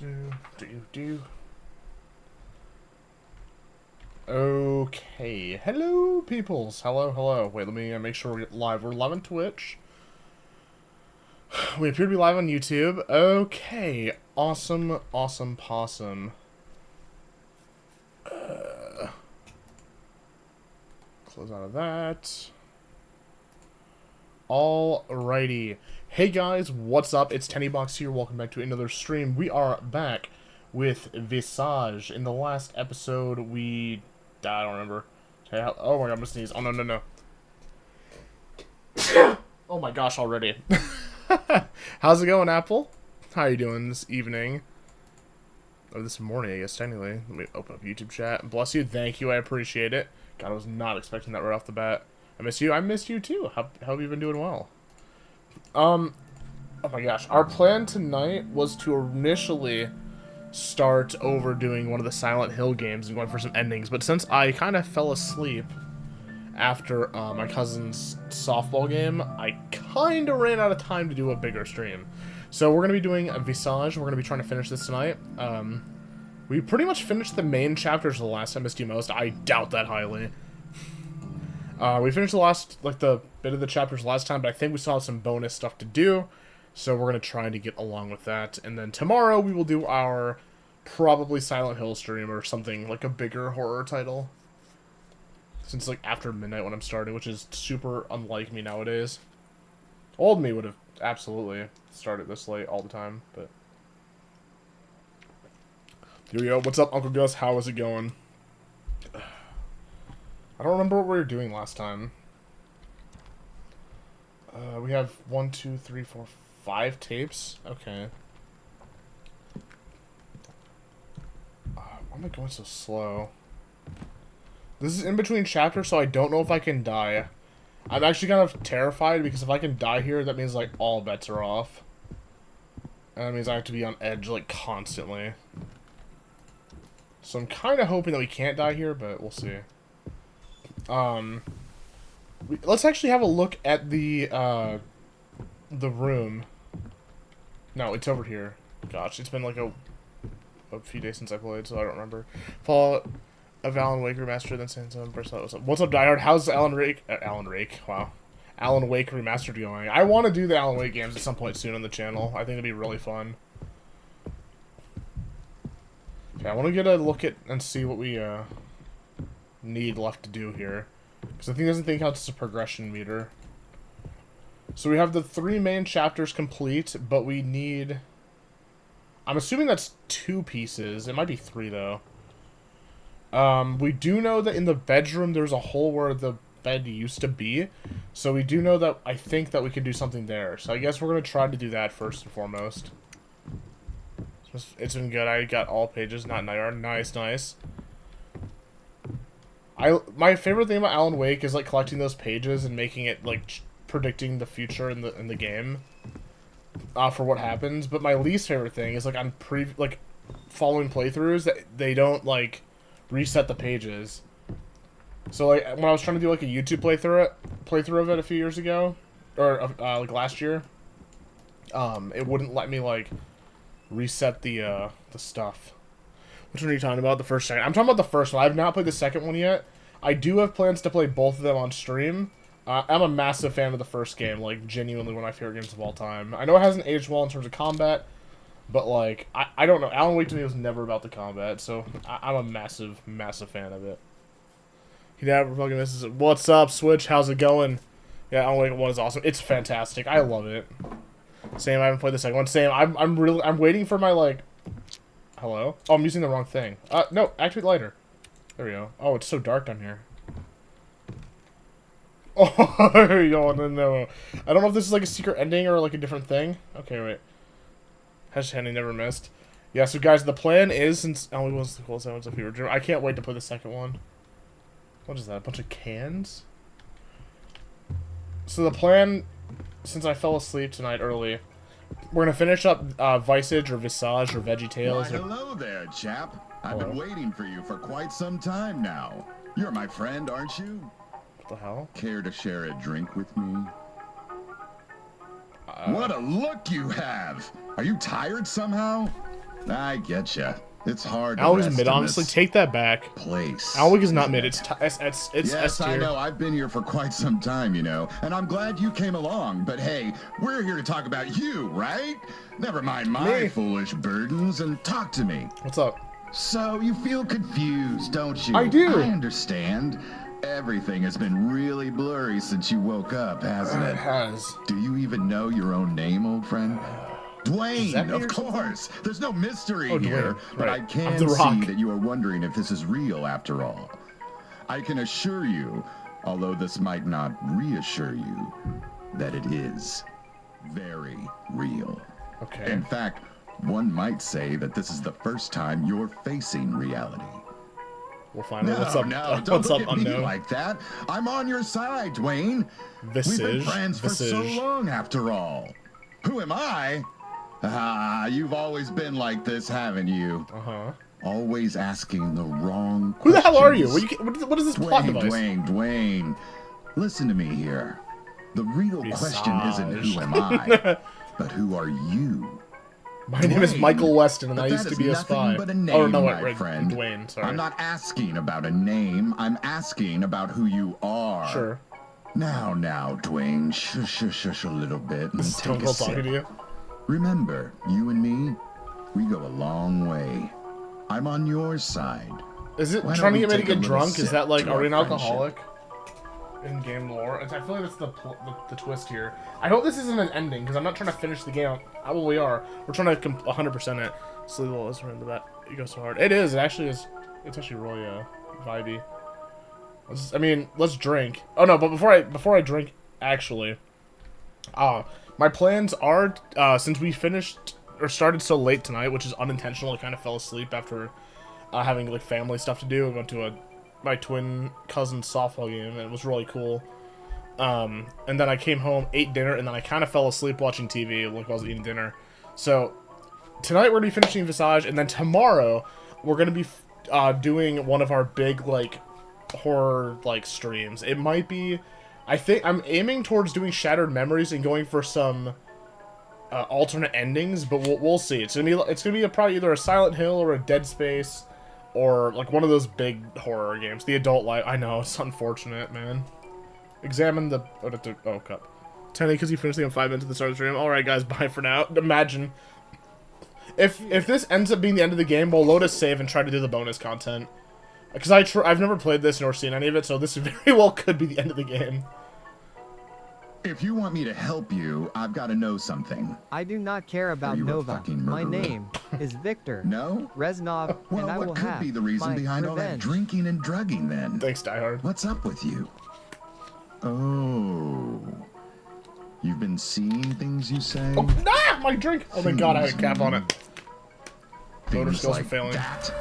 Okay, hello peoples. Hello. Wait, let me make sure we're live. We're live on Twitch. We appear to be live on YouTube. Okay, awesome possum. Close out of that. Alrighty. Hey guys, what's up? It's Tennybox here. Welcome back to another stream. We are back with Visage. In the last episode, I don't remember. Oh my god, I'm gonna sneeze. Oh no. Oh my gosh, already. How's it going, Apple? How are you doing this evening? Or this morning, I guess, technically. Let me open up YouTube chat. Bless you, thank you, I appreciate it. God, I was not expecting that right off the bat. I miss you. I missed you too. How have you been doing well? Oh my gosh. Our plan tonight was to initially start overdoing one of the Silent Hill games and going for some endings, but since I kind of fell asleep after my cousin's softball game, I kind of ran out of time to do a bigger stream. So we're going to be doing a Visage. We're going to be trying to finish this tonight. We pretty much finished the main chapters the last time I missed you most. I doubt that highly. We finished the bit of the chapters last time, but I think we still have some bonus stuff to do. So we're going to try to get along with that. And then tomorrow we will do our probably Silent Hill stream or something, like a bigger horror title. Since like after midnight when I'm starting, which is super unlike me nowadays. Old me would have absolutely started this late all the time, but... Here we go. What's up, Uncle Gus? How is it going? I don't remember what we were doing last time. We have 1, 2, 3, 4, 5 tapes. Okay. Why am I going so slow? This is in between chapters, so I don't know if I can die. I'm actually kind of terrified, because if I can die here, that means, like, all bets are off. And that means I have to be on edge, like, constantly. So I'm kind of hoping that we can't die here, but we'll see. Let's actually have a look at the room. No, it's over here. Gosh, it's been like a few days since I played, so I don't remember. Fallout of Alan Wake Remastered, then Sans What's up, Diehard? How's Alan Wake Remastered going? I want to do the Alan Wake games at some point soon on the channel. I think it'd be really fun. Okay, I want to get a look at and see what we need left to do here. Because I think doesn't think counts as a progression meter. So we have the 3 main chapters complete, but we need... I'm assuming that's 2 pieces. It might be 3, though. We do know that in the bedroom there's a hole where the bed used to be. So we do know that I think that we can do something there. So I guess we're going to try to do that first and foremost. It's been good. I got all pages, not Nyar. Nice. My favorite thing about Alan Wake is like collecting those pages and making it like predicting the future in the game for what happens. But my least favorite thing is like on following playthroughs that they don't like reset the pages. So like when I was trying to do like a YouTube playthrough of it a few years ago, or like last year, it wouldn't let me like reset the stuff. Which one are you talking about? The first, second? I'm talking about the first one. I have not played the second one yet. I do have plans to play both of them on stream. I'm a massive fan of the first game. Like, genuinely one of my favorite games of all time. I know it hasn't aged well in terms of combat, but, like, I don't know. Alan Wake to me was never about the combat, so I'm a massive fan of it. He never fucking misses it. What's up, Switch? How's it going? Yeah, Alan Wake 1 is awesome. It's fantastic. I love it. Same, I haven't played the second one. Same, I'm waiting for my, like... Hello? Oh, I'm using the wrong thing. No, activate lighter. There we go. Oh, it's so dark down here. Oh, there you go. No. I don't know if this is like a secret ending or like a different thing. Okay, wait. Henny never missed. Yeah, so guys, the plan is, since Alan was the coolest sounds of fever dream, I can't wait to play the second one. What is that? A bunch of cans? So the plan, since I fell asleep tonight early, we're gonna finish up Visage or Visage or VeggieTales. Why, hello there, chap. I've been waiting for you for quite some time now. You're my friend, aren't you? What the hell? Care to share a drink with me? What a look you have! Are you tired somehow? I getcha. It's hard to Alwig is rest mid, in honestly. this Take that back. place. Alwig is not isn't mid. it? It's Yes, S I tier. know. I've been here for quite some time, you know, and I'm glad you came along. But hey, we're here to talk about you, right? Never mind my Me. foolish burdens and talk to me. What's up? So you feel confused, don't you? I do. I understand. Everything has been really blurry since you woke up, hasn't It it? has. Do you even know your own name, old friend? Is that Dwayne, me of or something? course. There's no mystery Oh, here, Dwayne, but right. I Of can The Rock. see that you are wondering if this is real after all. I can assure you, although this might not reassure you, that it is very real. Okay. In fact, one might say that this is the first time you're facing reality. We'll find out. No, What's up? no, don't What's look up, at me unknown? like that. I'm on your side, Dwayne. We've been Visage. friends for so Visage. long, after all. Who am I? Ah, you've always been like this, haven't you? Uh-huh. Always asking the wrong Who the hell are you? questions. What is this plot Dwayne, device? Dwayne. Listen to me here. The real question isn't Visage. who am I, but who are you? My name is Dwayne. Michael Weston, and But I that used to is be a nothing spy. but a name, Oh no, my wait, friend. Dwayne. Sorry. I'm not asking about a name. I'm asking about who you are. Sure. Now, Dwayne, shush a little bit and Stone take a Cold talking sip. to you. Remember, you and me, we go a long way. I'm on your side. Is it Why don't trying to we get me to take a get little drunk? Is sip that like, to are we an our friendship? alcoholic? In game lore. I feel like that's the twist here. I hope this isn't an ending, because I'm not trying to finish the game. Well, we are. We're trying to 100% it. Sleep well, listen to that. You go so hard. It is. It actually is. It's actually really vibey. Let's drink. Oh no, but before I drink, actually, my plans are since we finished or started so late tonight, which is unintentional. I kind of fell asleep after having like family stuff to do. I went to my twin cousin's softball game, and it was really cool. And then I came home, ate dinner, and then I kind of fell asleep watching TV like while I was eating dinner. So tonight we're gonna be finishing Visage, and then tomorrow we're gonna be doing one of our big like horror like streams. It might be, I think I'm aiming towards doing Shattered Memories and going for some alternate endings, but we'll see. It's gonna be probably either a Silent Hill or a Dead Space, or like one of those big horror games. The adult life. I know, it's unfortunate, man. Examine the cup. Tenny, because you finished the game 5 minutes at the start of the stream. All right, guys, bye for now. Imagine if this ends up being the end of the game, we'll load a save and try to do the bonus content. Because I've never played this nor seen any of it, so this very well could be the end of the game. If you want me to help you, I've got to know something. I do not care about you a Nova. fucking My murderer? name is Victor. No? Reznov, Well, and I will what could have be the reason my behind all that revenge. drinking and drugging then? Thanks, Die Hard. What's up with you? Oh. You've been seeing things, you say? Oh, ah, my drink! Oh my god, I had a cap on it. Motor Things skills are like failing. that.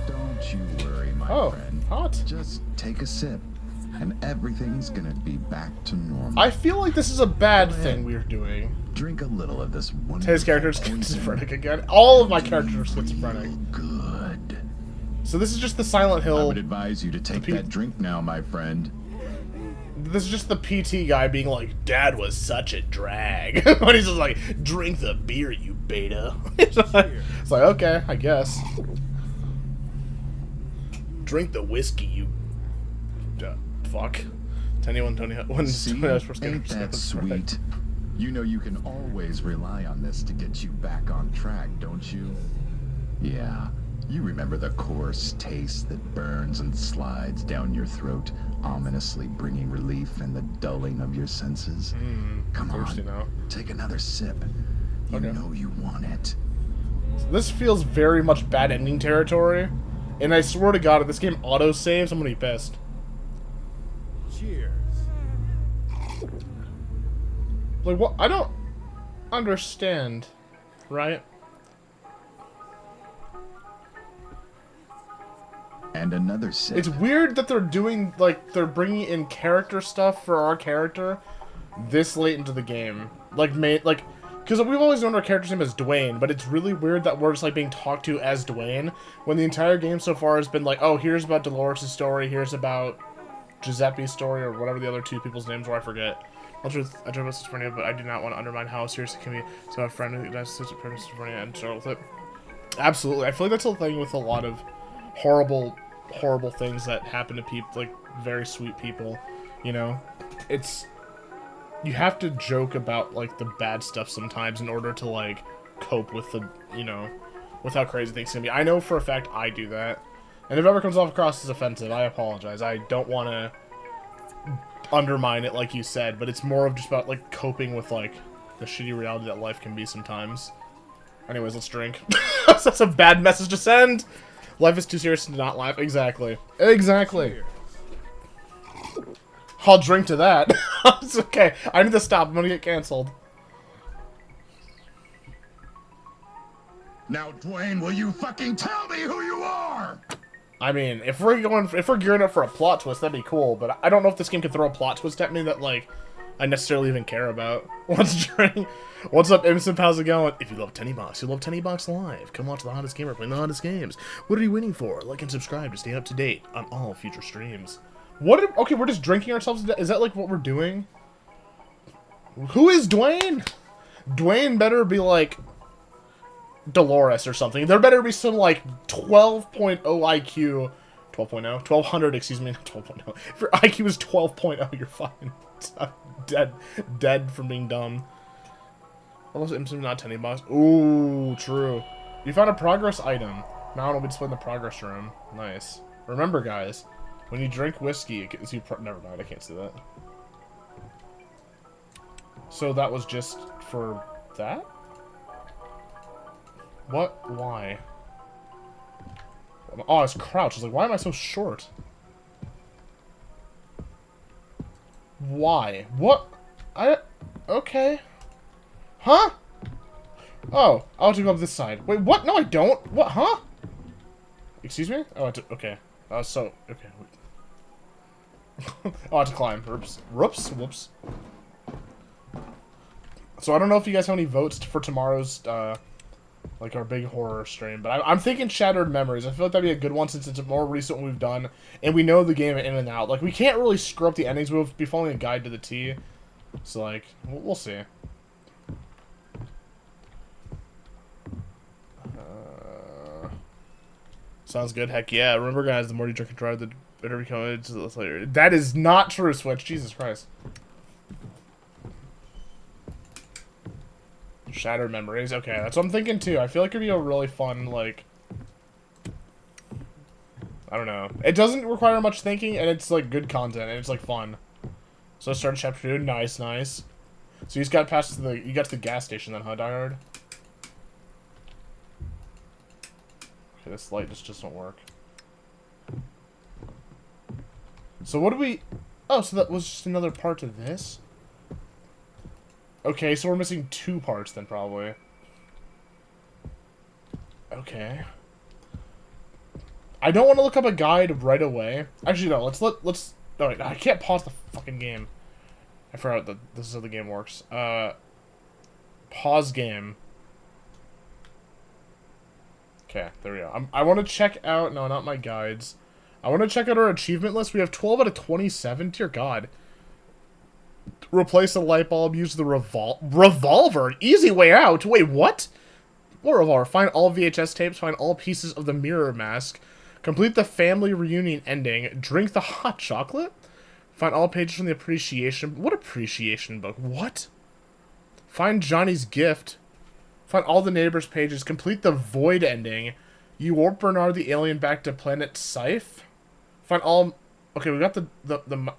Don't you worry, my Oh, friend. hot. Just take a sip, and everything's gonna be back to normal. I feel like this is a bad thing we're doing. Drink a little of this wonderful His character's poison. schizophrenic again. All of my characters are schizophrenic. Good. So this is just the Silent I Hill. would advise you to take that drink now, my friend. This is just the PT guy being like, Dad was such a drag. When he's just like, drink the beer, you beta. It's like, okay, I guess. Drink the whiskey, you... fuck. Tony when See, I was first getting ain't that sweet? You know you can always rely on this to get you back on track, don't you? Yeah, you remember the coarse taste that burns and slides down your throat, ominously bringing relief and the dulling of your senses? Come thirsty on, now. take another sip. You Okay. know you want it. This feels very much bad ending territory. And I swear to God, if this game auto-saves, I'm gonna be pissed. Cheers. Like, what? I don't understand, right? And another sip. It's weird that they're doing, like, they're bringing in character stuff for our character this late into the game. Like, because we've always known our character's name as Dwayne, but it's really weird that we're just, like, being talked to as Dwayne, when the entire game so far has been like, oh, here's about Dolores' story, here's about Giuseppe's story, or whatever the other two people's names were, I forget. I drove about schizophrenia, but I do not want to undermine how serious it can be. So I have a friend who has schizophrenia and struggle with it. Absolutely. I feel like that's the thing with a lot of horrible things that happen to people, like very sweet people, you know? It's, you have to joke about, like, the bad stuff sometimes in order to, like, cope with the, you know, with how crazy things can be. I know for a fact I do that. And if it ever comes off across as offensive, I apologize. I don't want to undermine it like you said, but it's more of just about, like, coping with, like, the shitty reality that life can be sometimes. Anyways, let's drink. That's a bad message to send! Life is too serious to not laugh. Exactly. Exactly. Cheers. I'll drink to that. It's okay. I need to stop. I'm gonna get canceled. Now, Dwayne, will you fucking tell me who you are? I mean, if we're gearing up for a plot twist, that'd be cool, but I don't know if this game can throw a plot twist at me that, like, I necessarily even care about. What's up, Imsip? How's it going? If you love Tenny Box, you love Tenny Box Live. Come watch the hottest gamer playing the hottest games. What are you waiting for? Like and subscribe to stay up to date on all future streams. Okay, we're just drinking ourselves to death? Is that, like, what we're doing? Who is Dwayne? Dwayne better be, like, Dolores or something. There better be some, like, 12.0 IQ. 12.0? 1200, excuse me, not 12.0. If your IQ is 12.0, you're fine. Dead from being dumb. Almost instant not Tenny Box. Ooh, true. You found a progress item. Now it'll be displayed in the progress room. Nice. Remember, guys, when you drink whiskey, it gives you never mind, I can't see that. So that was just for that? What? Why? Oh, it's crouched. I was like, why am I so short? Why? What? Okay. Huh? Oh, I'll have to go up this side. Wait, what? No, I don't. What? Huh? Excuse me? Oh, okay. Okay. Oh, I have to climb. Whoops. So I don't know if you guys have any votes for tomorrow's, like, our big horror stream, but I'm thinking Shattered Memories. I feel like that'd be a good one since it's a more recent one we've done, and we know the game in and out. Like, we can't really screw up the endings. We'll be following a guide to the T. So, like, we'll see. Sounds good. Heck yeah. Remember, guys, the more you drink and drive, the better become it later. That is not true, Switch. Jesus Christ. Shattered Memories. Okay, that's what I'm thinking, too. I feel like it'd be a really fun, like, I don't know. It doesn't require much thinking, and it's, like, good content, and it's, like, fun. So let's start chapter 2. Nice. So you just got past you got to the gas station then, huh, Diehard? Okay, this light just don't work. So what do we... Oh, so that was just another part of this? Okay, so we're missing 2 parts then, probably. Okay. I don't want to look up a guide right away. Actually, no, let's... No, wait, I can't pause the fucking game. I forgot that this is how the game works. Pause game. Okay, there we go. I want to check out... No, not my guides. I want to check out our achievement list. We have 12 out of 27. Dear God. Replace the light bulb. Use the revolver. Easy way out. Wait, what? What revolver? Find all VHS tapes. Find all pieces of the mirror mask. Complete the family reunion ending. Drink the hot chocolate. Find all pages from the appreciation... What appreciation book? What? Find Johnny's gift. Find all the neighbors' pages. Complete the void ending. You warp Bernard the alien back to planet Scythe. Find all... Okay, we got the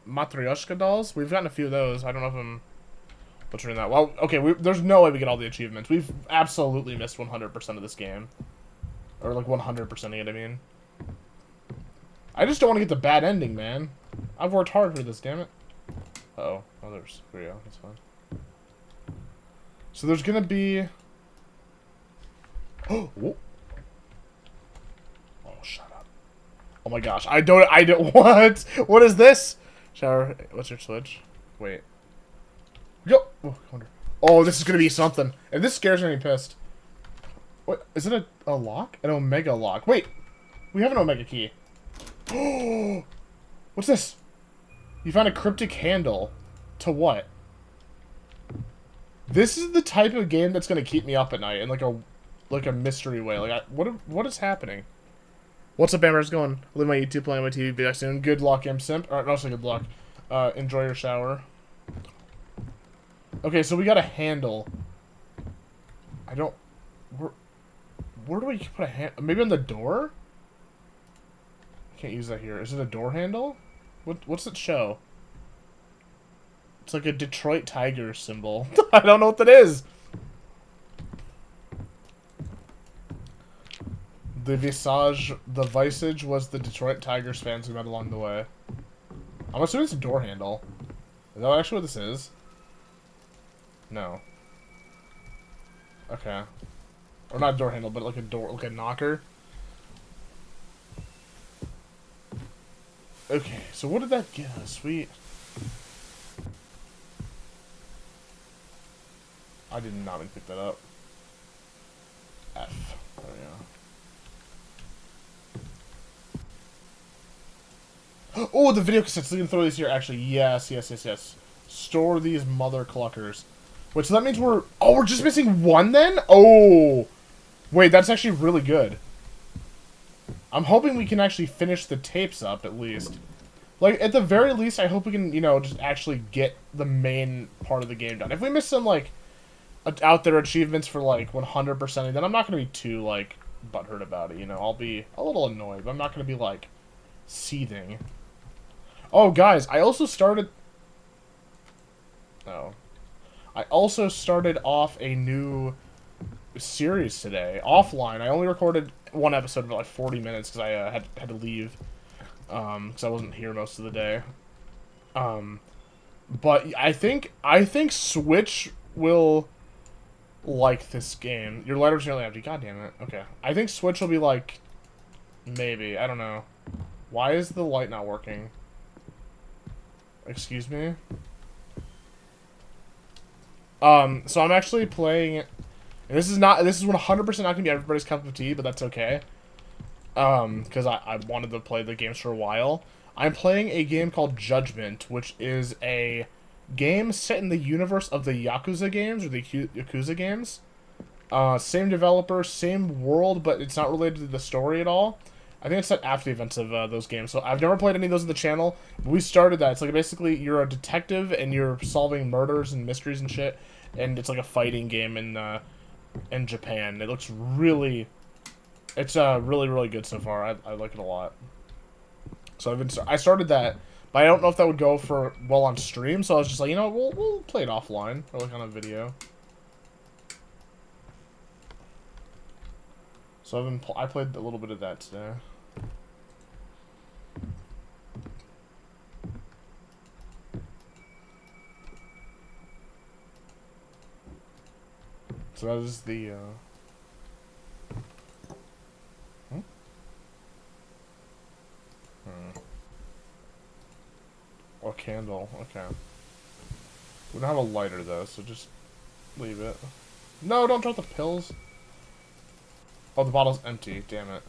Matryoshka dolls. We've gotten a few of those. I don't know if I'm butchering that. Well, okay, there's no way we get all the achievements. We've absolutely missed 100% of this game. Or, like, 100%ing it, I mean. I just don't want to get the bad ending, man. I've worked hard for this, damn it. Uh-oh. Oh, there's... There we go. That's fine. So there's gonna be... Oh! Oh, shut up. Oh my gosh. I don't... What? What is this? Shower... What's your Switch? Wait. Go! Oh, this is gonna be something. If this scares me, I'm pissed. What? Is it a lock? An Omega lock. Wait! We have an Omega key. Oh! What's this? You found a cryptic handle. To what? This is the type of game that's gonna keep me up at night in like a mystery way. Like, what is happening? What's up, Amber? How's it going? I live my YouTube, playing my TV. Be back soon. Good luck, M Simp. Alright, not so good luck. Enjoy your shower. Okay, so we got a handle. I don't. Where do we put a hand? Maybe on the door? Can't use that here. Is it a door handle? What's it show? It's like a Detroit Tiger symbol. I don't know what that is. The Visage was the Detroit Tigers fans we met along the way. I'm assuming it's a door handle. Is that actually what this is? No. Okay. Or not a door handle, but like a door, like a knocker. Okay, so what did that get us? I did not mean to pick that up. F. There we go. Oh, the video cassettes. So you can throw these here. Actually, yes. Store these mother cluckers. Wait, so that means we're just missing one then? Oh. Wait, that's actually really good. I'm hoping we can actually finish the tapes up, at least. Like, at the very least, I hope we can, you know, just actually get the main part of the game done. If we miss some, like, out there achievements for, like, 100%, then I'm not going to be too, like, butthurt about it, you know? I'll be a little annoyed, but I'm not going to be, like, seething. Oh, guys, I also started... Oh. I also started off a new series today, offline. I only recorded one episode of like 40 minutes because I had to leave, because I wasn't here most of the day. But I think Switch will like this game. Your letter's nearly empty. God damn it. Okay. I think Switch will be like, maybe. I don't know. Why is the light not working? Excuse me? So I'm actually playing, and this is 100% not gonna be everybody's cup of tea, but that's okay. Because I wanted to play the games for a while. I'm playing a game called Judgment, which is a game set in the universe of the Yakuza games, or the Yakuza games. Same developer, same world, but it's not related to the story at all. I think it's set after the events of those games. So I've never played any of those on the channel. But we started that. It's like basically you're a detective and you're solving murders and mysteries and shit. And it's like a fighting game in Japan. It looks really, it's really good so far. I like it a lot. So I started that, but I don't know if that would go for well on stream. So I was just like, you know, we'll play it offline or like on a video. So I played a little bit of that today. So that is the a candle. Okay. We don't have a lighter though, so just leave it. No, don't drop the pills. Oh, the bottle's empty. Damn it.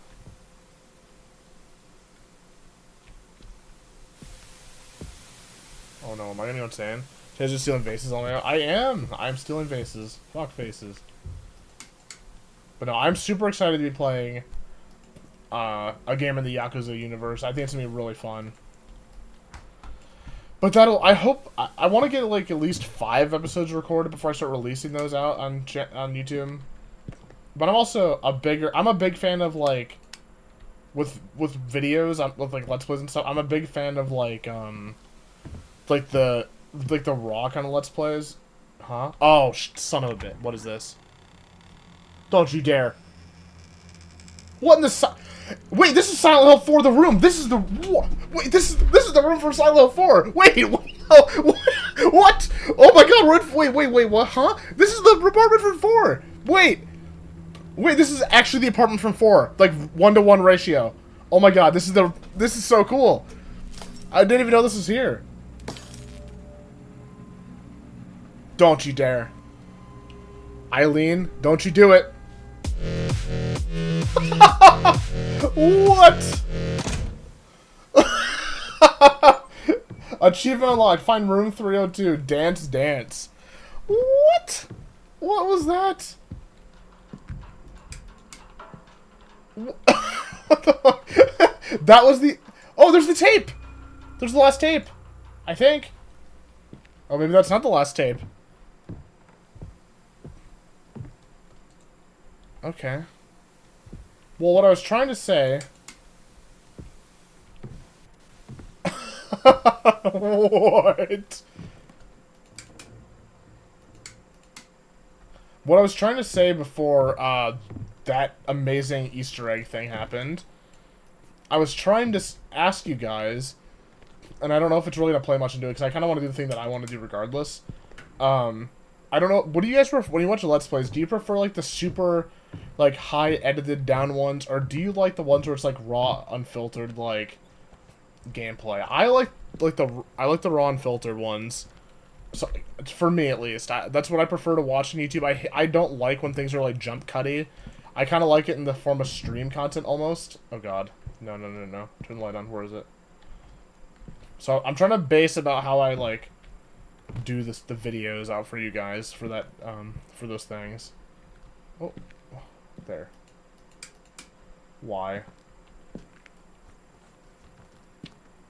Oh no, am I gonna go insane? Should I just stealing vases on my own? I am! I'm stealing vases. Fuck faces. But no, I'm super excited to be playing a game in the Yakuza universe. I think it's gonna be really fun. But I hope, I want to get like at least 5 episodes recorded before I start releasing those out on YouTube. But I'm also I'm a big fan of like, with videos, with like Let's Plays and stuff, I'm a big fan of like the raw kind of Let's Plays. Huh? Oh, son of a bit. What is this? Don't you dare. What in the Wait, this is Silent Hill 4 The Room. This is the... Wait, this is the room for Silent Hill 4. Wait, oh, what? Oh my god, wait, what, huh? This is the apartment from 4. Wait, this is actually the apartment from 4. Like, 1-to-1 ratio. Oh my god, this is so cool. I didn't even know this was here. Don't you dare. Eileen, don't you do it. What? Achievement unlocked. Find room 302. Dance. What? What was that? What the fuck? That was the... Oh, there's the tape! There's the last tape. I think. Oh, maybe that's not the last tape. Okay. Well, what I was trying to say... What? What I was trying to say before that amazing Easter egg thing happened, I was trying to ask you guys, and I don't know if it's really going to play much into it, because I kind of want to do the thing that I want to do regardless. I don't know, what do you guys prefer, when you watch Let's Plays, do you prefer, like, the super, like, high edited down ones, or do you like the ones where it's, like, raw, unfiltered, like, gameplay? I like the raw, unfiltered ones. So, for me at least, that's what I prefer to watch on YouTube. I don't like when things are, like, jump cutty. I kind of like it in the form of stream content, almost. Oh, God. No. Turn the light on. Where is it? So, I'm trying to base about how I, like, do the videos out for you guys for that, for those things. Oh. There. Why?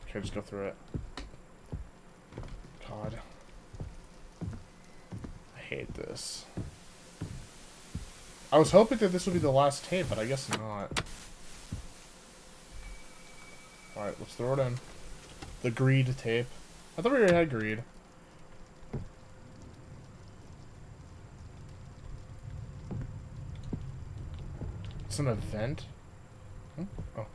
Okay, just go through it. God. I hate this. I was hoping that this would be the last tape, but I guess not. Alright, let's throw it in. The greed tape. I thought we already had greed. It's an event? Hmm? Oh.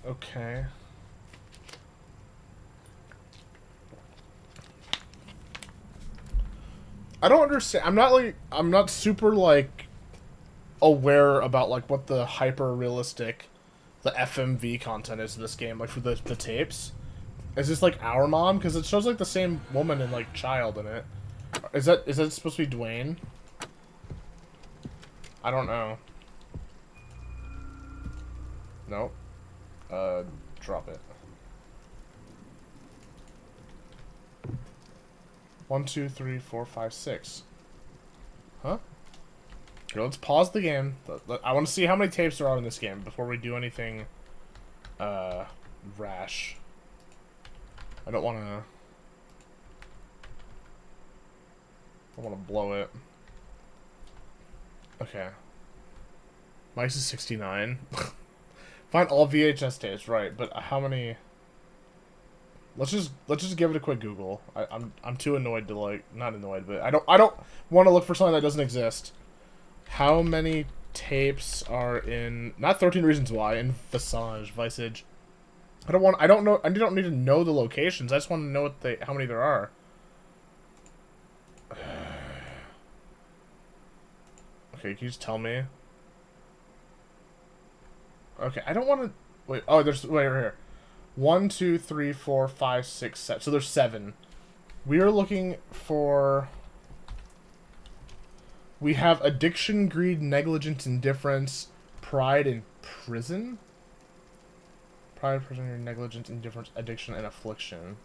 Okay. I don't understand. I'm not super, like, aware about, like, what the hyper-realistic, the FMV content is in this game, like, for the tapes. Is this, like, Our Mom? Because it shows, like, the same woman and, like, child in it. Is that supposed to be Dwayne? I don't know. Nope. Drop it. 1, 2, 3, 4, 5, 6. Huh? Okay, let's pause the game. I want to see how many tapes there are in this game before we do anything, rash. I don't want to blow it. Okay. Mike's is 69. Find all VHS tapes, right? But how many? Let's just give it a quick Google. I'm too annoyed to, like, not annoyed, but I don't want to look for something that doesn't exist. How many tapes are in not 13 Reasons Why, in Visage? I don't know. I don't need to know the locations. I just want to know how many there are. Okay, can you just tell me? Okay, I don't want to... Wait, oh, wait, right here. 1, 2, 3, 4, 5, 6, 7. So there's 7. We are looking for... We have addiction, greed, negligence, indifference, pride, and prison? Pride, prison, negligence, indifference, addiction, and affliction.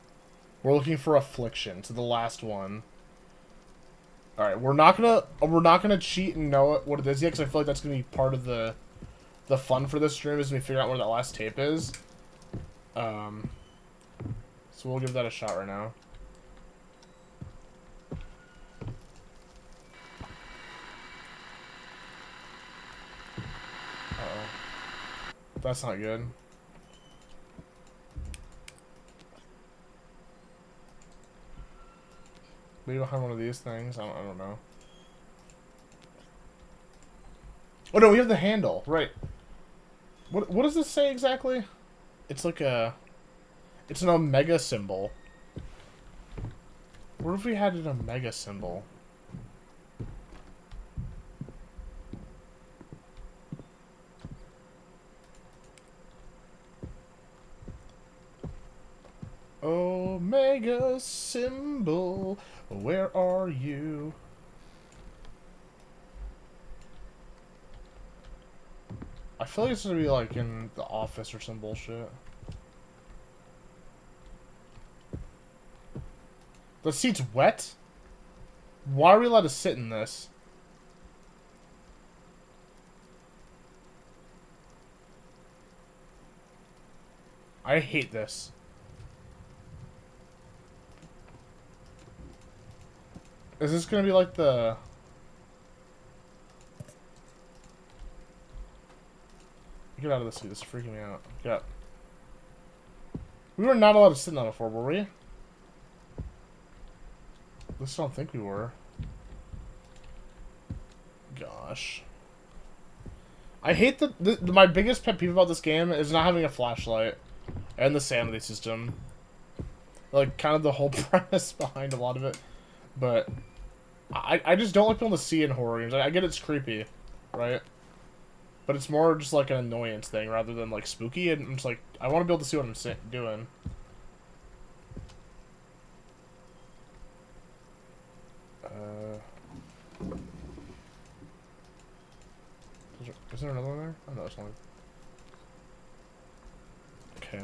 We're looking for affliction, so the last one. Alright, we're not gonna cheat and know what it is yet, because I feel like that's gonna be part of the fun for this stream is we figure out where that last tape is. So we'll give that a shot right now. Uh-oh. That's not good. Maybe behind one of these things. I don't know. Oh no, we have the handle. Right. What does this say exactly? It's like it's an omega symbol. What if we had an omega symbol? Omega. Omega symbol, where are you? I feel like it's gonna be like in the office or some bullshit. The seat's wet? Why are we allowed to sit in this? I hate this. Is this gonna be like the... Get out of the seat, this is freaking me out. Get up. We were not allowed to sit in that before, were we? At least I don't think we were. Gosh. I hate my biggest pet peeve about this game is not having a flashlight. And the sanity system. Like, kind of the whole premise behind a lot of it. But I just don't like being able to see in horror games. I get it's creepy, right? But it's more just like an annoyance thing rather than like spooky. And I'm just like, I want to be able to see what I'm doing. Is there another one there? Oh no, it's only... Okay.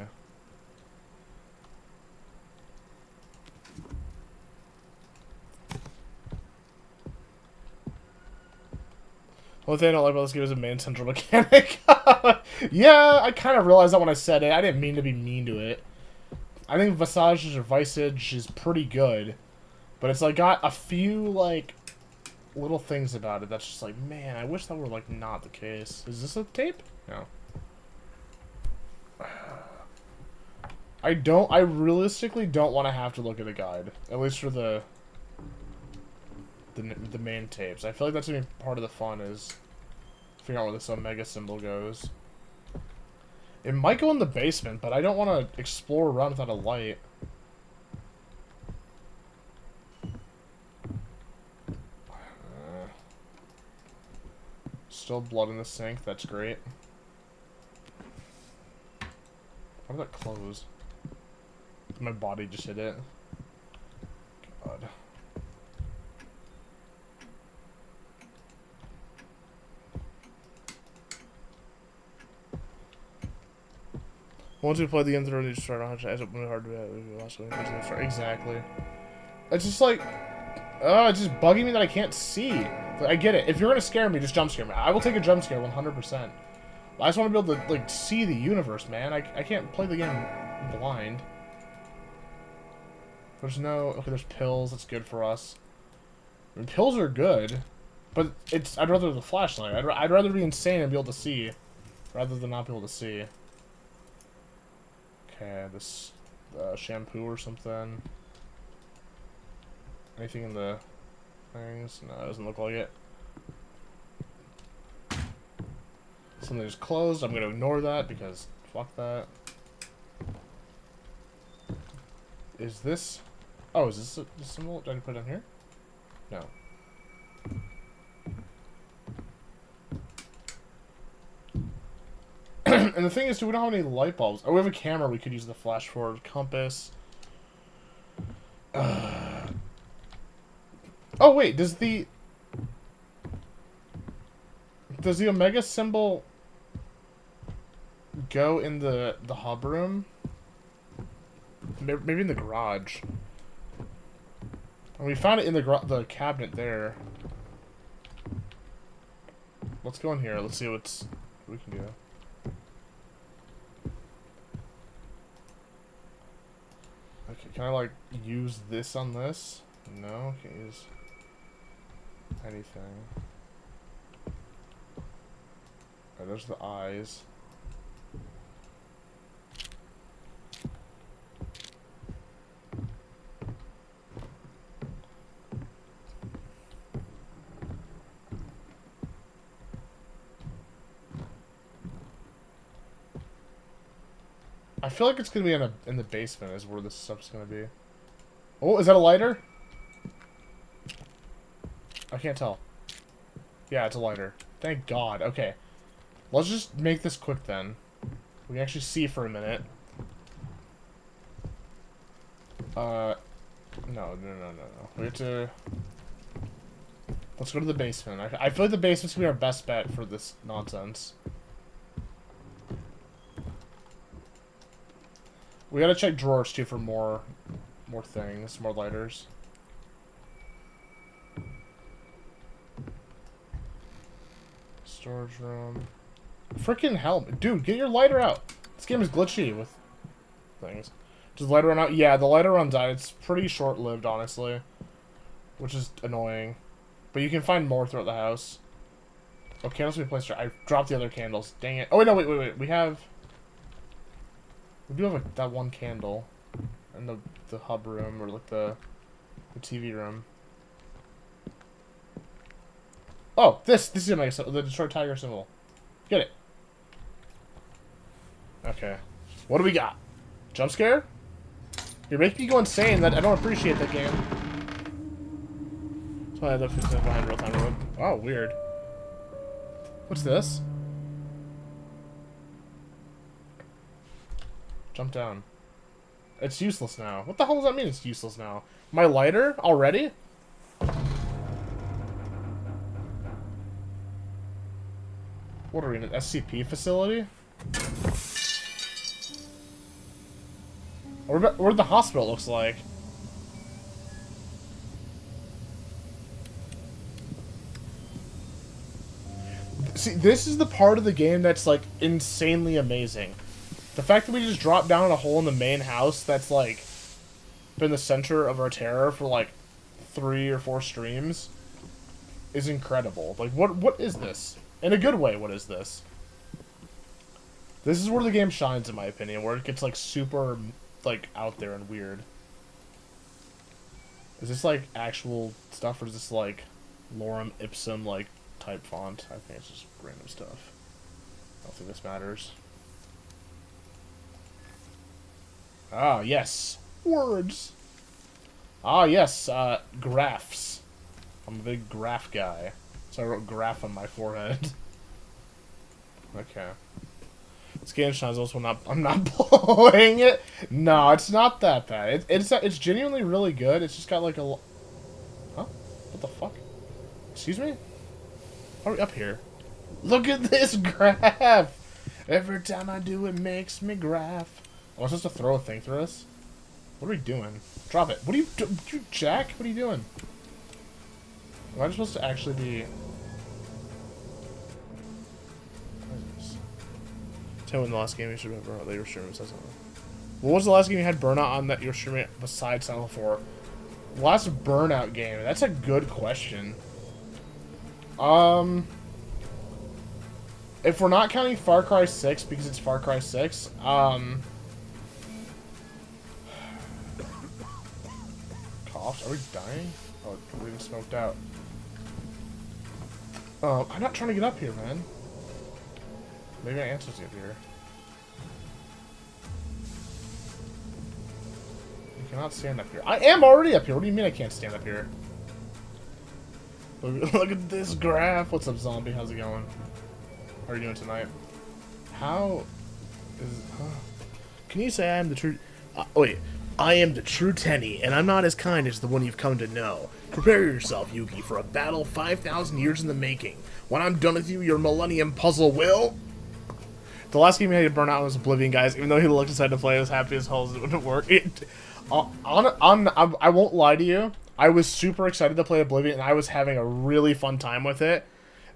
One thing I don't like about this game is the main central mechanic. Yeah, I kind of realized that when I said it. I didn't mean to be mean to it. I think Visage is pretty good. But it's like got a few like little things about it that's just like, man, I wish that were like not the case. Is this a tape? No. I realistically don't want to have to look at a guide. At least for the main tapes. I feel like that's gonna be part of the fun is figuring out where this Omega symbol goes. It might go in the basement, but I don't want to explore around without a light. Still blood in the sink, that's great. How did that close? My body just hit it. God. Once we play the game through, you just start on it's really hard to exactly. It's just like, it's just bugging me that I can't see. I get it. If you're gonna scare me, just jump scare me. I will take a jump scare 100%. I just want to be able to like see the universe, man. I can't play the game blind. There's no... Okay, there's pills. That's good for us. I mean, pills are good, but it's... I'd rather the flashlight. I'd rather be insane and be able to see, rather than not be able to see. Okay, this shampoo or something. Anything in the things? No, it doesn't look like it. Something just closed. I'm gonna ignore that because fuck that. Is this... Oh, is this a symbol? Did I put it down here? No. And the thing is, too, we don't have any light bulbs. Oh, we have a camera we could use the flash forward compass. Oh, wait, does the Omega symbol go in the hub room? Maybe in the garage. And we found it in the cabinet there. Let's go in here. Let's see what we can do. Okay, can I like use this on this? No, can't use anything. Oh, there's the eyes. I feel like it's gonna be in the basement is where this stuff's gonna be. Oh, is that a lighter? I can't tell. Yeah, it's a lighter. Thank God. Okay. Let's just make this quick then. We can actually see for a minute. No. We have to... Let's go to the basement. I feel like the basement's gonna be our best bet for this nonsense. We gotta check drawers, too, for more things. More lighters. Storage room. Freaking hell. Dude, get your lighter out. This game is glitchy with things. Does the lighter run out? Yeah, the lighter runs out. It's pretty short-lived, honestly. Which is annoying. But you can find more throughout the house. Oh, candles we placed. I dropped the other candles. Dang it. Oh, wait, no, wait. We do have that one candle. In the hub room, or like the TV room. Oh, this is gonna make the Detroit Tiger symbol. Get it. Okay. What do we got? Jump scare? You're making me go insane. That I don't appreciate that game. That's why I left it behind real time road. Oh, weird. What's this? Jump down. It's useless now. What the hell does that mean it's useless now? My lighter? Already? What are we in an SCP facility? Or the hospital looks like. See, this is the part of the game that's like insanely amazing. The fact that we just dropped down in a hole in the main house that's like been the center of our terror for like 3 or 4 streams is incredible. Like what is this? In a good way, what is this? This is where the game shines, in my opinion, where it gets like super like out there and weird. Is this like actual stuff, or is this like lorem ipsum like type font? I think it's just random stuff. I don't think this matters. Ah, yes. Words. Ah, yes. Graphs. I'm a big graph guy. So I wrote graph on my forehead. Okay. This game shines also I'm not playing it. No, it's not that bad. It's genuinely really good. It's just got like a... Huh? What the fuck? Excuse me? How are we up here? Look at this graph! Every time I do it makes me graph. Am I supposed to throw a thing through this? What are we doing? Drop it. What are you Jack? What are you doing? Am I supposed to actually be... What is this? Tell me when the last game you should have burnout that you were streaming says something. What was the last game you had burnout on that you were streaming besides Silent 4? Last burnout game? That's a good question. If we're not counting Far Cry 6 because it's Far Cry 6, coughs? Are we dying? Oh, we're getting smoked out. I'm not trying to get up here, man. Maybe my answer's up here. You cannot stand up here. I am already up here. What do you mean I can't stand up here? Look at this graph. What's up, zombie? How's it going? How are you doing tonight? How is... Can you say I am the true... wait. I am the true Tenny, and I'm not as kind as the one you've come to know. Prepare yourself, Yuki, for a battle 5,000 years in the making. When I'm done with you, your Millennium Puzzle will... The last game he had to burn out was Oblivion, guys. Even though he looked excited to play, as happy as hell as it wouldn't work. I won't lie to you. I was super excited to play Oblivion, and I was having a really fun time with it.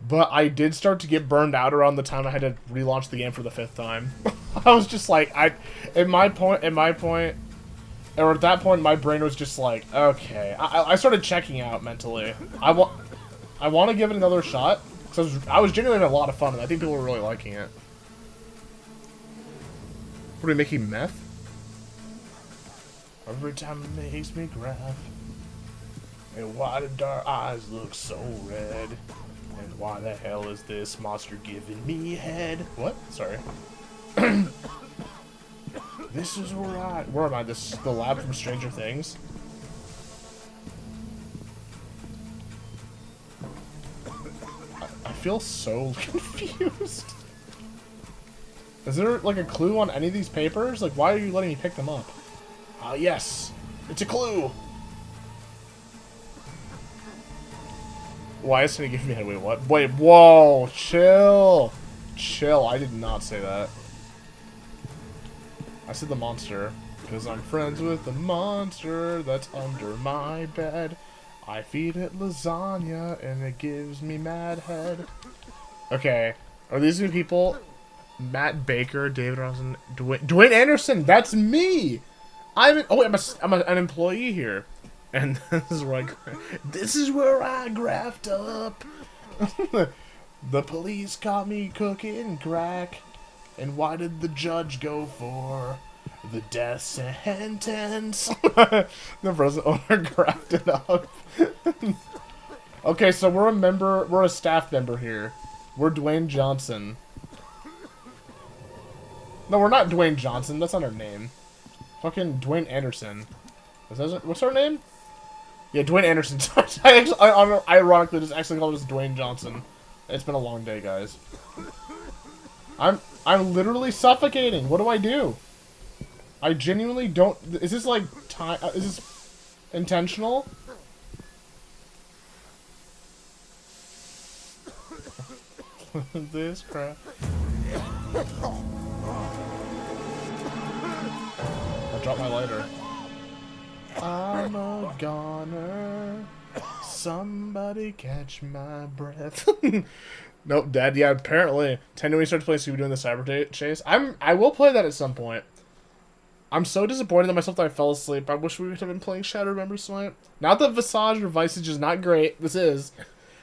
But I did start to get burned out around the time I had to relaunch the game for the 5th time. I was just like, at that point, my brain was just like, okay. I started checking out mentally. I want to give it another shot, because I was genuinely having a lot of fun, and I think people were really liking it. What are we making, meth? Every time it makes me graph. And why did our eyes look so red? And why the hell is this monster giving me head? What? Sorry. This is where am I? This is the lab from Stranger Things. I feel so confused. Is there like a clue on any of these papers? Like, why are you letting me pick them up? Yes. It's a clue. Why is it giving me a head? Wait, what? Wait, whoa, chill. Chill, I did not say that. I said the monster. Because I'm friends with the monster that's under my bed. I feed it lasagna and it gives me mad head. Okay, are these new people? Matt Baker, David Rosen, Dwayne Anderson, that's me! I'm an employee here. And this is where I graft up. The police caught me cooking crack. And why did the judge go for the death sentence? The present owner grafted up. Okay, so we're a staff member here. We're Dwayne Johnson. No, we're not Dwayne Johnson. That's not our name. Fucking Dwayne Anderson. What's our name? Yeah, Dwayne Anderson. I ironically just actually called us Dwayne Johnson. It's been a long day, guys. I'm literally suffocating. What do I do? I genuinely don't. Is this like time? Is this intentional? This crap. I dropped my lighter. I'm a goner. Somebody catch my breath. Nope, dead. Yeah, apparently. 10 when we start playing, so we're doing the cyber chase. I will play that at some point. I'm so disappointed in myself that I fell asleep. I wish we would have been playing Shadow Remembers tonight. Not that Visage or Visage is not great. This is.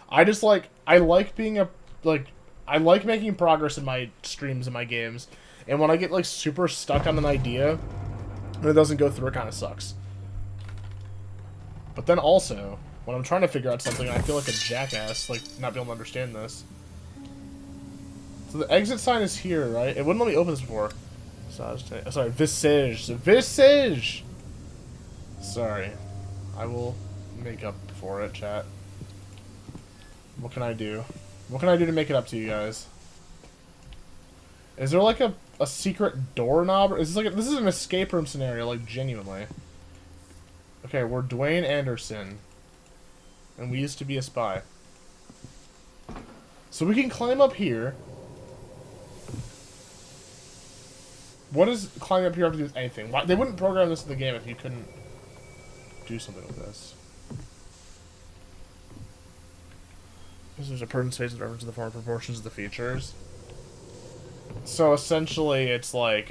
I just like, I like being a, like, I like making progress in my streams and my games. And when I get, like, super stuck on an idea, and it doesn't go through, it kind of sucks. But then also, when I'm trying to figure out something, I feel like a jackass, like, not being able to understand this. So the exit sign is here, right? It wouldn't let me open this before. Sorry, Visage. Visage! Sorry. I will make up for it, chat. What can I do? What can I do to make it up to you guys? Is there like a secret doorknob? Is this like this is an escape room scenario, like genuinely. Okay, we're Dwayne Anderson. And we used to be a spy. So we can climb up here. What does climbing up here have to do with anything? Why, they wouldn't program this in the game if you couldn't do something with this. There's a person's face in reference to the form and proportions of the features. So essentially it's like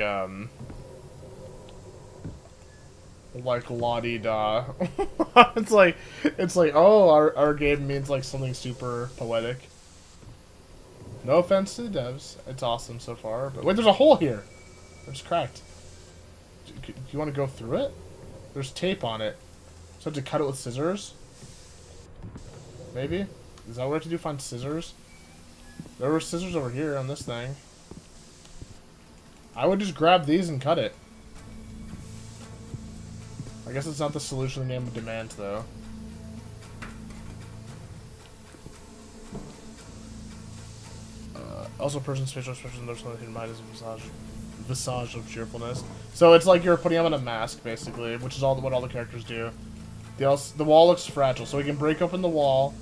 la-di-da. it's like oh our game means like something super poetic. No offense to the devs. It's awesome so far. But wait, there's a hole here. It's cracked. Do you want to go through it? There's tape on it. So I have to cut it with scissors? Maybe? Is that what I have to do? Find scissors? There were scissors over here on this thing. I would just grab these and cut it. I guess it's not the solution the game would demand, though. Also, person's facial expression, there's something in mind is a visage of cheerfulness. So it's like you're putting on a mask, basically, which is what all the characters do. The wall looks fragile, so we can break open the wall.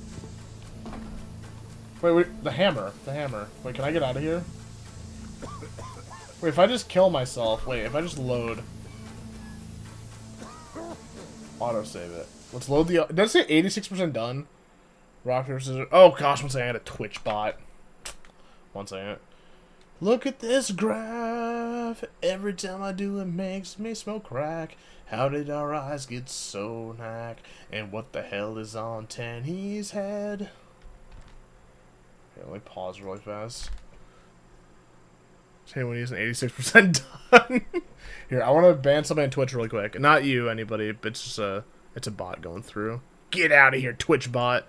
Wait, the hammer. Wait, can I get out of here? Wait, if I just kill myself, if I just load. Autosave it. Let's load the, does it say 86% done? Rock, paper, scissors. Oh gosh, one second, I had a Twitch bot. One second. Look at this graph. Every time I do it makes me smoke crack. How did our eyes get so knack? And what the hell is on Tenny's head? Okay, let me pause really fast. Say when he's an 86% done. Here, I want to ban somebody on Twitch really quick. Not you, anybody, but it's just it's a bot going through. Get out of here, Twitch bot.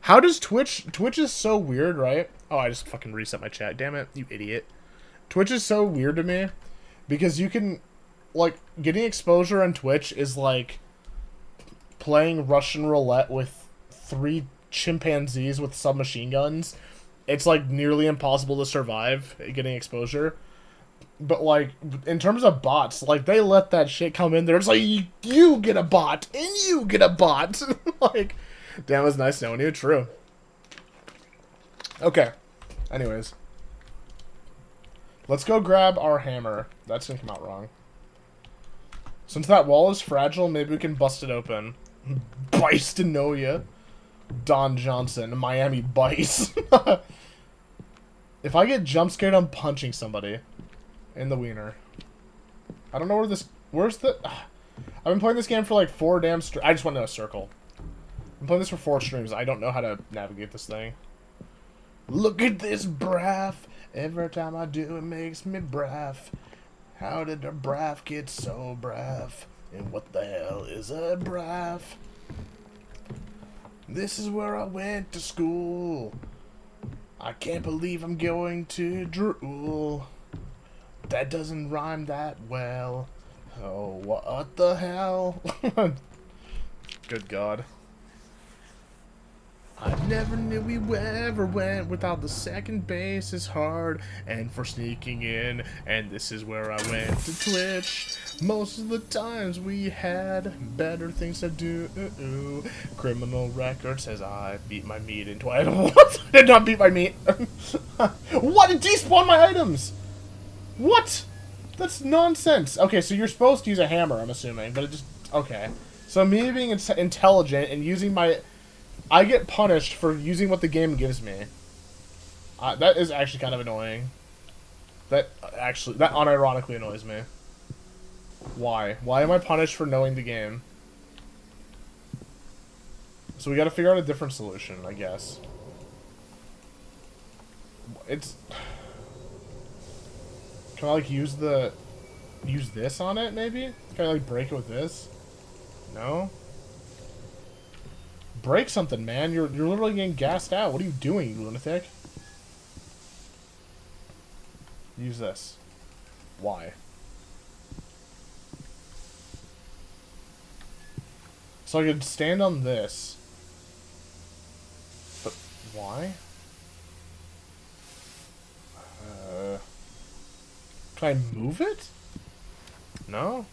How does Twitch is so weird, right? Oh, I just fucking reset my chat. Damn it, you idiot. Twitch is so weird to me because you can, like, getting exposure on Twitch is like playing Russian roulette with 3 chimpanzees with submachine guns. It's like nearly impossible to survive getting exposure. But, like, in terms of bots, like, they let that shit come in there. It's like, you get a bot, and you get a bot. Like, damn, it was nice knowing you. True. Okay. Anyways. Let's go grab our hammer. That's gonna come out wrong. Since that wall is fragile, maybe we can bust it open. Bicenoya. Don Johnson, Miami Bice. If I get jump scared, I'm punching somebody. In the wiener. I don't know where this... Where's the... I've been playing this game for like 4 damn... I just want to know a circle. I'm playing this for 4 streams. I don't know how to navigate this thing. Look at this braff. Every time I do, it makes me braff. How did the braff get so braff? And what the hell is a braff? This is where I went to school. I can't believe I'm going to drool. That doesn't rhyme that well. Oh, what the hell? Good God. I never knew we ever went without the second base is hard and for sneaking in, and this is where I went to Twitch. Most of the times we had better things to do. Criminal record says I beat my meat into items. What? I did not beat my meat. What? It despawned my items. What? That's nonsense. Okay, so you're supposed to use a hammer, I'm assuming, but it just... Okay. So me being intelligent and using my... I get punished for using what the game gives me. That is actually kind of annoying. That unironically annoys me. Why? Why am I punished for knowing the game? So we gotta figure out a different solution, I guess. It's... Can I, like, use this on it, maybe? Can I, like, break it with this? No? Break something, man. You're literally getting gassed out. What are you doing, you lunatic? Use this. Why? So I could stand on this. But why? Can I move it? No?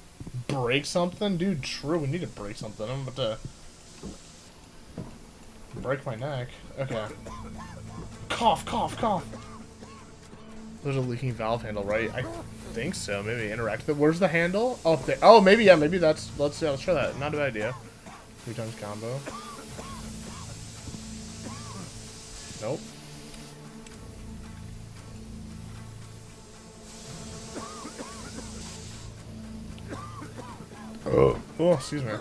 Break something? Dude, true. We need to break something. I'm about to... break my neck. Okay. Cough, cough, cough. There's a leaking valve handle, right? I think so. Maybe interact with it. Where's the handle? Oh, there. Oh, maybe, yeah, maybe that's... Let's try that. Not a bad idea. 3 times combo. Nope. Oh, excuse me. Is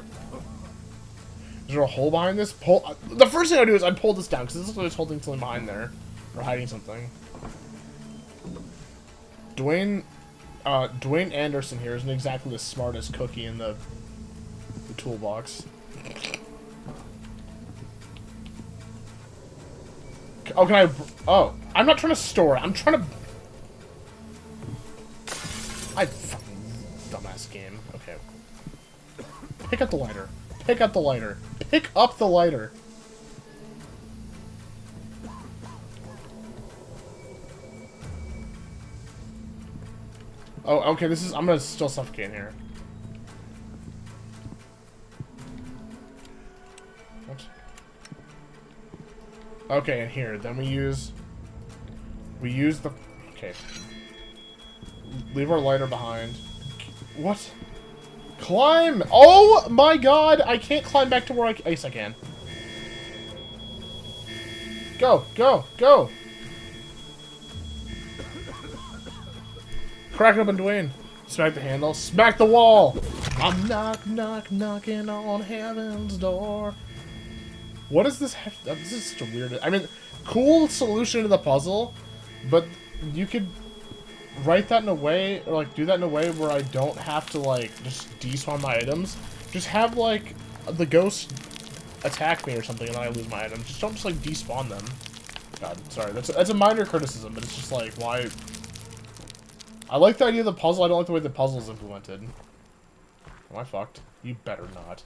there a hole behind this? The first thing I do is I'd pull this down, because this looks like it's holding something behind there. Or hiding something. Dwayne Anderson here isn't exactly the smartest cookie in the toolbox. Oh, can I... Oh, I'm not trying to store it. I'm trying to... I fucking... Dumbass game. Okay. Pick up the lighter. Pick up the lighter. Pick up the lighter. Oh, okay, this is... I'm gonna still suffocate here. What? Okay, and here. Then we use the... Okay. Leave our lighter behind. What? Climb! Oh my god! I can't climb back to where yes, I can. Go! Go! Go! Crack it open, Dwayne. Smack the handle. Smack the wall! I'm knocking on heaven's door. What is this? This is such a weird... I mean, cool solution to the puzzle, but you could... write that in a way, or like do that in a way where I don't have to like just despawn my items. Just have like the ghost attack me or something and then I lose my items. Just don't just like despawn them. God, sorry. That's a minor criticism, but it's just like why. I like the idea of the puzzle. I don't like the way the puzzle is implemented. Am I fucked? You better not.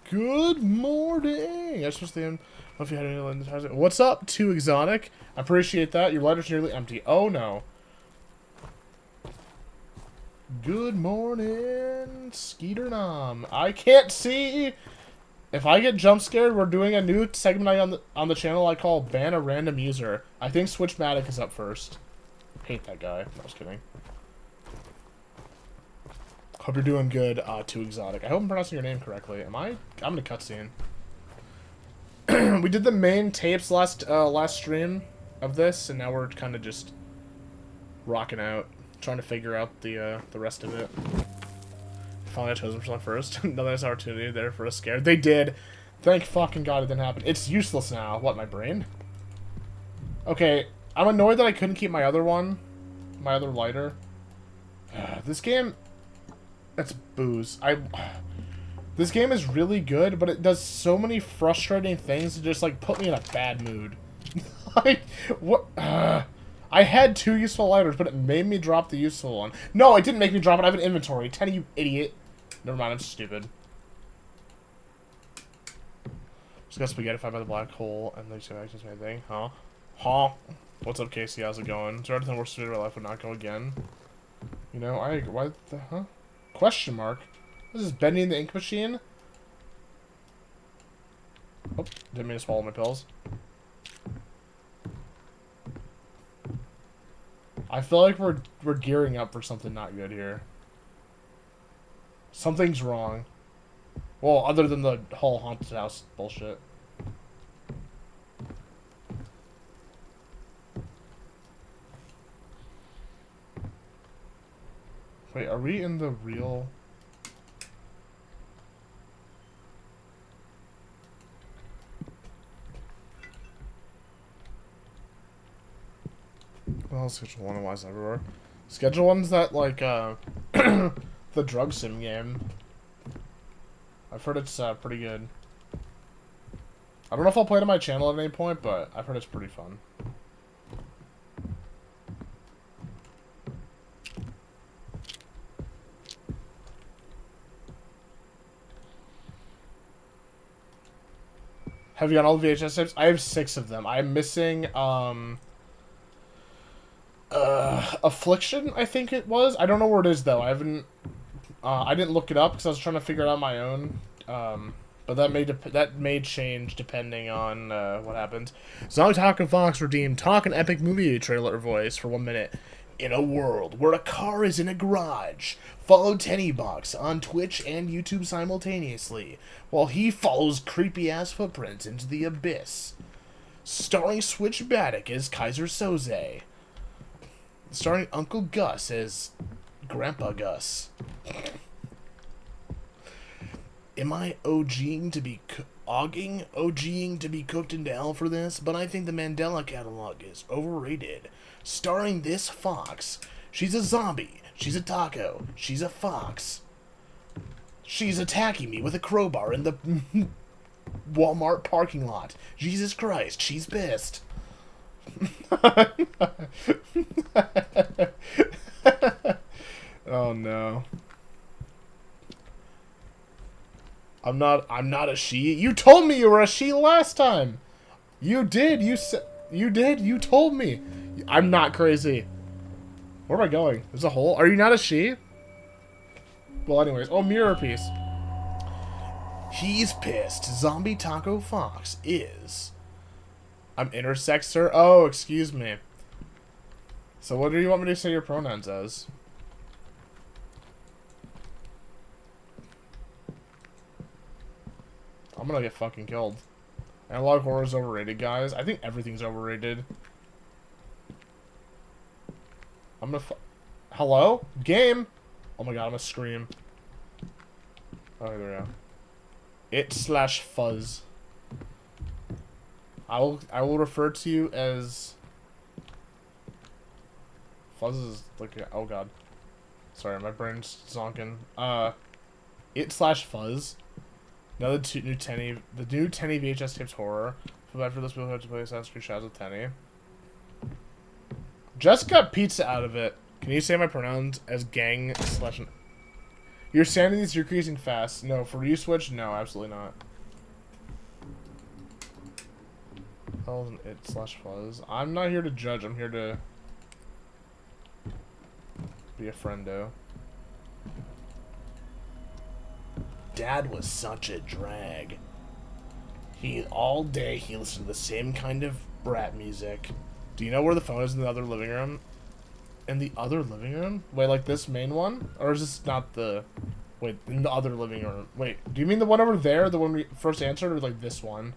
Good morning. I was supposed to end. If you had any... What's up, 2 Exotic? I appreciate that. Your lighter's nearly empty. Oh no. Good morning, Skeeter Nom. I can't see. If I get jump scared, we're doing a new segment on the channel I call Ban a Random User. I think Switchmatic is up first. Hate that guy. No, I was kidding. Hope you're doing good, Too Exotic. I hope I'm pronouncing your name correctly. Am I? I'm in a cutscene. We did the main tapes last stream of this, and now we're kind of just rocking out, trying to figure out the rest of it. Finally, I chose them first. Another nice opportunity there for a scare. They did. Thank fucking God it didn't happen. It's useless now. What, my brain? Okay, I'm annoyed that I couldn't keep my other one. My other lighter. This game... That's booze. This game is really good, but it does so many frustrating things to just, like, put me in a bad mood. Like, what... I had 2 useful lighters, but it made me drop the useful one. No, it didn't make me drop it. I have an inventory. Tenny, you idiot. Never mind, I'm stupid. Just got spaghetti by the black hole, and they say actions my thing. Huh? Huh? What's up, Casey? How's it going? Is there anything worse to do in my life would not go again? You know, what the, huh? Question mark? This is bending the ink machine? Oh, didn't mean to swallow my pills. I feel like we're gearing up for something not good here. Something's wrong. Well, other than the whole haunted house bullshit. Wait, are we in the real... Well, Schedule 1 and Wise everywhere. Schedule 1's that, like, the drug sim game. I've heard it's, pretty good. I don't know if I'll play it on my channel at any point, but I've heard it's pretty fun. Have you got all the VHS tapes? I have 6 of them. I'm missing, Affliction, I think it was. I don't know where it is, though. I haven't... I didn't look it up because I was trying to figure it out on my own. But that may change depending on what happens. Zombie Talking Fox redeemed Talking Epic Movie trailer voice for 1 minute. In a world where a car is in a garage, follow Tennybox on Twitch and YouTube simultaneously, while he follows creepy-ass footprints into the abyss. Starring Switchmatic as Kaiser Soze. Starring Uncle Gus as Grandpa Gus. Am I OGing to be OGing to be cooked into hell for this? But I think the Mandela catalog is overrated. Starring this fox. She's a zombie. She's a taco. She's a fox. She's attacking me with a crowbar in the Walmart parking lot. Jesus Christ, she's pissed. Oh no. I'm not a she. You told me you were a she last time. You did. You did. You told me. I'm not crazy. Where am I going? There's a hole. Are you not a she? Well, anyways. Oh, mirror piece. He's pissed. Zombie Taco Fox is. I'm intersex her. Oh, excuse me. So what do you want me to say your pronouns as? I'm gonna get fucking killed. Analog horror is overrated, guys. I think everything's overrated. I'm gonna Hello? Game? Oh my god, I'm gonna scream. Oh, there we go. It/fuzz. I will refer to you as... Fuzz is like... Oh god. Sorry, my brain's zonking. It/fuzz. Now the new Tenny VHS tapes horror. Feel bad for those people who have to play Assassin's Creed Shadows with Tenny. Just got pizza out of it. Can you say my pronouns as gang / Your sanity's decreasing fast. No, for you Switch? No, absolutely not. Hell's an it/fuzz. I'm not here to judge. I'm here to be a friendo. Dad was such a drag. All day he listened to the same kind of brat music. Do you know where the phone is in the other living room? In the other living room? Wait, like this main one? Or is this not the... Wait, in the other living room. Wait, do you mean the one over there? The one we first answered? Or like this one?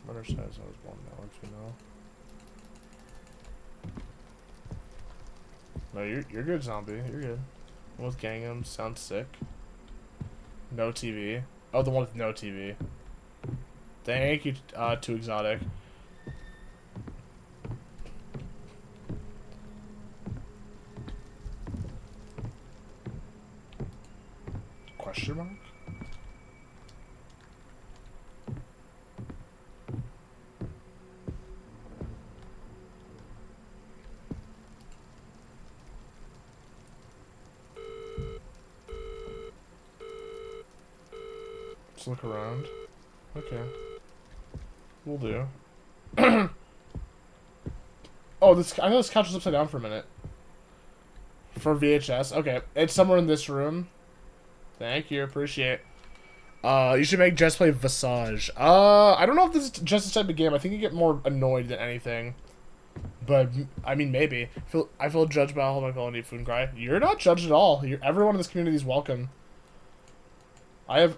Runner says I was one now, if you know. No, you're good, zombie. You're good. One with Gangnam. Sounds sick. No TV. Oh, the one with no TV. Thank you, Too Exotic. Question mark? Let's look around. Okay. We'll do. Oh, I know this couch is upside down for a minute. For VHS. Okay. It's somewhere in this room. Thank you. Appreciate it. You should make Jess play Visage. I don't know if this is just this type of game. I think you get more annoyed than anything. But, I mean, maybe. I feel judged by all my ability food and cry. You're not judged at all. Everyone in this community is welcome. I have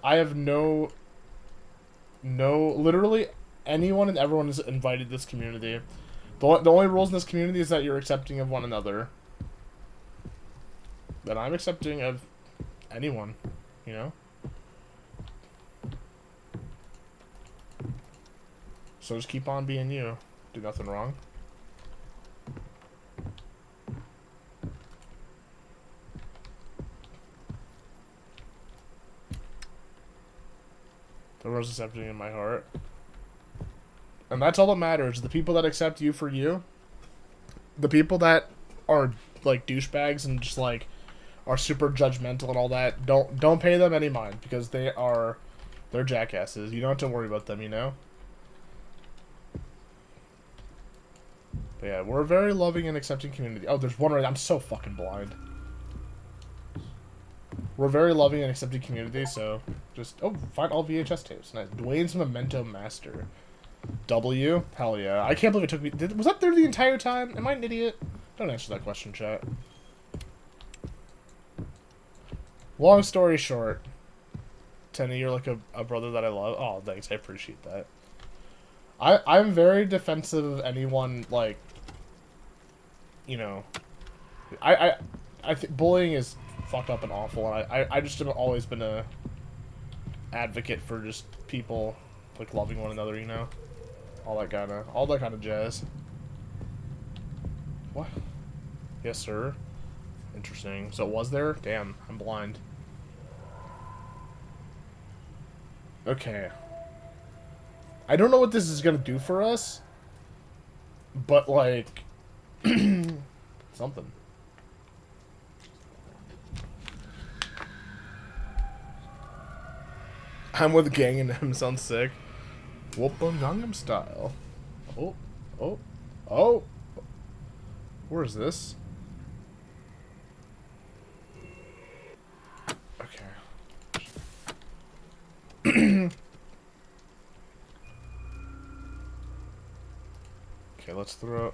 literally anyone and everyone is invited to this community. The only rules in this community is that you're accepting of one another. That I'm accepting of anyone, you know? So just keep on being you. Do nothing wrong. The rose accepting in my heart. And that's all that matters. The people that accept you for you. The people that are like douchebags and just like are super judgmental and all that, don't pay them any mind because they're jackasses. You don't have to worry about them, you know? But yeah, we're a very loving and accepting community. Oh, there's one right. I'm so fucking blind. We're a very loving and accepting community, so just... Oh, find all VHS tapes. Nice. Dwayne's Memento Master. W? Hell yeah. I can't believe it took me... Was that there the entire time? Am I an idiot? Don't answer that question, chat. Long story short. Tenny, you're like a brother that I love. Oh, thanks. I appreciate that. I'm very defensive of anyone, like... You know... I think bullying is... fucked up and awful, and I just have always been a advocate for just people like loving one another, you know, all that kind of jazz. What? Yes, sir. Interesting. So it was there? Damn, I'm blind. Okay. I don't know what this is gonna do for us, but like something. I'm with Gang and him sounds sick. Whoopin' Gangnam Style. Oh, oh, oh. Where is this? Okay. Okay, let's throw...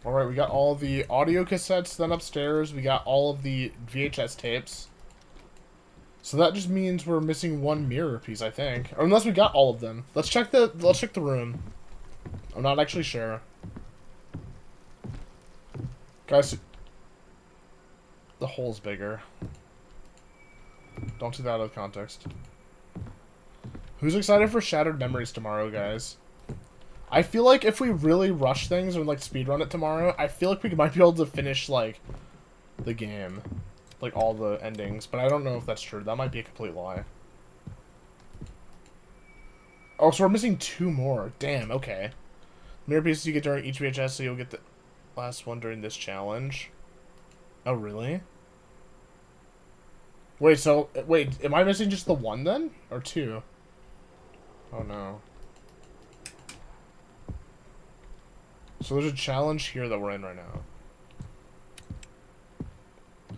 Alright, we got all the audio cassettes then upstairs. We got all of the VHS tapes. So that just means we're missing one mirror piece, I think. Or unless we got all of them. Let's check the room. I'm not actually sure. Guys, the hole's bigger. Don't do that out of context. Who's excited for Shattered Memories tomorrow, guys? I feel like if we really rush things and like speedrun it tomorrow, I feel like we might be able to finish like the game, like all the endings. But I don't know if that's true. That might be a complete lie. Oh, so we're missing 2 more. Damn. Okay. Mirror pieces you get during each VHS, so you'll get the last one during this challenge. Oh, really? Wait. So wait, am I missing just the 1 then, or 2? Oh no. So there's a challenge here that we're in right now.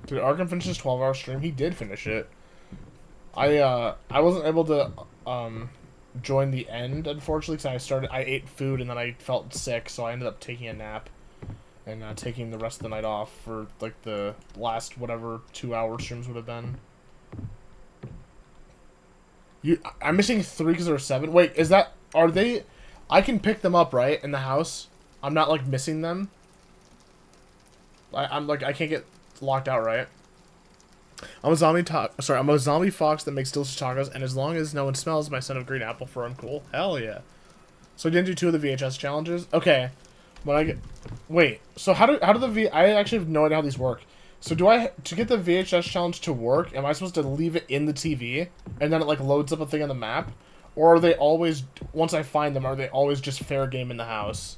Did Arkham finish his 12-hour stream? He did finish it. I wasn't able to join the end, unfortunately, because I ate food and then I felt sick, so I ended up taking a nap and taking the rest of the night off for like the last whatever 2-hour streams would have been. I'm missing 3 because there are 7. Wait, are they? I can pick them up, right, in the house. I'm not like missing them. I'm like I can't get locked out, right? I'm a zombie fox that makes delicious tacos, and as long as no one smells my son of green apple fur, I'm cool. Hell yeah. So I didn't do 2 of the VHS challenges? Okay. Wait, so how do I actually have no idea how these work. So to get the VHS challenge to work, am I supposed to leave it in the TV, and then it like loads up a thing on the map? Or are they always, once I find them, are they always just fair game in the house?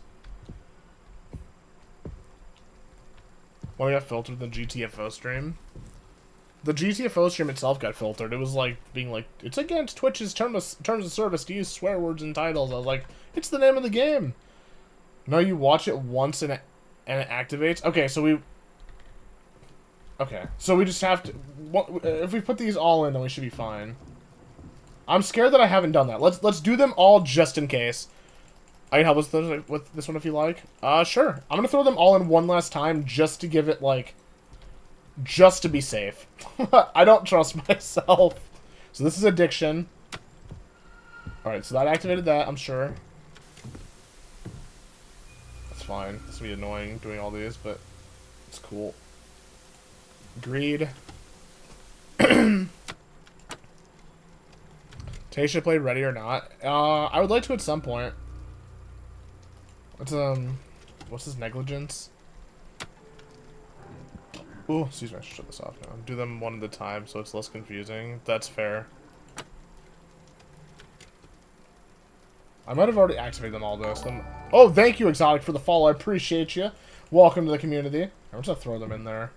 When I got filtered in the GTFO stream? The GTFO stream itself got filtered. It was like being like, it's against Twitch's terms of service to use swear words in titles. I was like, it's the name of the game. No, you watch it once and it activates. Okay, so we just have to. If we put these all in, then we should be fine. I'm scared that I haven't done that. Let's do them all just in case. I can help us with this one if you like. Sure. I'm gonna throw them all in one last time just to give it like. Just to be safe. I don't trust myself. So this is addiction. Alright, so that activated that, I'm sure. That's fine. It's gonna be annoying doing all these, but it's cool. Greed. Tasha played Ready or Not. I would like to at some point. What's his negligence? Ooh, excuse me, I should shut this off now. Do them one at a time so it's less confusing. That's fair. I might have already activated them all though. So oh, thank you, Exotic, for the follow. I appreciate you. Welcome to the community. I'm just gonna throw them in there.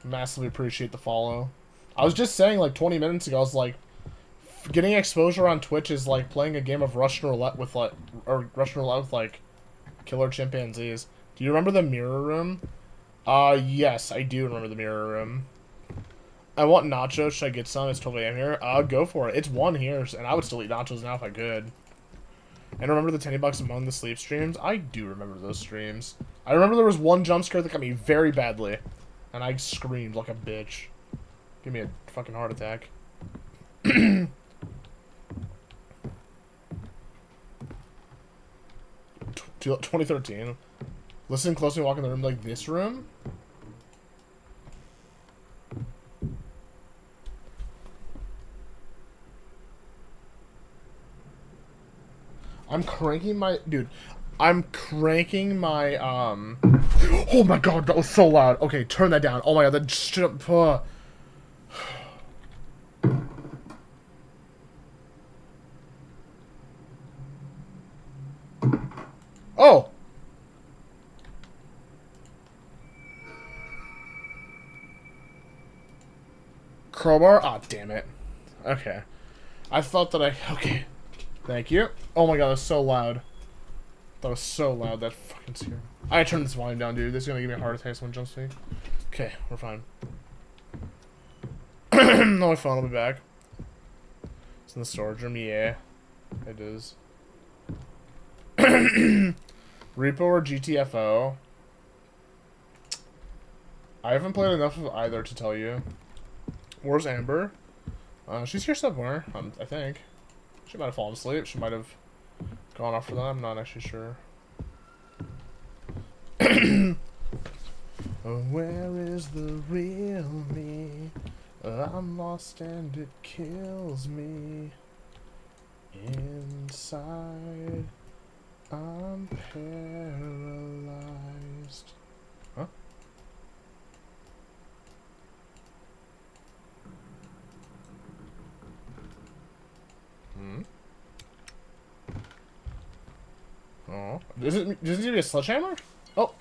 Massively appreciate the follow. I was just saying like 20 minutes ago, I was like, getting exposure on Twitch is like playing a game of Russian roulette with like killer chimpanzees. Do you remember the mirror room? Yes, I do remember the mirror room. I want nachos. Should I get some? It's 12 a.m. here. Go for it. It's 1 here, and I would still eat nachos now if I could. And remember the 10 bucks among the sleep streams? I do remember those streams. I remember there was one jump scare that got me very badly, and I screamed like a bitch. Give me a fucking heart attack. 2013. Listen closely, walk in the room like this room. I'm cranking my oh my god, that was so loud. Okay, turn that down. Oh my god, that just Oh! Crowbar? Ah, oh, damn it. Okay. I thought that okay. Thank you. Oh my god, that was so loud. That was so loud, that fucking scared me. I gotta turn this volume down, dude. This is gonna give me a heart attack when it jumps to me. Okay, we're fine. No, my phone will be back. It's in the storage room, yeah. It is. Repo or GTFO? I haven't played enough of either to tell you. Where's Amber? She's here somewhere, I think. She might have fallen asleep. She might have gone off for that. I'm not actually sure. Oh, where is the real me? I'm lost and it kills me. Inside, I'm paralyzed. Huh? Hmm? Oh. Does it need to be a sledgehammer? Oh.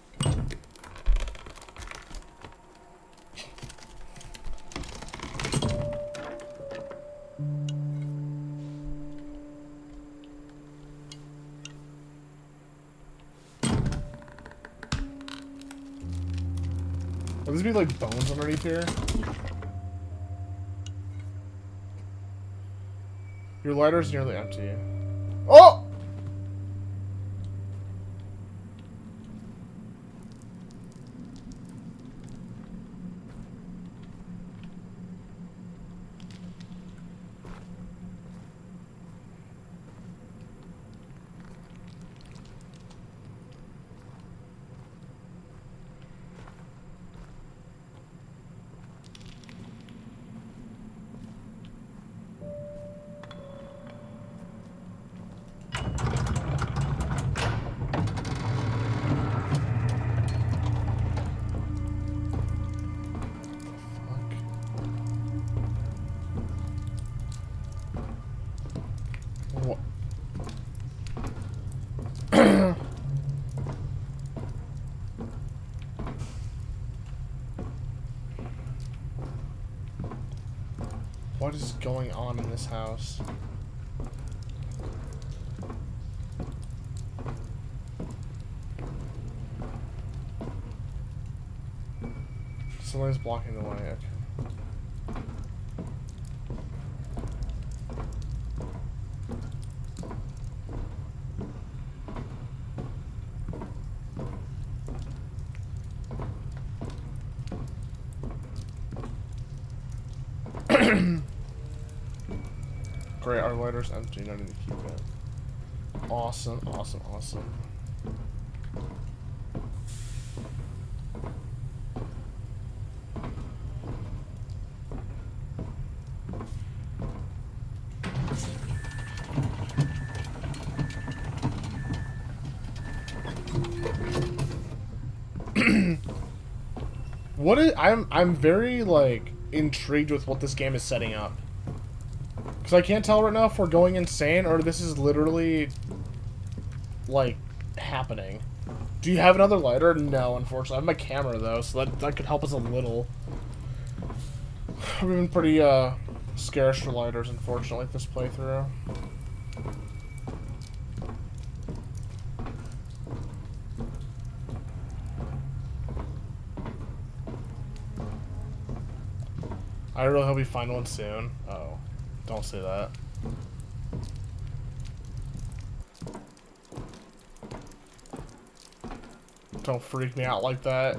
Would these be like bones underneath here? Your lighter's nearly empty. Oh! What is going on in this house? Something's blocking the way. Okay. Great, our lighter's empty, I need to keep it. Awesome, awesome, awesome. I'm very like intrigued with what this game is setting up. Because I can't tell right now if we're going insane or this is literally, like, happening. Do you have another lighter? No, unfortunately. I have my camera, though, so that could help us a little. We've been pretty, scarce for lighters, unfortunately, this playthrough. I really hope we find one soon. Oh. Don't say that. Don't freak me out like that.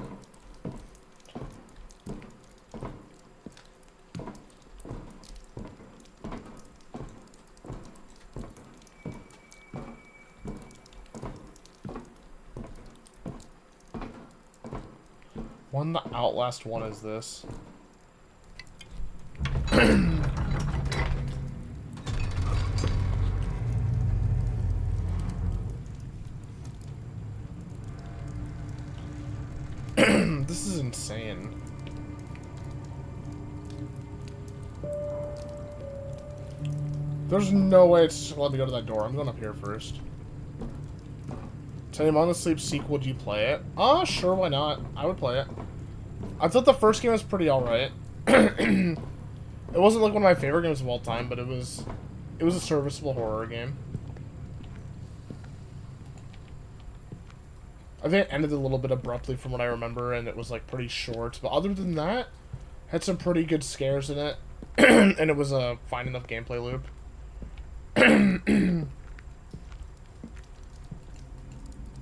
One the Outlast one is this. This is insane. There's no way it's just gonna let me go to that door. I'm going up here first. Tell you, on the Sleep sequel, would you play it? Sure, why not? I would play it. I thought the first game was pretty alright. It wasn't like one of my favorite games of all time, but it was a serviceable horror game. I think it ended a little bit abruptly from what I remember, and it was like pretty short. But other than that, had some pretty good scares in it, and it was a fine enough gameplay loop.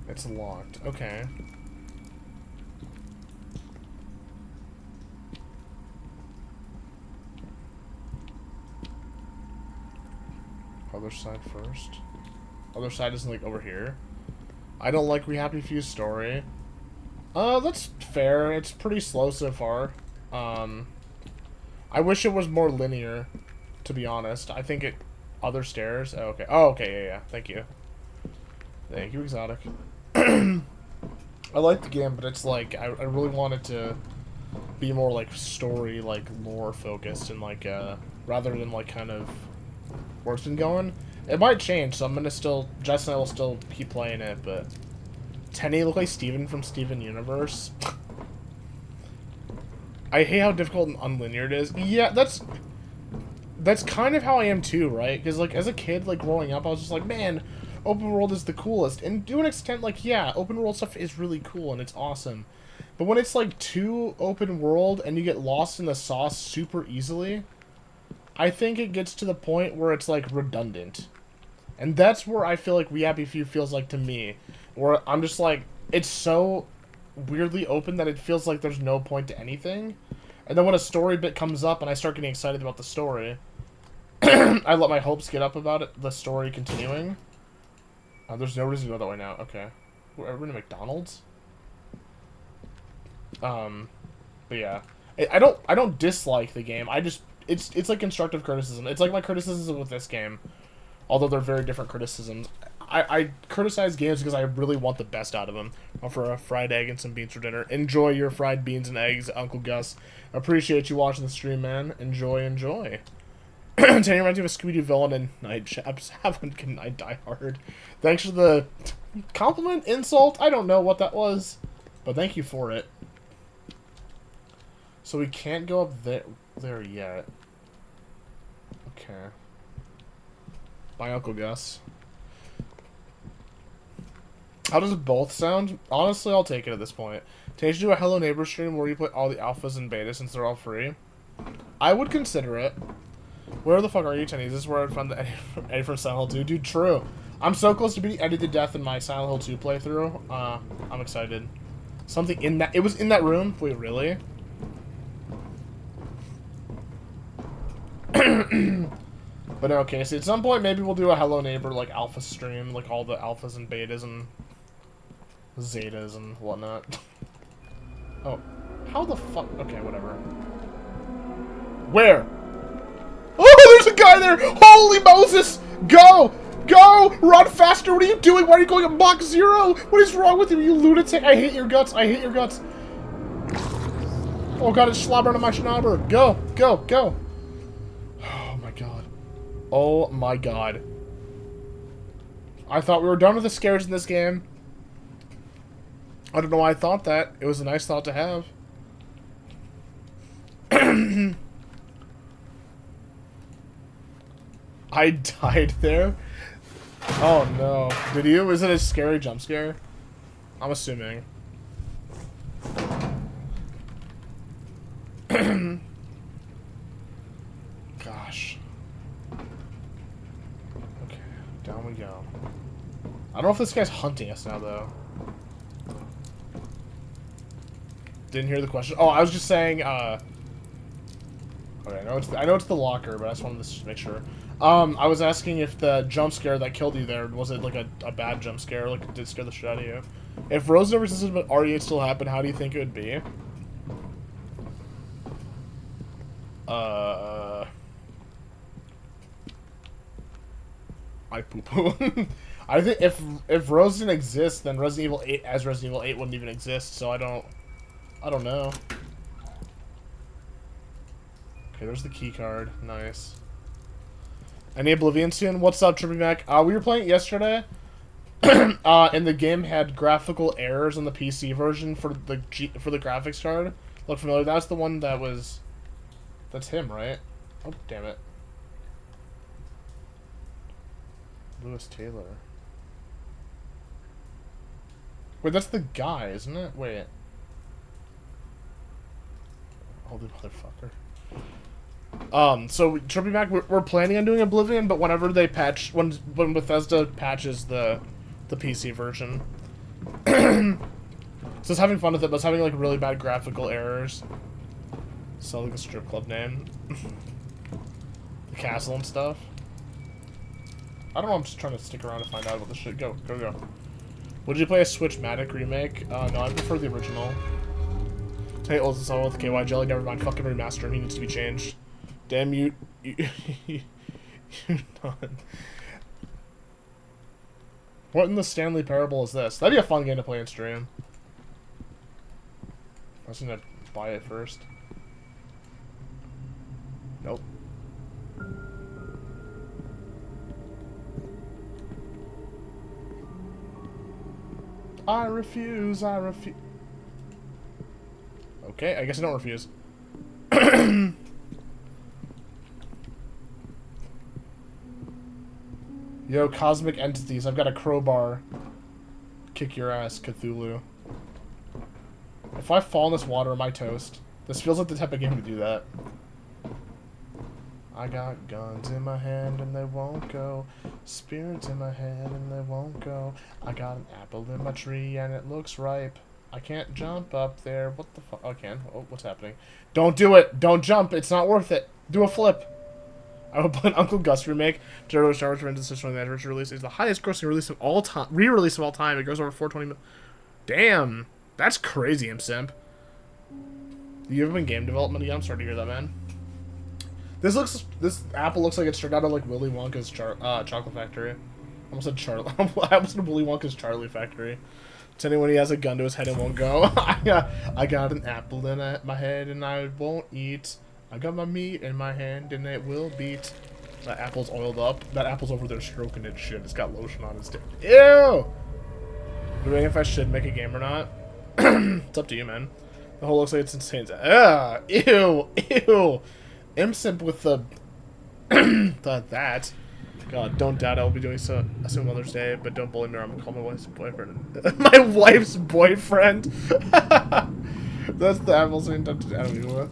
It's locked. Okay. Other side first. Other side isn't like over here. I don't like We Happy Few's story. That's fair. It's pretty slow so far. I wish it was more linear, to be honest. I think it... Other stairs? Oh, okay. Oh, okay, yeah. Thank you. Thank you, Exotic. I like the game, but it's like, I really want it to be more, like, story, like, lore-focused, and, like, rather than, like, kind of where it's been going. It might change, so I'm gonna still... Jess and I will still keep playing it, but... Tenny look like Steven from Steven Universe. I hate how difficult and unlinear it is. Yeah, that's kind of how I am too, right? Because, like, as a kid, like, growing up, I was just like, man, open world is the coolest. And to an extent, like, yeah, open world stuff is really cool and it's awesome. But when it's like too open world and you get lost in the sauce super easily, I think it gets to the point where it's like redundant. And that's where I feel like We Happy Few feels like to me. Where I'm just like, it's so weirdly open that it feels like there's no point to anything. And then when a story bit comes up and I start getting excited about the story, I let my hopes get up about it, the story continuing. There's no reason to go that way now. Okay. Are we in McDonald's? But yeah. I don't dislike the game. I just, it's like constructive criticism. It's like my criticism with this game. Although they're very different criticisms. I criticize games because I really want the best out of them. For a fried egg and some beans for dinner. Enjoy your fried beans and eggs, Uncle Gus. Appreciate you watching the stream, man. Enjoy, enjoy. Tanny reminds me of a Scooby-Doo villain in Night Chaps. Have a good night, Die Hard. Thanks for the compliment, insult. I don't know what that was, but thank you for it. So we can't go up there yet. Okay. Bye, Uncle Gus. How does it both sound? Honestly, I'll take it at this point. Can you do a Hello Neighbor stream where you put all the alphas and betas since they're all free? I would consider it. Where the fuck are you, Tenny? Is this where I found the Eddie from Silent Hill 2? Dude, true. I'm so close to beating Eddie to death in my Silent Hill 2 playthrough. I'm excited. Something in that... It was in that room? Wait, really? But okay, so at some point maybe we'll do a Hello Neighbor, like, alpha stream. Like, all the alphas and betas and zetas and whatnot. Oh. How the fuck... Okay, whatever. Where? Oh, there's a guy there! Holy Moses! Go! Go! Run faster! What are you doing? Why are you going at Mach 0? What is wrong with you, you lunatic? I hate your guts. I hate your guts. Oh god, it's slobbering on my schnabber. Go! Go! Go! Oh my god. Oh my god. I thought we were done with the scares in this game. I don't know why I thought that. It was a nice thought to have. I died there? Oh no. Did you? Is it a scary jump scare? I'm assuming. Gosh. Okay, down we go. I don't know if this guy's hunting us now, though. Didn't hear the question. Oh, I was just saying, okay, I know it's the locker, but I just wanted to make sure. I was asking if the jump scare that killed you there, was it like a bad jump scare? Like, did it scare the shit out of you? If Rose never existed but RE8 still happened, how do you think it would be? I poo-poo. I think if Rose didn't exist, then Resident Evil 8 as Resident Evil 8 wouldn't even exist, so I don't know. Okay, there's the key card. Nice. Any Oblivion soon? What's up, Trippy Mac? We were playing it yesterday, and the game had graphical errors on the PC version for the graphics card. Look familiar? That's the one that was... That's him, right? Oh, damn it. Lewis Taylor. Wait, that's the guy, isn't it? Wait. Holy motherfucker. So Trippy Mac, we're planning on doing Oblivion, but whenever they patch, when Bethesda patches the PC version, so it's having fun with it, but it's having like really bad graphical errors. So like a strip club name, the castle and stuff. I don't know. I'm just trying to stick around to find out about this shit. Go. Would you play a Switchmatic remake? No, I prefer the original. Hey, old as with KY Jelly. Never mind. Fucking remaster him. He needs to be changed. Damn you. You're done. What in the Stanley Parable is this? That'd be a fun game to play in stream. I was gonna buy it first. Nope. I refuse. Okay, I guess I don't refuse. Yo, cosmic entities, I've got a crowbar. Kick your ass, Cthulhu. If I fall in this water, am I toast? This feels like the type of game to do that. I got guns in my hand and they won't go. Spirits in my head and they won't go. I got an apple in my tree and it looks ripe. I can't jump up there. What the fuck? Oh, I can. Oh, what's happening? Don't do it. Don't jump. It's not worth it. Do a flip. I will play an Uncle Gus remake. General Star Wars Rangers System on the anniversary release is the highest grossing release of all time. Re-release of all time. It goes over 420 million. Damn. That's crazy, Simp. You ever been game development again? I'm sorry to hear that, man. This apple looks like it's straight out of like Willy Wonka's chocolate factory. I almost said Charlie. I almost said Willy Wonka's Charlie factory. To anyone, he has a gun to his head and won't go. I got an apple in my head and I won't eat. I got my meat in my hand and it will beat. That apple's oiled up. That apple's over there stroking its shit. It's got lotion on its dick. Ew! Debating if I should make a game or not. It's up to you, man. The whole looks like it's insane. Ah, ew, ew. Simp with the that. God, don't doubt I'll be doing so soon Mother's Day, but don't bully me or I'm gonna call my wife's boyfriend. My wife's boyfriend. That's the apple scene. I don't even know.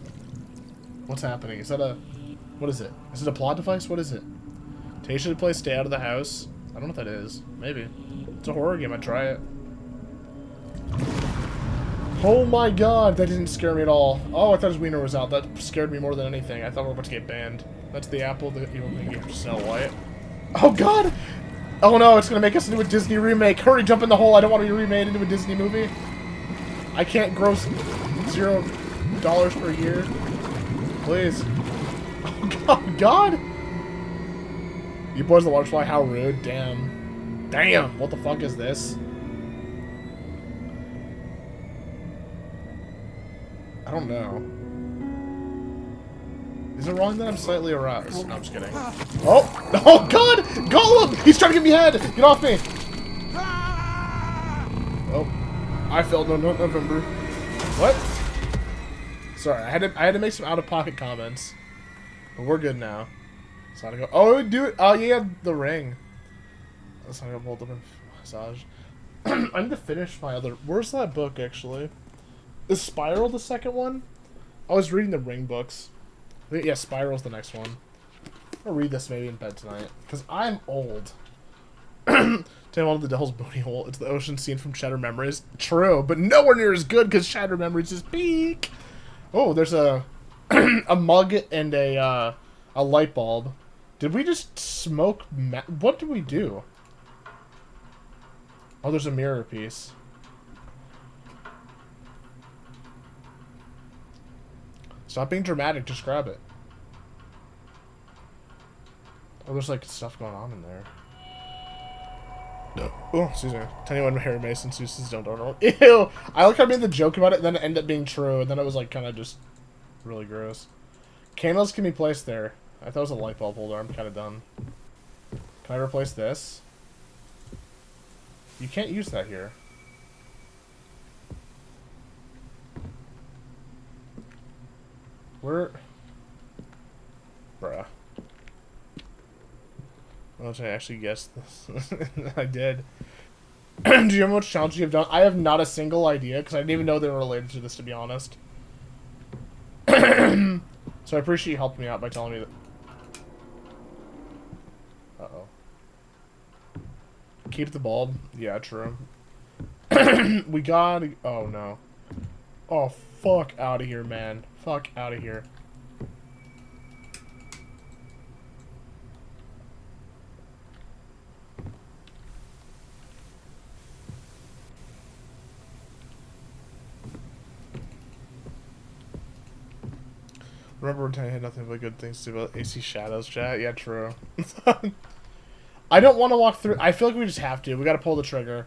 What's happening? Is that a what is it? Is it a plot device? What is it? Tay should play Stay Out of the House. I don't know what that is. Maybe. It's a horror game. I'd try it. Oh my god, that didn't scare me at all. Oh, I thought his wiener was out. That scared me more than anything. I thought we were about to get banned. That's the apple that you were thinking of Snow White. Oh god! Oh no, it's gonna make us into a Disney remake. Hurry, jump in the hole. I don't want to be remade into a Disney movie. I can't gross $0 per year. Please. Oh god! You boys the water supply, how rude. Damn. Damn, what the fuck is this? I don't know. Is it wrong that I'm slightly aroused? No, I'm just kidding. Oh! Oh, God! Gollum! He's trying to get me head! Get off me! Oh. I failed November. What? Sorry, I had to make some out-of-pocket comments. But we're good now. It's not to go. Oh, do it! Oh, yeah, the ring. That's not gonna hold up in Visage. I need to finish my other... Where's that book, actually? Is Spiral the second one? I was reading the Ring books. Yeah, Spiral's the next one. I'll read this maybe in bed tonight. Because I'm old. Tell one of the Devil's Booty Hole. It's the ocean scene from Shattered Memories. True, but nowhere near as good because Shattered Memories is peak. Oh, there's a a mug and a light bulb. Did we just smoke? What did we do? Oh, there's a mirror piece. Stop being dramatic, just grab it. Oh, there's like stuff going on in there. Oh, excuse me. Tell you what, Harry Mason, Susan's don't know. Ew! I like how I made the joke about it, and then it ended up being true, and then it was like kind of just really gross. Candles can be placed there. I thought it was a light bulb holder. I'm kind of done. Can I replace this? You can't use that here. Where? Bruh. Well, I actually guessed this. I did. Do you know how much challenges you've done? I have not a single idea, because I didn't even know they were related to this, to be honest. So I appreciate you helping me out by telling me that. Uh-oh. Keep the bulb. Yeah, true. We gotta... Oh, no. Oh, fuck out of here, man. Fuck out of here. Remember when I had nothing but good things to say about AC Shadows chat? Yeah, true. I don't want to walk through. I feel like we just have to. We gotta pull the trigger.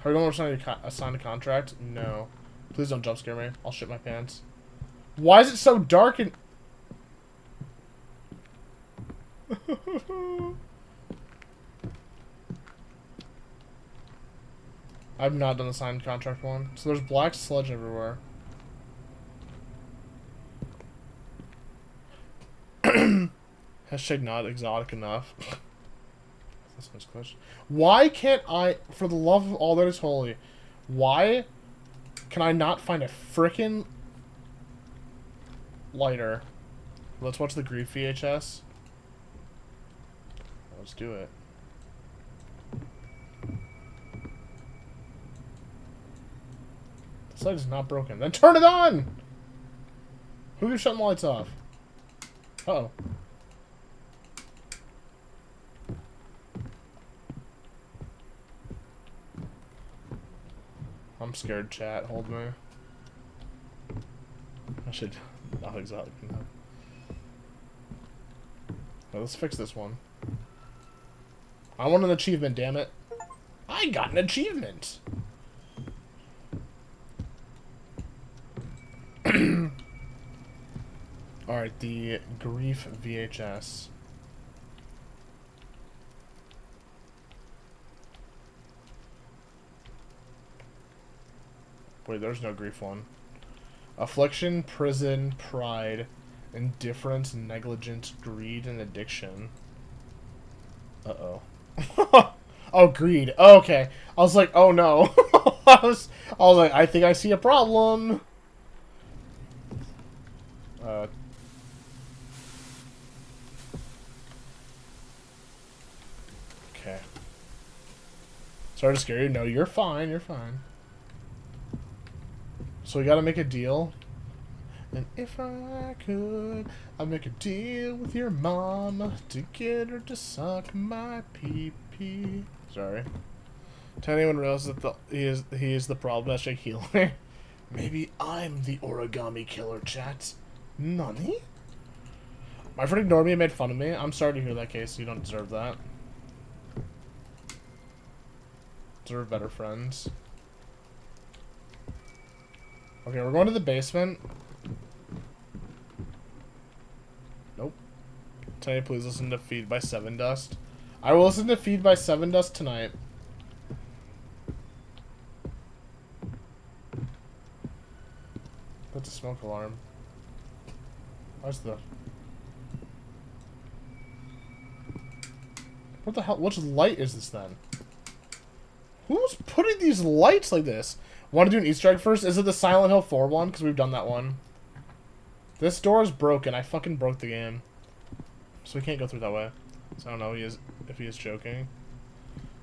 Are we going to sign a contract? No. Please don't jump scare me. I'll shit my pants. Why is it so dark and... I've not done the signed contract one. So there's black sludge everywhere. Hashtag not exotic enough. That's a nice question. Why can't I, for the love of all that is holy, why can I not find a frickin' lighter? Let's watch the Grief VHS. Let's do it. This light is not broken. Then turn it on! Who keeps shutting the lights off? Uh-oh. I'm scared, chat. Hold me. I should not exactly know. Well, let's fix this one. I want an achievement, damn it. I got an achievement! Alright, the Grief VHS. Wait, there's no Grief one. Affliction, prison, pride, indifference, negligence, greed, and addiction. Uh-oh. Oh, greed. Oh, okay. I was like, oh no. I was like, I think I see a problem. Okay. Sorry to scare you. No, you're fine. You're fine. So we gotta make a deal. And if I could, I'd make a deal with your mom to get her to suck my pee-pee. Sorry. Tell anyone else that he is the problematic healer. Maybe I'm the origami killer, chat. Nani? My friend ignored me and made fun of me. I'm sorry to hear that, Case. You don't deserve that. Deserve better friends. Okay, we're going to the basement. Nope. Tony, please listen to Feed by Seven Dust. I will listen to Feed by Seven Dust tonight. That's a smoke alarm. What's the... What the hell? Which light is this then? Who's putting these lights like this? Want to do an Easter egg first? Is it the Silent Hill 4 one? Because we've done that one. This door is broken. I fucking broke the game. So we can't go through that way. So I don't know if he is joking.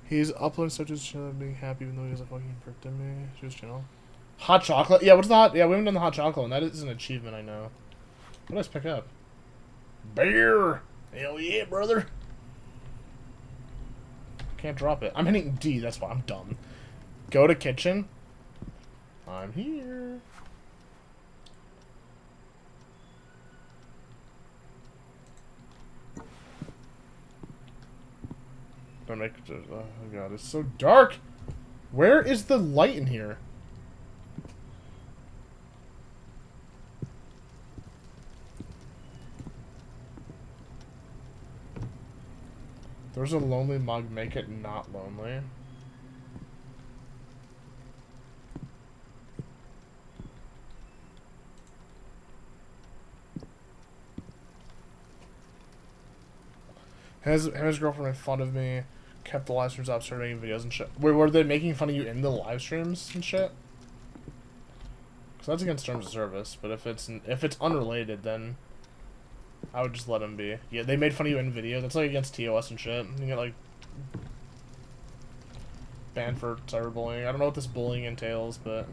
He's uploading such as being happy even though he was a fucking prick to me. She was channel. Hot chocolate? Yeah, what's the hot? Yeah, we haven't done the hot chocolate one. That is an achievement, I know. What did I just pick up? Beer! Hell yeah, brother! Can't drop it. I'm hitting D, that's why I'm dumb. Go to kitchen. I'm here. Don't make it. Oh god, it's so dark. Where is the light in here? There's a lonely mug. Make it not lonely. His girlfriend made fun of me, kept the live streams up, started making videos and shit. Wait, were they making fun of you in the live streams and shit? Because that's against terms of service. But if it's unrelated, then I would just let them be. Yeah, they made fun of you in video. That's like against TOS and shit. You get like banned for cyberbullying. I don't know what this bullying entails, but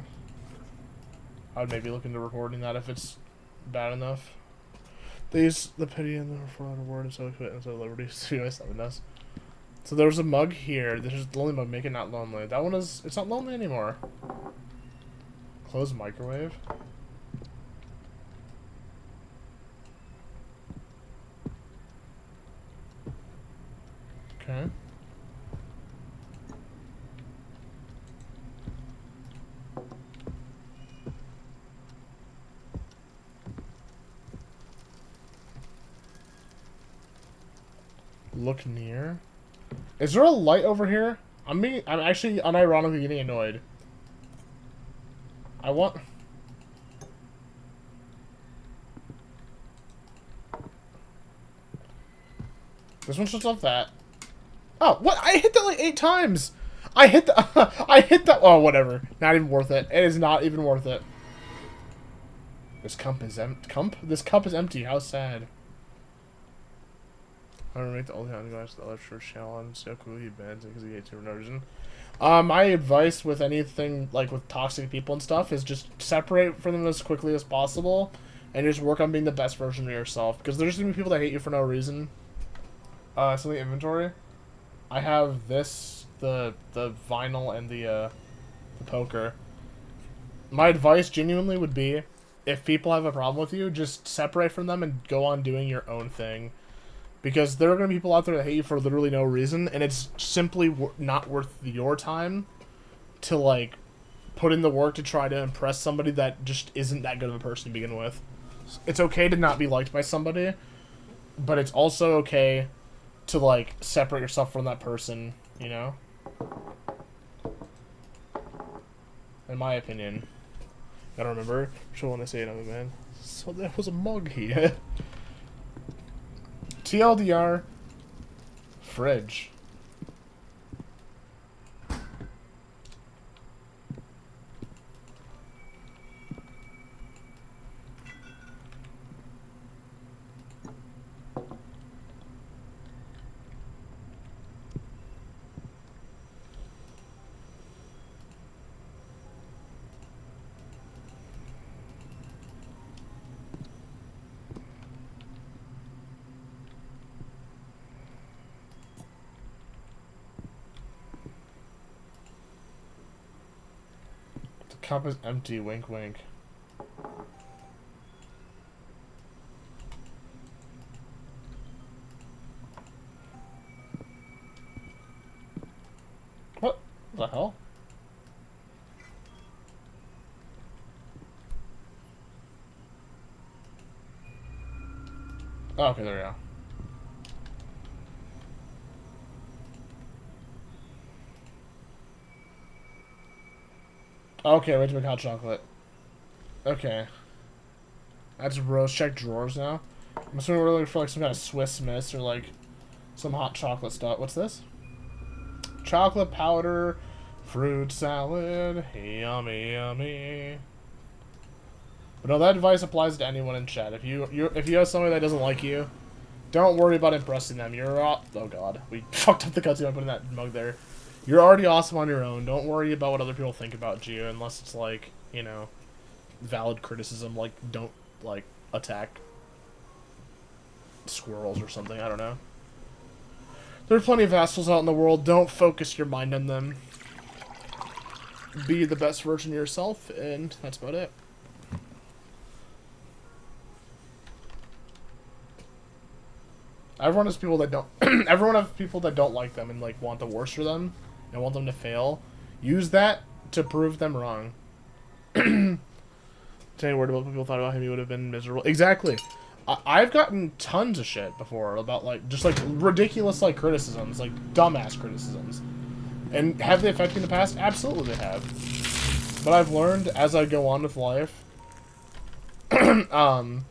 I would maybe look into recording that if it's bad enough. They use the pity and the for reward and so quit and so liberty. So there was a mug here. This is the lonely mug. Make it not lonely. That one is. It's not lonely anymore. Close microwave. Okay. Look near. Is there a light over here? I'm actually unironically getting annoyed. I want... This one shuts off that. Oh, what? I hit that like 8 times. I hit the. I hit that. Oh, whatever. Not even worth it. It is not even worth it. This cup is empty. This cup is empty. How sad. I don't make the only time guys the left short channel and see how cool he bans because he hates you for no reason. My advice with anything like with toxic people and stuff is just separate from them as quickly as possible, and just work on being the best version of yourself. Because there's gonna be people that hate you for no reason. So the inventory, I have this, the vinyl and the poker. My advice genuinely would be, if people have a problem with you, just separate from them and go on doing your own thing. Because there are going to be people out there that hate you for literally no reason, and it's simply not worth your time to, like, put in the work to try to impress somebody that just isn't that good of a person to begin with. It's okay to not be liked by somebody, but it's also okay to, like, separate yourself from that person, you know? In my opinion. Gotta remember, sure when I say another man. So there was a mug here. TLDR, fridge. Cup is empty, wink wink. What the hell? Oh, okay, there we go. Okay, ready to make hot chocolate. Okay. That's rose. Check drawers now. I'm assuming we're looking for like some kind of Swiss Miss or like some hot chocolate stuff. What's this? Chocolate powder, fruit salad, yummy yummy. But no, that advice applies to anyone in chat. If you have somebody that doesn't like you, don't worry about impressing them. You're oh god, we fucked up the cutscene by putting that mug there. You're already awesome on your own. Don't worry about what other people think about you, unless it's like, you know, valid criticism. Like, don't like attack squirrels or something. I don't know. There are plenty of assholes out in the world. Don't focus your mind on them. Be the best version of yourself, and that's about it. Everyone has people that don't. Everyone has people that don't like them and like want the worst for them and want them to fail. Use that to prove them wrong. Tell you word about what people thought about him, he would have been miserable. Exactly. I've gotten tons of shit before about like just like ridiculous like criticisms, like dumbass criticisms. And have they affected me in the past? Absolutely they have. But I've learned as I go on with life, to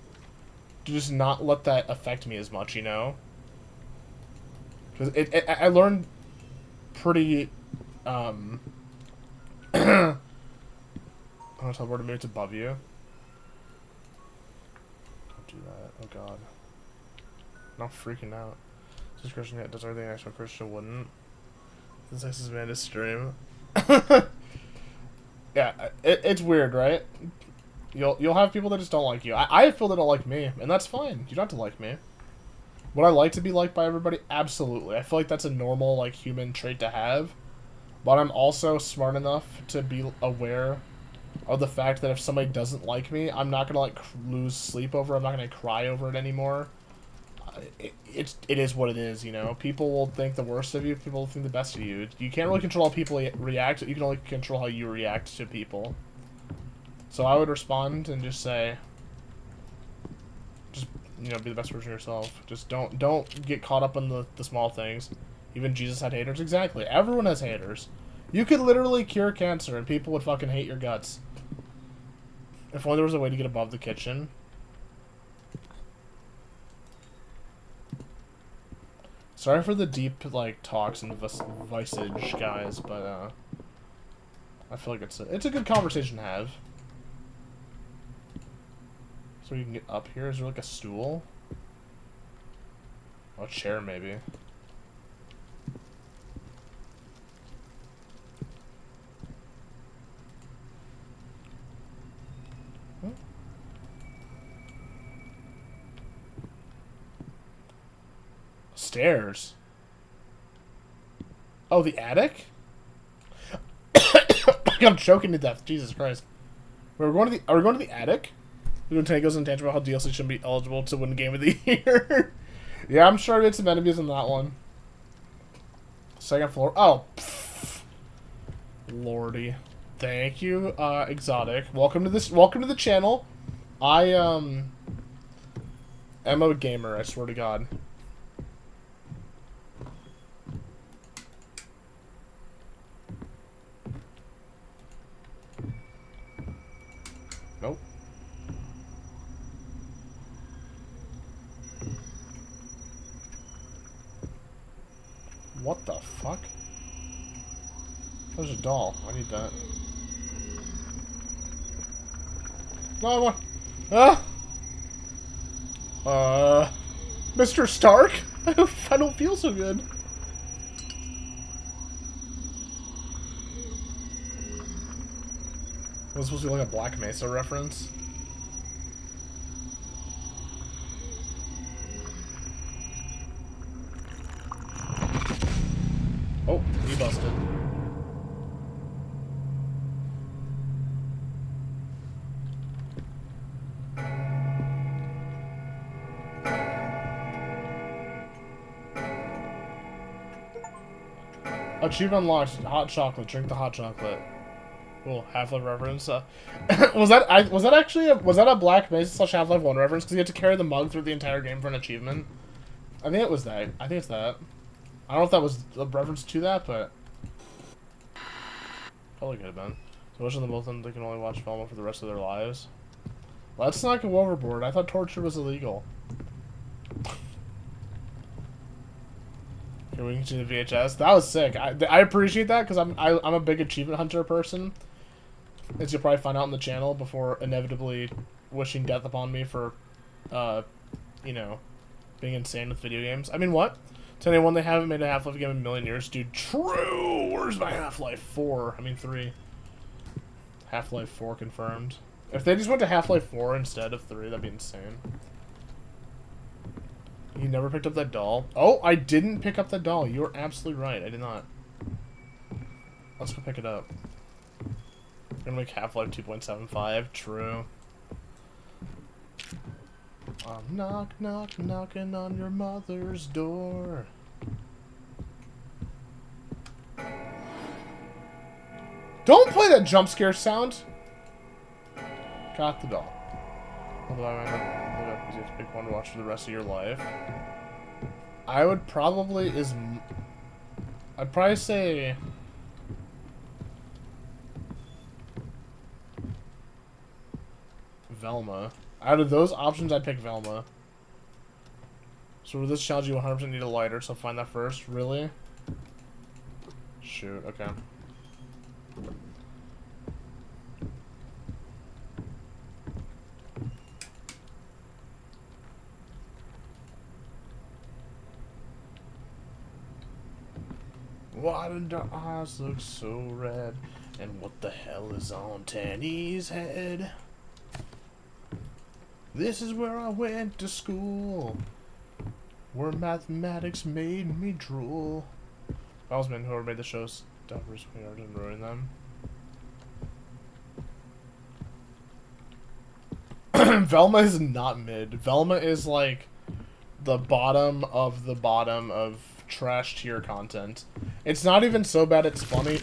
just not let that affect me as much, you know? Because I learned pretty, I'm gonna teleport a minute above you. Don't do that. Oh god. I'm freaking out. This Christian does everything an actual Christian wouldn't. This is man to stream. Yeah, it's weird, right? You'll have people that just don't like you. I have people that don't like me, and that's fine. You don't have to like me. Would I like to be liked by everybody? Absolutely. I feel like that's a normal, like, human trait to have. But I'm also smart enough to be aware of the fact that if somebody doesn't like me, I'm not gonna, like, lose sleep over it. I'm not gonna cry over it anymore. It is what it is, you know? People will think the worst of you, people will think the best of you. You can't really control how people react, you can only control how you react to people. So I would respond and just say, just, you know, be the best version of yourself. Just don't get caught up in the small things. Even Jesus had haters. Exactly. Everyone has haters. You could literally cure cancer and people would fucking hate your guts. If only there was a way to get above the kitchen. Sorry for the deep, like, talks in Visage, guys, but, I feel like it's a good conversation to have. So you can get up here. Is there, like, a stool? Oh, a chair, maybe. Hmm? Stairs. Oh, the attic? I'm choking to death. Jesus Christ. Are we going to the attic? We're doing Tangos and Tangent about how DLC shouldn't be eligible to win Game of the Year. Yeah, I'm sure I made some enemies in that one. Second floor. Oh, pff. Lordy. Thank you, Exotic. Welcome to the channel. I am a gamer, I swear to God. Nope. What the fuck? There's a doll. I need that. No, I want... Mr. Stark? I don't feel so good. Was supposed to be like a Black Mesa reference? Oh, he busted. Achievement unlocked. Hot chocolate. Drink the hot chocolate. Cool. Half-Life reference. Was that a Black Mesa / Half-Life 1 reference? Because you had to carry the mug through the entire game for an achievement. I think it was that. I think it's that. I don't know if that was a reference to that, but probably could have been. So wishing them both of them they can only watch Velma for the rest of their lives. Let's not go overboard. I thought torture was illegal. Okay, we can see the VHS. That was sick. I appreciate that because I'm a big achievement hunter person, as you'll probably find out on the channel before inevitably wishing death upon me for, you know, being insane with video games. I mean, what? To anyone, they haven't made a Half-Life game in a million years, dude. True. Where's my Half-Life 4? I mean 3. Half-Life 4 confirmed. If they just went to Half-Life 4 instead of 3, that'd be insane. You never picked up that doll? Oh, I didn't pick up that doll. You were absolutely right. I did not. Let's go pick it up. I'm gonna make Half-Life 2.75. True. Knock, knock, knocking on your mother's door. Don't play that jump scare sound! Got the doll. Although I might not because you have to pick one to watch for the rest of your life. I would probably I'd probably say Velma. Out of those options, I'd pick Velma. So with this challenge, you 100% need a lighter, so find that first. Really? Shoot, okay. Why do the eyes look so red? And what the hell is on Tanny's head? This is where I went to school, where mathematics made me drool. Osman, whoever made the show, stoppers, we are didn't ruin them. Velma is not mid. Velma is like the bottom of trash tier content. It's not even so bad it's funny.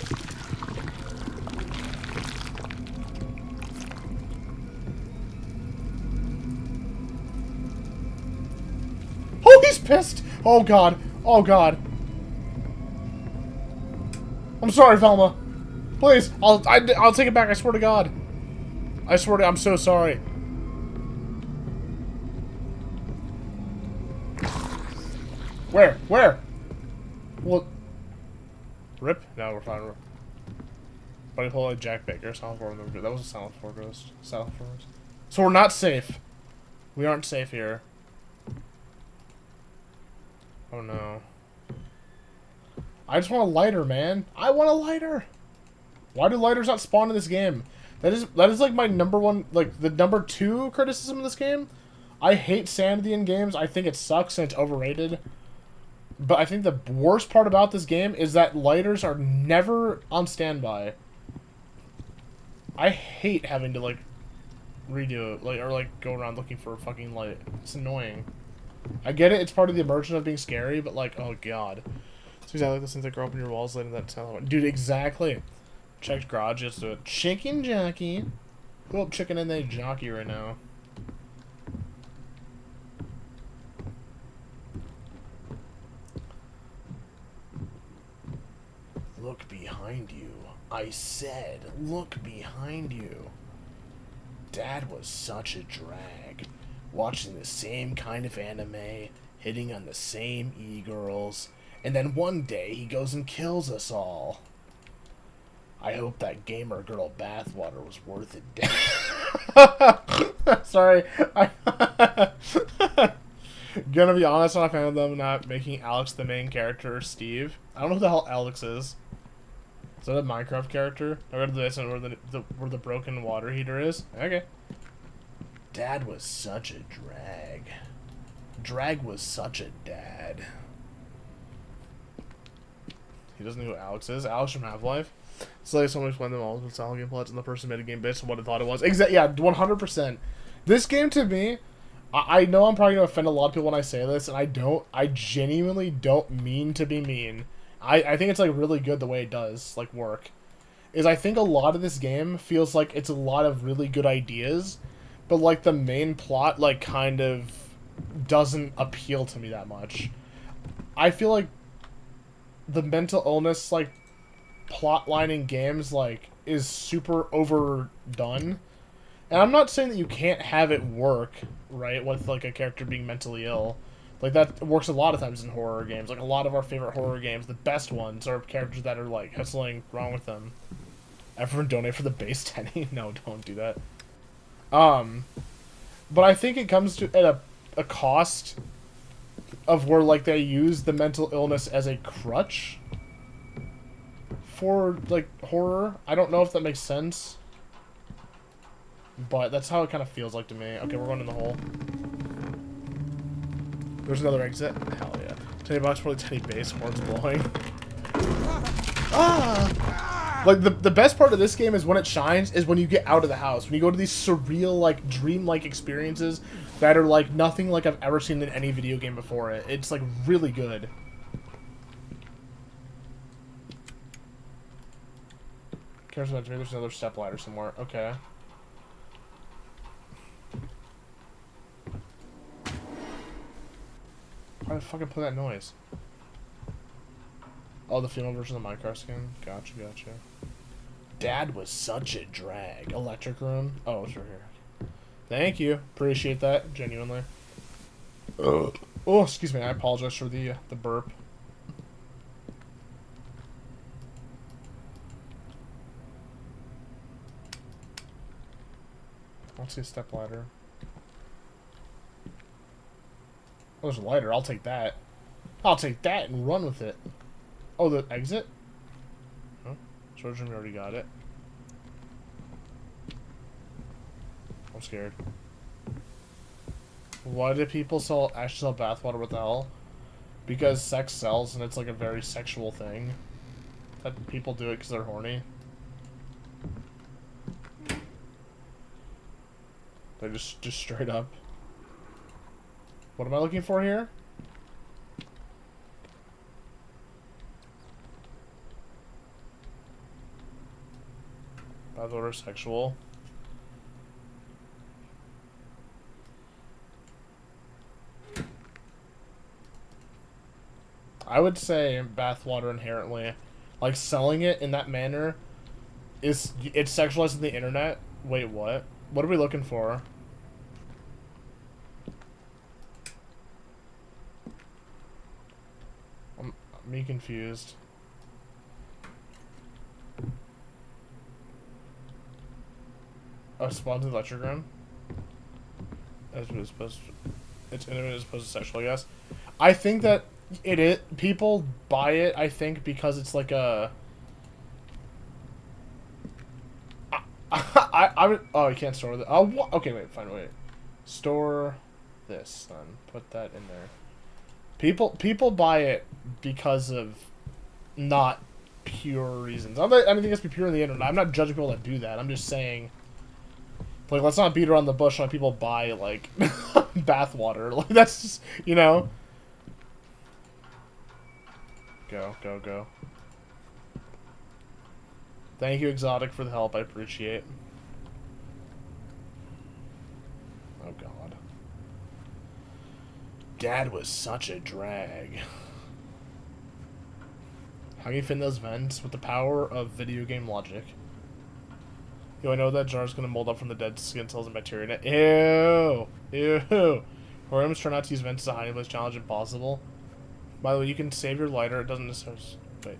Oh, he's pissed! Oh god. Oh god. I'm sorry, Velma. Please, I'll take it back, I swear to God. I swear to I'm so sorry. Where? Where? Well, rip? No, we're fine. Buddy pull like Jack Baker, Silent Four. That was a Silent Four ghost. Silent Four. So we're not safe. We aren't safe here. Oh no. I just want a lighter, man. I want a lighter. Why do lighters not spawn in this game? That is like my number one, like the number 2 criticism of this game. I hate sanity in games. I think it sucks and it's overrated. But I think the worst part about this game is that lighters are never on standby. I hate having to like redo it, like, or like go around looking for a fucking light. It's annoying. I get it, it's part of the immersion of being scary, but like, oh god. It's exactly like the things that grow up in your walls later that tell. Dude, exactly. Checked garage, just do it. Chicken jockey. Pull up chicken and they jockey right now. Look behind you. I said, look behind you. Dad was such a drag. Watching the same kind of anime, hitting on the same e-girls, and then one day he goes and kills us all. I hope that gamer girl bathwater was worth it. Sorry. Gonna be honest, I'm not a fan of them not making Alex the main character or Steve. I don't know who the hell Alex is. Is that a Minecraft character? I read this and where the broken water heater is. Okay. Dad was such a drag. Drag was such a dad. He doesn't know who Alex is. Alex from Half-Life. It's like someone explained them all with solid game plots and the person made a game based on what I thought it was. Yeah, 100%. This game to me, I know I'm probably going to offend a lot of people when I say this, and I genuinely don't mean to be mean. I think it's like really good the way it does like work. I think a lot of this game feels like it's a lot of really good ideas, but like the main plot like kind of doesn't appeal to me that much. I feel like the mental illness like plot line in games like is super overdone. And I'm not saying that you can't have it work, right, with like a character being mentally ill. Like that works a lot of times in horror games. Like a lot of our favorite horror games, the best ones are characters that are like have something wrong with them. Everyone donate for the base tenny. No, don't do that. But I think it comes to at a cost of where like they use the mental illness as a crutch for like horror. I don't know if that makes sense, but that's how it kind of feels like to me. Okay, we're going in the hole. There's another exit. Hell yeah. Teddy box, probably Teddy base, horns blowing. Ah! Like, the best part of this game is when it shines is when you get out of the house. When you go to these surreal, like, dream-like experiences that are, like, nothing like I've ever seen in any video game before it. It's, like, really good. Cares about me, there's another step ladder somewhere. Okay. Why the fucking play that noise? Oh, the female version of the Minecraft skin? Gotcha, gotcha. Dad was such a drag. Electric room? Oh, it's right here. Thank you. Appreciate that, genuinely. Oh, excuse me. I apologize for the burp. I don't see a step ladder. Oh, there's a lighter. I'll take that. I'll take that and run with it. Oh, the exit? Huh? Storage room, we already got it. I'm scared. Why do people actually sell bathwater? What the hell? Because sex sells and it's like a very sexual thing. That people do it because they're horny. They're just straight up. What am I looking for here? Bathwater sexual. I would say bathwater inherently, like selling it in that manner, it's sexualizing the internet. Wait, what? What are we looking for? I'm Me confused. Oh, spawned in the electric room? As it was supposed to, it's intimate as opposed to sexual, I guess. I think that it is, people buy it, I think, because it's like a... I would, oh, you can't store that. Oh, okay, wait, fine, wait. Store this, then. Put that in there. People buy it because of not pure reasons. I don't think it's pure on the internet. I'm not judging people that do that. I'm just saying, like, let's not beat around the bush when people buy, like, bathwater. Like, that's just, you know. Go, go, go. Thank you, Exotic, for the help. I appreciate. Oh, God. Dad was such a drag. How can you fit in those vents with the power of video game logic? Yo, I know that jar's gonna mold up from the dead skin cells and bacteria in it. Ew! Ew! Horrors try not to use vents as a hiding place challenge impossible. By the way, you can save your lighter. It doesn't necessarily... Wait.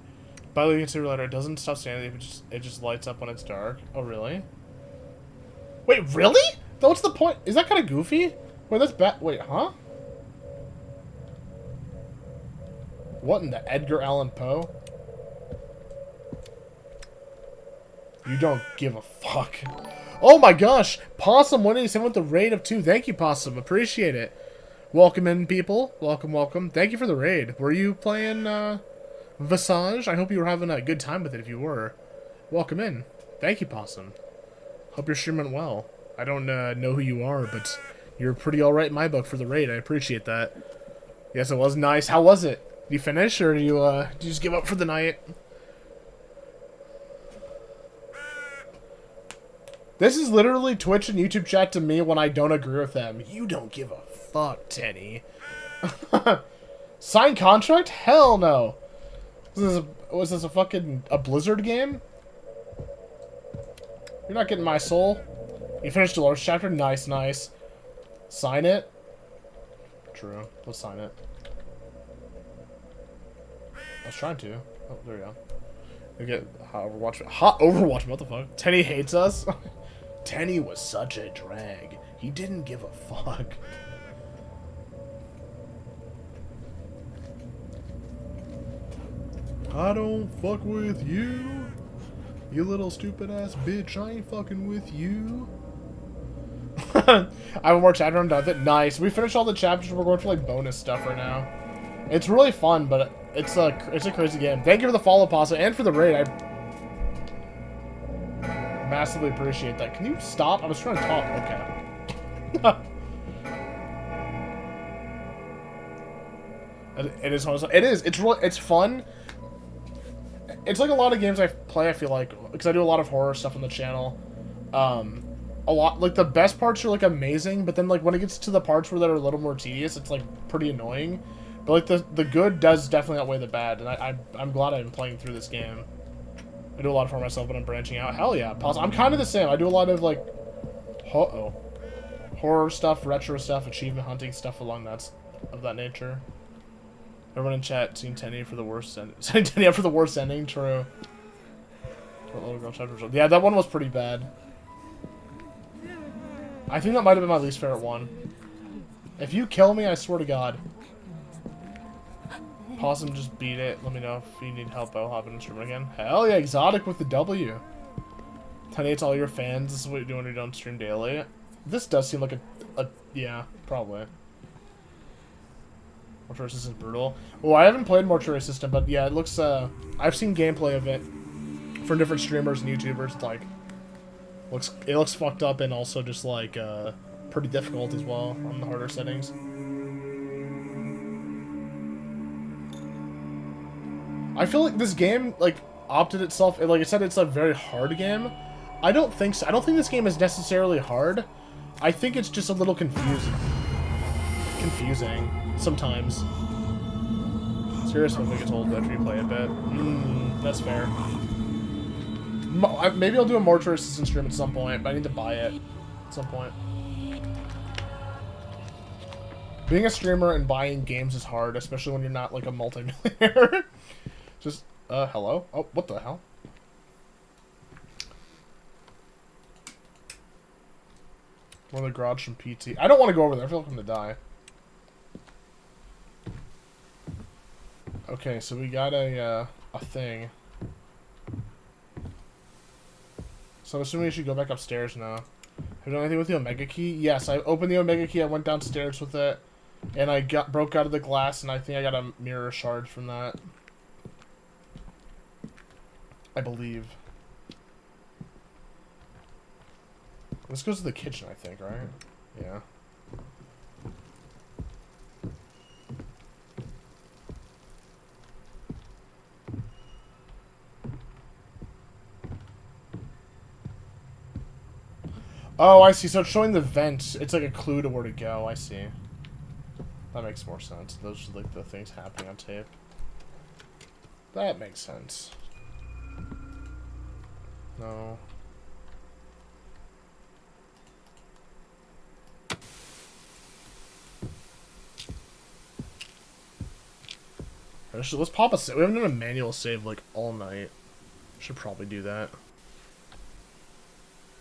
By the way, you can save your lighter. It doesn't stop standing. It just lights up when it's dark. Oh, really? Wait, really? What's the point? Is that kind of goofy? Wait, that's bad. Wait, huh? What in the Edgar Allan Poe? You don't give a fuck. Oh my gosh! Possum winning someone with the raid of 2. Thank you, Possum. Appreciate it. Welcome in, people. Welcome, welcome. Thank you for the raid. Were you playing, Visage? I hope you were having a good time with it if you were. Welcome in. Thank you, Possum. Hope your stream went well. I don't know who you are, but you're pretty alright in my book for the raid. I appreciate that. Yes, it was nice. How was it? Did you finish, or did you just give up for the night? This is literally Twitch and YouTube chat to me when I don't agree with them. You don't give a fuck, Tenny. Signed contract? Hell no. Was this a fucking Blizzard game? You're not getting my soul. You finished Dolores chapter? Nice, nice. Sign it? True. Let's sign it. I was trying to. Oh, there we go. We get hot Overwatch. Hot Overwatch, what the fuck? Tenny hates us? Tenny was such a drag. He didn't give a fuck. I don't fuck with you. You little stupid ass bitch. I ain't fucking with you. I have more chapter. I'm done with it. Nice. We finished all the chapters. We're going for like bonus stuff right now. It's really fun, but it's a crazy game. Thank you for the follow, Pasa, and for the raid. I massively appreciate that. Can you stop? I was trying to talk. Okay. It is fun. It is. It's fun. It's like a lot of games I play, I feel like, because I do a lot of horror stuff on the channel. A lot, like, the best parts are, like, amazing, but then, like, when it gets to the parts where they're a little more tedious, it's, like, pretty annoying. But, like, the good does definitely outweigh the bad, and I'm glad I've been playing through this game. I do a lot for myself, but I'm branching out. Hell yeah. I'm kind of the same. I do a lot of, like, horror stuff, retro stuff, achievement hunting stuff along that nature. Everyone in chat seen Tenny for the worst ending. Seen Tenny up for the worst ending. True. Yeah, that one was pretty bad. I think that might have been my least favorite one. If you kill me, I swear to God. Possum just beat it. Let me know if you need help. I'll hop in and stream again. Hell yeah, Exotic with the W. Tenny, it's all your fans. This is what you do when you don't stream daily. This does seem like a yeah, probably. Mortuary System is brutal. Well, I haven't played Mortuary System, but yeah, it looks, I've seen gameplay of it from different streamers and YouTubers. It's like, it looks fucked up and also just like, pretty difficult as well on the harder settings. I feel like this game, like, opted itself, like I said, it's a very hard game. I don't think so. I don't think this game is necessarily hard. I think it's just a little confusing. Sometimes. Seriously, when it gets old after you play a bit. That's fair. Maybe I'll do a Mortuary System stream at some point, but I need to buy it at some point. Being a streamer and buying games is hard, especially when you're not like a multi-millionaire. Just, hello? Oh, what the hell? One of the garage from PT. I don't want to go over there. I feel like I'm gonna die. Okay, so we got a thing. So I'm assuming we should go back upstairs now. Have you done anything with the Omega Key? Yes, I opened the Omega Key, I went downstairs with it, and I broke out of the glass, and I think I got a mirror shard from that. I believe. This goes to the kitchen, I think, right? Yeah. Oh, I see. So it's showing the vent. It's like a clue to where to go. I see. That makes more sense. Those are like the things happening on tape. That makes sense. No. Let's pop a save. We haven't done a manual save like all night. Should probably do that.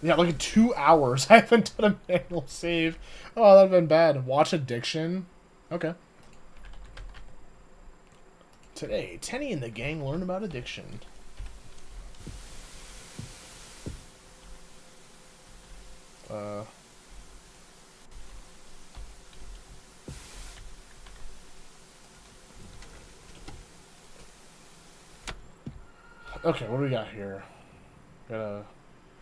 Yeah, like in 2 hours I haven't done a manual save. Oh, that'd been bad. Watch Addiction. Okay. Today, Tenny and the gang learn about addiction. Okay, what do we got here? Got a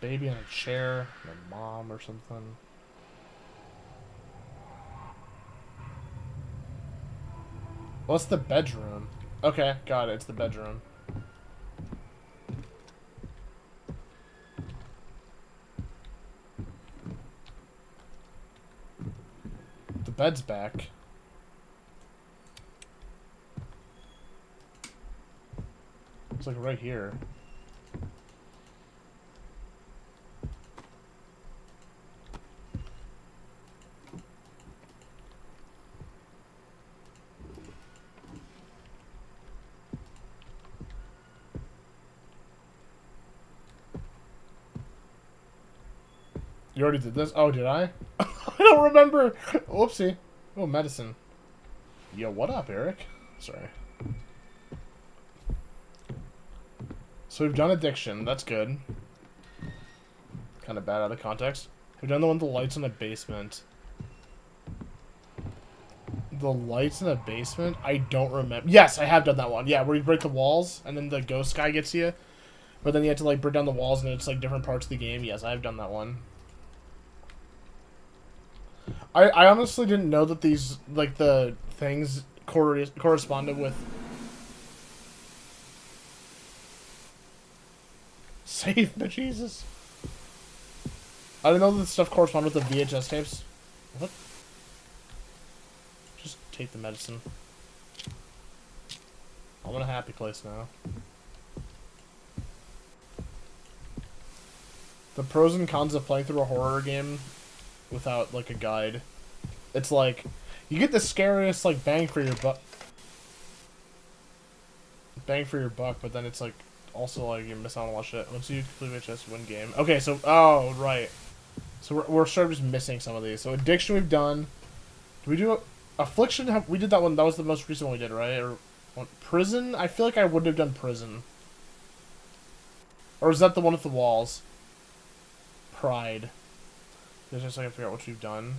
baby in a chair, and a mom or something. What's the bedroom? Okay, got it. It's the bedroom. The bed's back. It's like right here. You already did this? Oh, did I? I don't remember. Whoopsie. Oh, medicine. Yo, what up, Eric? Sorry. So we've done addiction. That's good. Kind of bad out of context. We've done the one with the lights in the basement. The lights in the basement? I don't remember. Yes, I have done that one. Yeah, where you break the walls and then the ghost guy gets you. But then you have to like break down the walls and it's like different parts of the game. Yes, I have done that one. I honestly didn't know that these, like, the things corresponded with... Save me, Jesus. I didn't know that this stuff corresponded with the VHS tapes. What? Just take the medicine. I'm in a happy place now. The pros and cons of playing through a horror game without, like, a guide. It's like, you get the scariest, like, bang for your buck. Bang for your buck, but then it's, like, also, like, you miss out on a lot of shit. Once you complete VHS, win game. Okay, so, oh, right. So we're sort of just missing some of these. So addiction we've done. Do we do affliction? We did that one. That was the most recent one we did, right? Or prison? I feel like I wouldn't have done prison. Or is that the one with the walls? Pride. Just a second to figure out what we've done.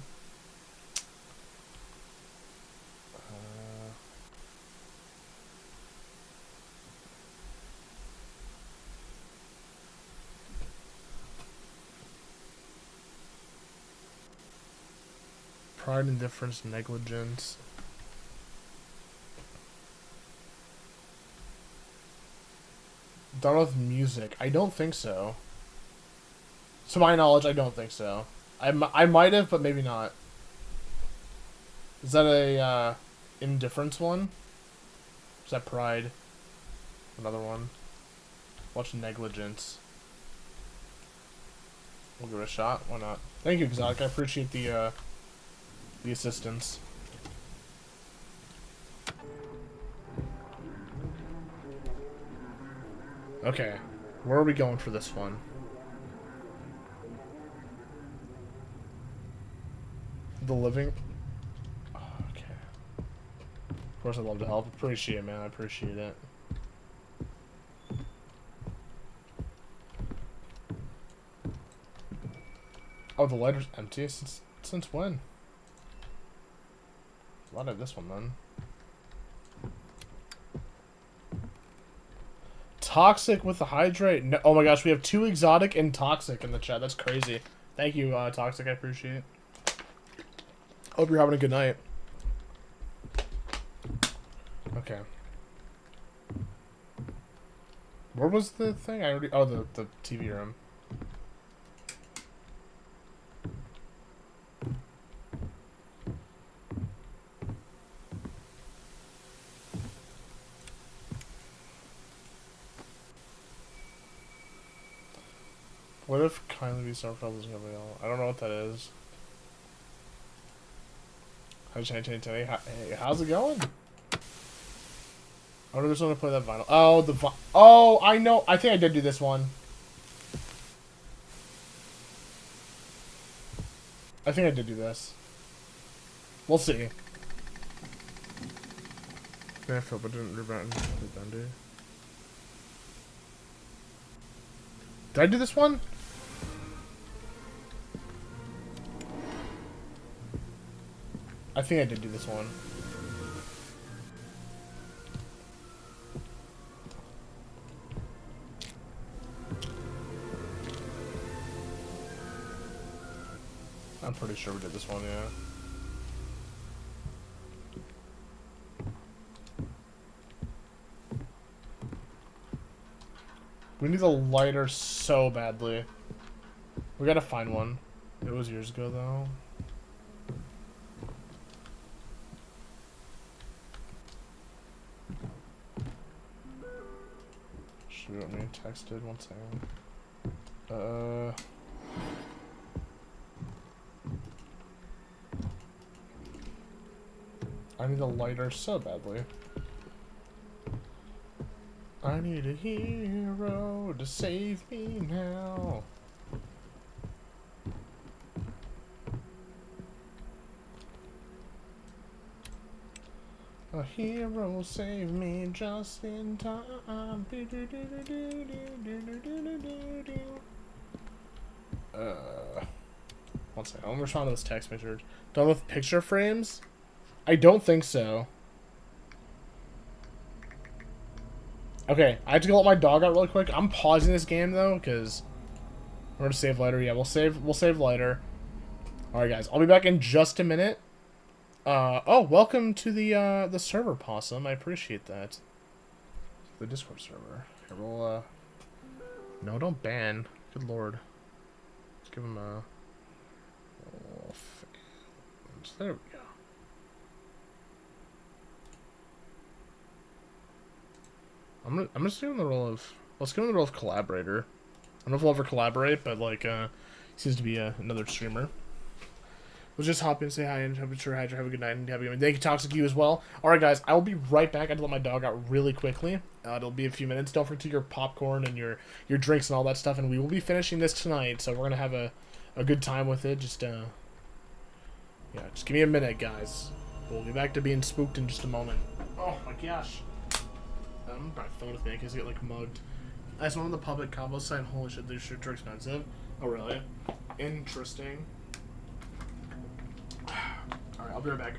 Pride, indifference, negligence. Done with music? I don't think so. To my knowledge, I don't think so. I might have, but maybe not. Is that a indifference one? Is that pride? Another one. Watch negligence. We'll give it a shot. Why not? Thank you, Exotic. I appreciate the assistance. Okay. Where are we going for this one? The living... Okay. Of course I'd love to help. Appreciate it, man. I appreciate it. Oh, the lighter's empty? Since when? A lot of this one, then. Toxic with the hydrate. No, oh my gosh, we have 2 exotic and toxic in the chat. That's crazy. Thank you, Toxic. I appreciate it. Hope you're having a good night. Okay. Where was the thing? I already... Oh, the TV room. What if kindly be startled is gonna be all? I don't know what that is. Hey, how's it going? I just want to play that vinyl. Oh, oh, I know. I think I did do this one. I think I did do this. We'll see. I feel, but didn't rebound. Did I do this one? I think I did do this one. I'm pretty sure we did this one, yeah. We need a lighter so badly. We gotta find one. It was years ago, though. Shoot me, texted, one second. I need a lighter so badly. I need a hero to save me now. A hero save me just in time. One second. I'm responding to this text message. Done with picture frames? I don't think so. Okay, I have to go let my dog out really quick. I'm pausing this game though, because we're gonna save later. Yeah, we'll save later. Alright guys, I'll be back in just a minute. Oh, welcome to the server, Possum. I appreciate that. The Discord server. Here, we'll, no, don't ban. Good lord. Let's give him a... Oh, there we go. I'm just doing the role of... Let's go in the role of collaborator. I don't know if we'll ever collaborate, but, like, he seems to be another streamer. We'll just hop in, say hi, and have a good night, and have a good night. Thank you, Toxic, you as well. Alright, guys, I will be right back. I had to let my dog out really quickly. It'll be a few minutes. Don't forget your popcorn and your drinks and all that stuff, and we will be finishing this tonight, so we're going to have a good time with it. Just, yeah, just give me a minute, guys. We'll be back to being spooked in just a moment. Oh, my gosh. I'm probably phone with me in case I get, like, mugged. I saw on the public combo site, holy shit, these shirts are expensive. Oh, really? Interesting. Alright, I'll be right back.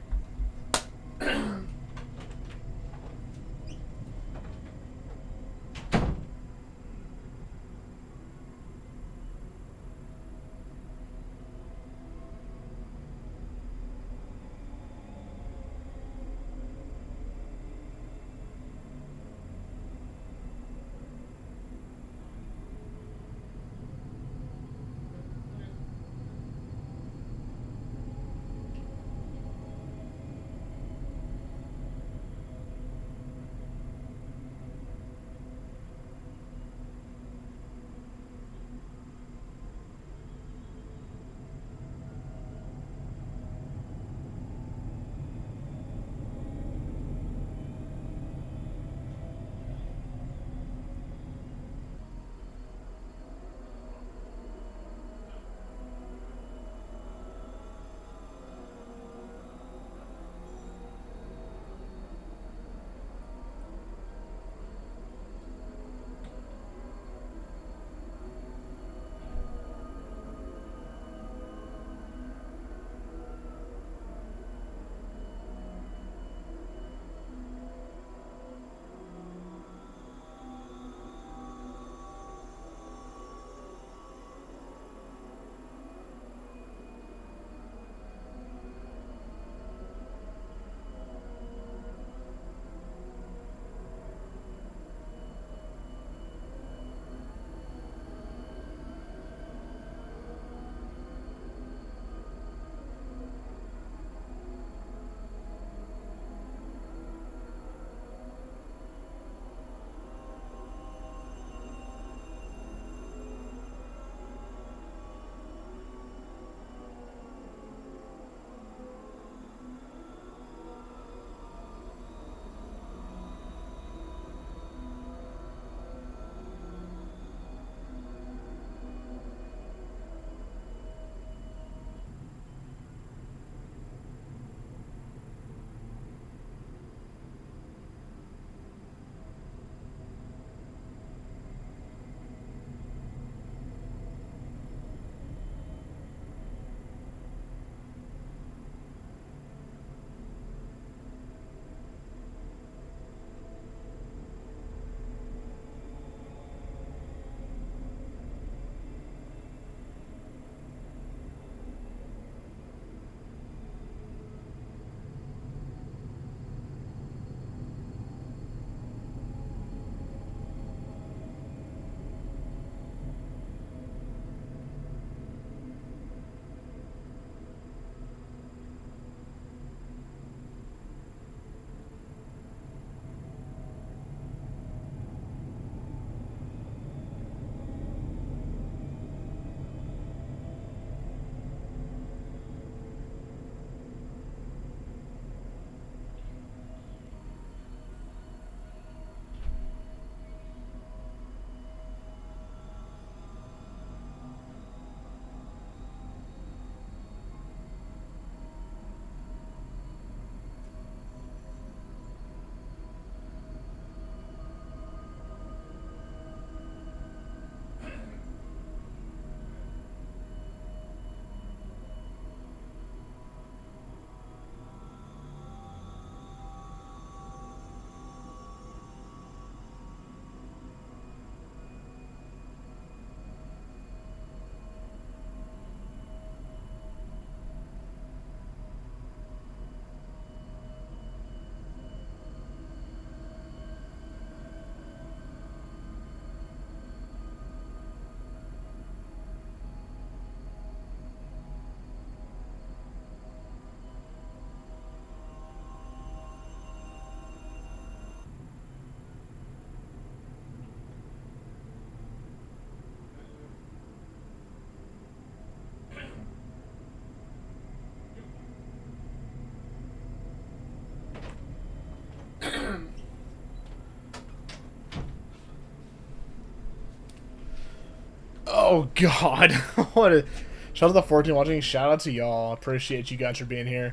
Oh god. What a shout out to the 14 watching. Shout out to y'all. Appreciate you guys for being here.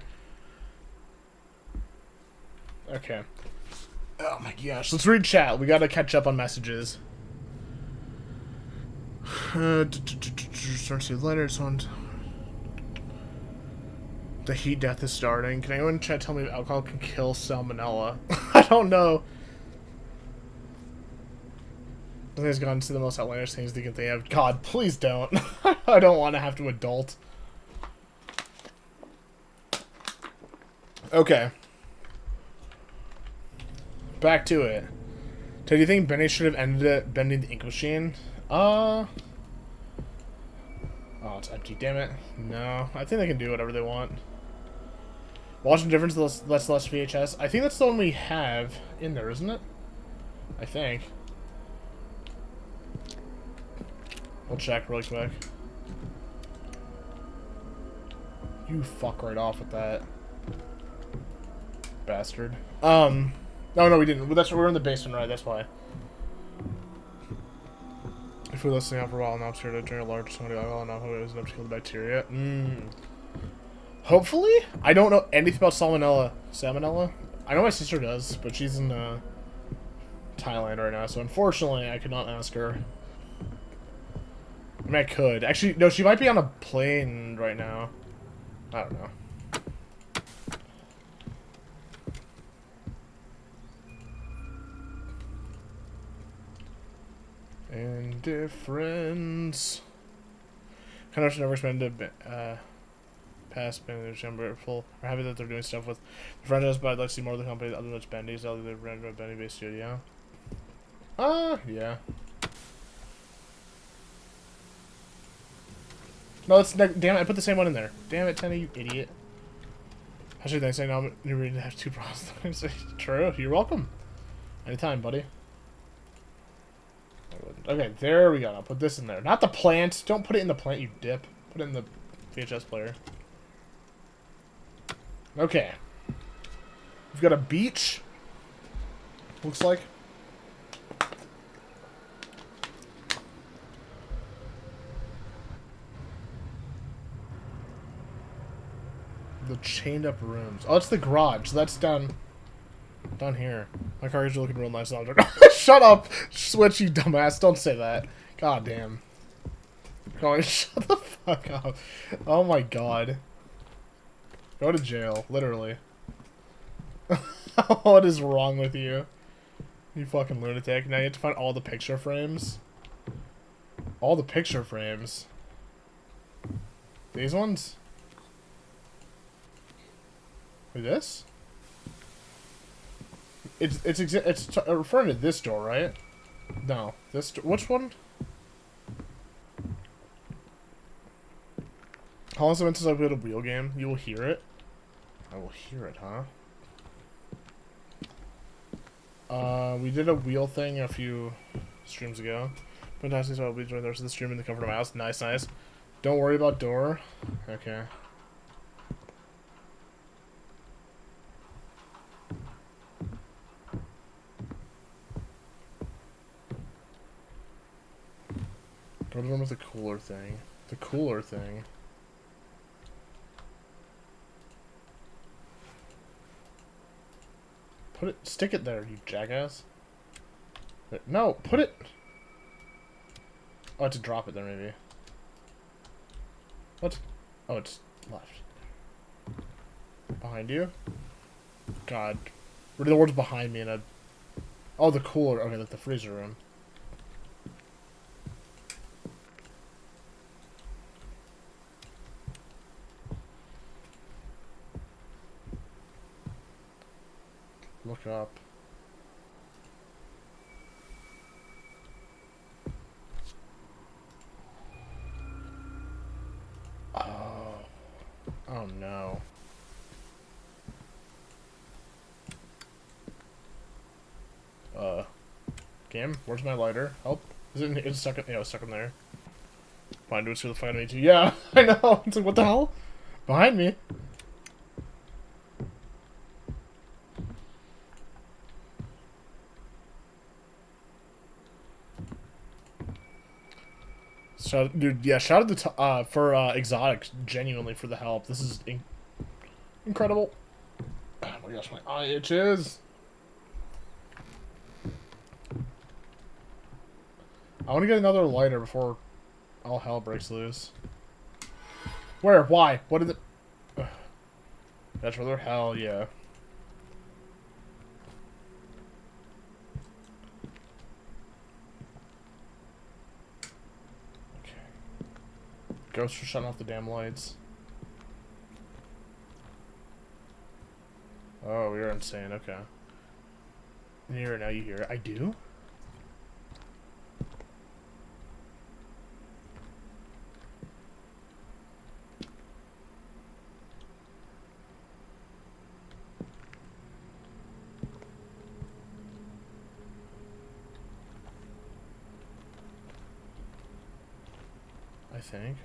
Okay. Oh my gosh. Let's read chat. We gotta catch up on messages. Start to later. The heat death is starting. Can anyone try to tell me if alcohol can kill salmonella? I don't know. I think it's gotten to the most outlandish things they can think of. God, please don't. I don't want to have to adult. Okay. Back to it. So do you think Benny should have ended it bending the ink machine? Oh, it's empty, damn it. No, I think they can do whatever they want. Watching difference, less VHS. I think that's the one we have in there, isn't it? I think. We'll check really quick. You fuck right off with that. Bastard. No, we didn't. We're in the basement, right? That's why. If we're listening out for a while enough, to drink a large quantity of alcohol, enough it was enough to kill the bacteria. Hopefully? I don't know anything about salmonella. Salmonella? I know my sister does, but she's in Thailand right now, so unfortunately I could not ask her. I mean, I could. Actually, no, she might be on a plane right now. I don't know. Indifference. Kind of should never spend a past been chamber full. We're happy that they're doing stuff with the franchise, but I'd like to see more of the company other than it's Bendy's. Other than random Bendy based studio. Yeah. No, it's damn it! I put the same one in there. Damn it, Tenny, you idiot. Actually, thanks. I know you really have 2 problems. True. You're welcome. Anytime, buddy. Okay, there we go. I'll put this in there. Not the plant. Don't put it in the plant, you dip. Put it in the VHS player. Okay. We've got a beach. Looks like. The chained up rooms. Oh, it's the garage. So that's down here. My car is looking real nice. Shut up, Switch, you dumbass. Don't say that. God damn. Colin, shut the fuck up. Oh my god. Go to jail, literally. What is wrong with you? You fucking lunatic. Now you have to find all the picture frames. All the picture frames. These ones? Wait, this? It's referring to this door, right? No, this door. Which one? How long has it been since I played a wheel game? You will hear it. I will hear it, huh? We did a wheel thing a few streams ago. Fantastic, so I'll be joining the rest of the stream in the comfort of my house. Nice, nice. Don't worry about door. Okay. Go to the one with the cooler thing. The cooler thing. Put it, stick it there, you jackass. No, put it. Oh, I have to drop it there, maybe. What? Oh, it's left. Behind you? God. What are the words behind me in a... Oh, the cooler. Okay, like the freezer room. Look up. Oh. Oh no. Game? Where's my lighter? Help? Is it in, it's stuck in, yeah, it's stuck in there. Find what's the find me too. Yeah, I know. It's like, what the hell? Behind me. So, dude, yeah, shout out to for Exotics, genuinely, for the help. This is incredible. Oh my gosh, my eye itches. I want to get another lighter before all hell breaks loose. Where? Why? What did it... Ugh. That's rather hell, yeah. Okay. Ghosts for shutting off the damn lights. Oh, we are insane, okay. Here, now you hear it. I do? I think.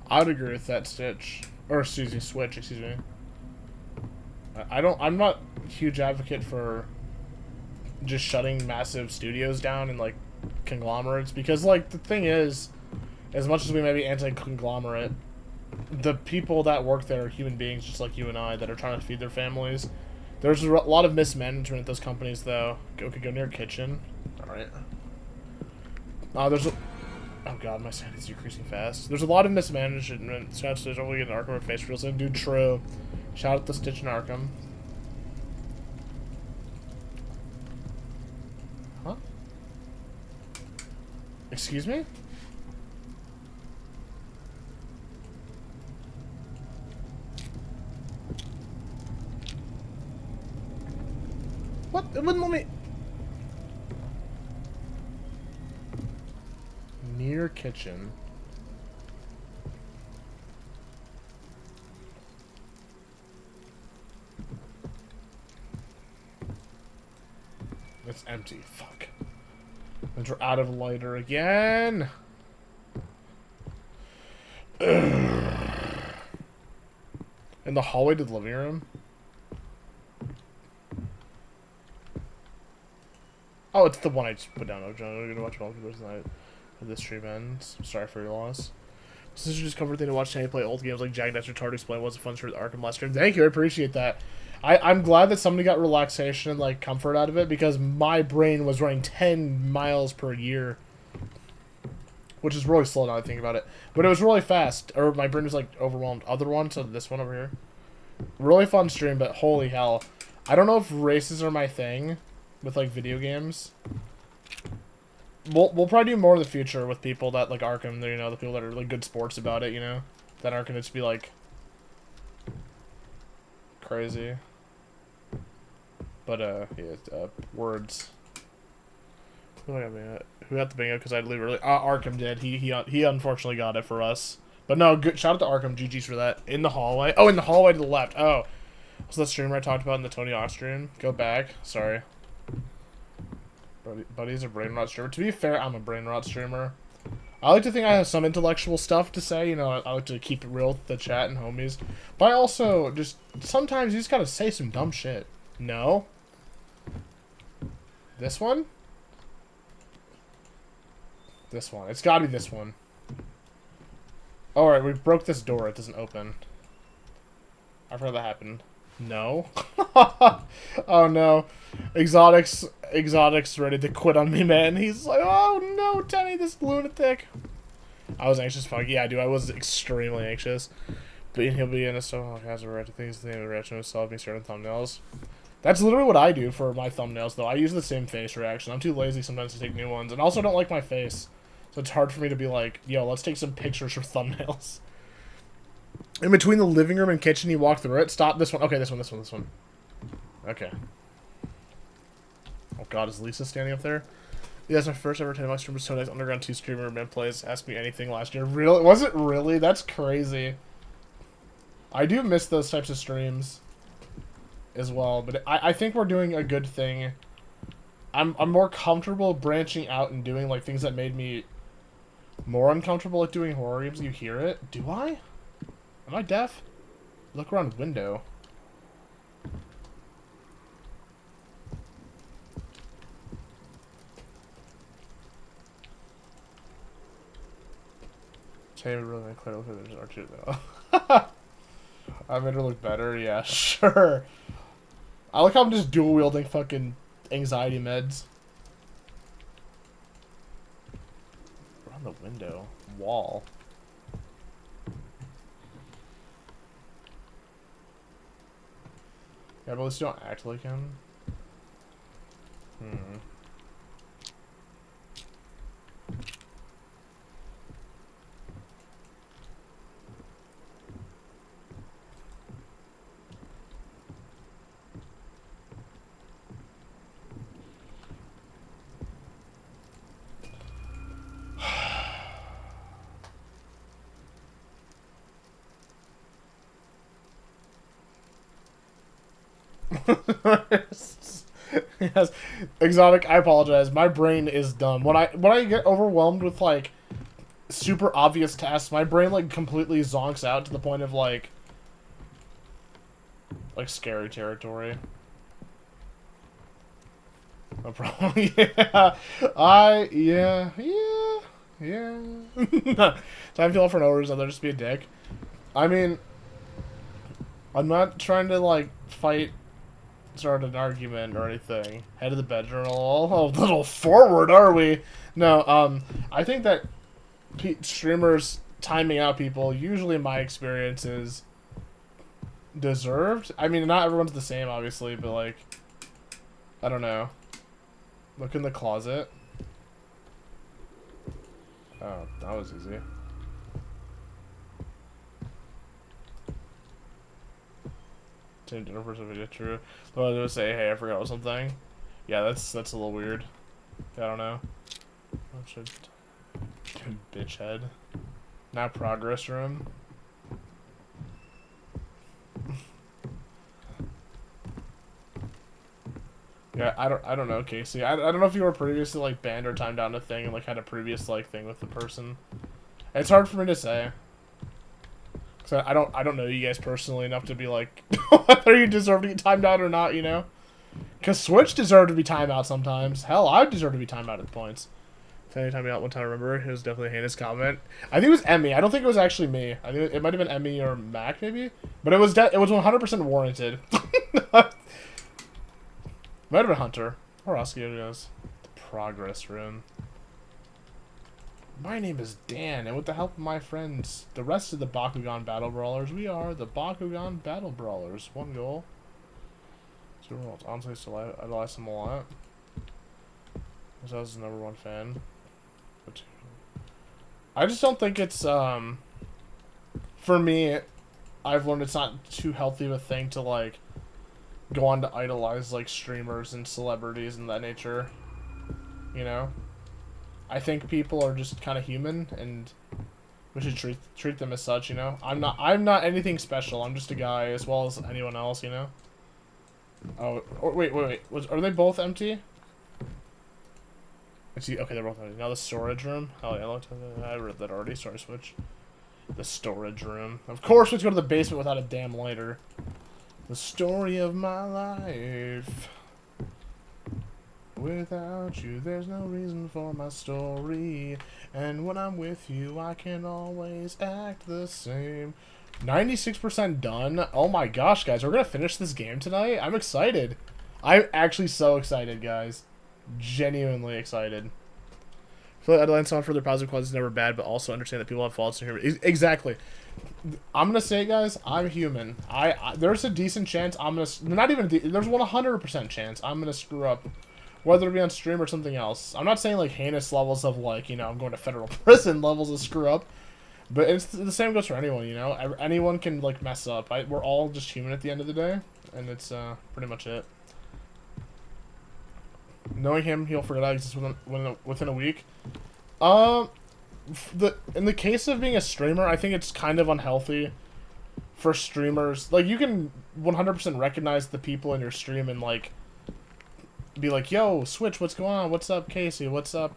I would agree with that switch. Excuse me. I'm not a huge advocate for just shutting massive studios down and, like, conglomerates, because, like, the thing is, as much as we may be anti-conglomerate, the people that work there are human beings just like you and I that are trying to feed their families. There's a lot of mismanagement at those companies, though. Okay, go near kitchen. Alright. There's a... Oh god, my sanity's decreasing fast. There's a lot of mismanagement. Shout out to Stitch, we get an Arkham or face reels in. Dude, true. Shout out to Stitch and Arkham. Huh? Excuse me? What? It wouldn't let me... Near kitchen. It's empty. Fuck. And we're out of lighter again. Ugh. In the hallway to the living room. Oh, it's the one I just put down. I'm gonna watch it all for tonight. This stream ends. Sorry for your loss. This is just comfort thing to watch Tanny play old games like Jagged Edge Retard Explain. Was a fun stream with Arkham last stream. Thank you, I appreciate that. I'm glad that somebody got relaxation and, like, comfort out of it, because my brain was running 10 miles per year, which is really slow now I think about it. But it was really fast, or my brain was, like, overwhelmed. Other one, so this one over here. Really fun stream, but holy hell, I don't know if races are my thing with, like, video games. We'll probably do more in the future with people that like Arkham, you know, the people that are like good sports about it, you know, that aren't gonna just be like crazy. But yeah, words. Who got the bingo? Because I'd leave early. Arkham did. He unfortunately got it for us. But no, good. Shout out to Arkham. GG's for that. In the hallway. Oh, in the hallway to the left. Oh, so that streamer I talked about in the Tony Hawk stream. Go back. Sorry. Buddy's a brain rot streamer. To be fair, I'm a brain rot streamer. I like to think I have some intellectual stuff to say. You know, I like to keep it real with the chat and homies. But I also just... Sometimes you just gotta say some dumb shit. No? This one? This one. It's gotta be this one. Alright, we broke this door. It doesn't open. I've heard that happen. No. Oh no. Exotics ready to quit on me, man. He's like, oh no, Tenny, this lunatic. I was anxious, fuck yeah, dude. I was extremely anxious. But he'll be in a stuff has a right to things, the reaction of solving certain thumbnails. That's literally what I do for my thumbnails, though. I use the same face reaction. I'm too lazy sometimes to take new ones, and also don't like my face. So it's hard for me to be like, yo, let's take some pictures for thumbnails. In between the living room and kitchen, you walk through it. Stop this one. Okay, this one. Okay. Oh god, is Lisa standing up there? Yeah, that's my first ever 10 streamer. So nice. Underground 2 streamer man plays Ask Me Anything last year. Really? Was it really? That's crazy. I do miss those types of streams as well, but I think we're doing a good thing. I'm more comfortable branching out and doing like things that made me more uncomfortable at doing horror games. You hear it? Do I? Am I deaf? Look around window. Hey, we really clear look at there's R2 though. I made her look better, yeah, sure. I like how I'm just dual wielding fucking anxiety meds. Around the window. Wall. Yeah, but let's don't act like him. Yes, exotic. I apologize. My brain is dumb. When I get overwhelmed with like super obvious tasks, my brain like completely zonks out to the point of like scary territory. No problem. Yeah, yeah. Time to feel for no reason. Other just be a dick. I mean, I'm not trying to like start an argument or anything. Head of the bedroom, a little forward, are we? No, I think that streamers timing out people, usually in my experience, is deserved. I mean, not everyone's the same, obviously, but like, I don't know. Look in the closet. Oh, that was easy. Dinner first video, true. Though I was gonna say, hey, I forgot something. Yeah, that's a little weird. I don't know. What should bitch head? Now progress room. Yeah, I don't know, Casey. I don't know if you were previously like banned or timed down a thing and like had a previous like thing with the person. It's hard for me to say. So I don't know you guys personally enough to be like whether you deserve to get timed out or not, you know? Because Switch deserved to be timed out sometimes. Hell, I deserve to be timed out at points. If any time out one time, I remember it was definitely a heinous comment. I think it was Emmy. I don't think it was actually me. I think it might have been Emmy or Mac maybe, but it was 100% warranted. Might have been Hunter or Oskio goes. The progress room. My name is Dan, and with the help of my friends, the rest of the Bakugan Battle Brawlers, we are the Bakugan Battle Brawlers. One goal. Super Worlds. Honestly, still idolize them a lot. Because I was the #1 fan. But I just don't think it's, for me, I've learned it's not too healthy of a thing to, like, go on to idolize, like, streamers and celebrities and that nature. You know? I think people are just kind of human, and we should treat them as such, you know? I'm not anything special. I'm just a guy as well as anyone else, you know? Oh, wait. Are they both empty? Okay, they're both empty. Now the storage room. Oh, yeah, I read that already. Sorry, Switch. The storage room. Of course, we have to go to the basement without a damn lighter. The story of my life. Without you, there's no reason for my story. And when I'm with you, I can always act the same. 96% done. Oh my gosh, guys. We're going to finish this game tonight? I'm excited. I'm actually so excited, guys. Genuinely excited. I feel like Adeline on further positive qualities is never bad, but also understand that people have faults and human. Exactly. I'm going to say, guys, I'm human. There's a decent chance I'm going to... Not even... There's 100% chance I'm going to screw up. Whether it be on stream or something else. I'm not saying, like, heinous levels of, like, you know, I'm going to federal prison levels of screw up. But it's the same goes for anyone, you know? Anyone can, like, mess up. We're all just human at the end of the day. And it's pretty much it. Knowing him, he'll forget I exist within a week. In the case of being a streamer, I think it's kind of unhealthy for streamers. Like, you can 100% recognize the people in your stream and, like, be like, yo, Switch, what's going on? What's up, Casey? What's up,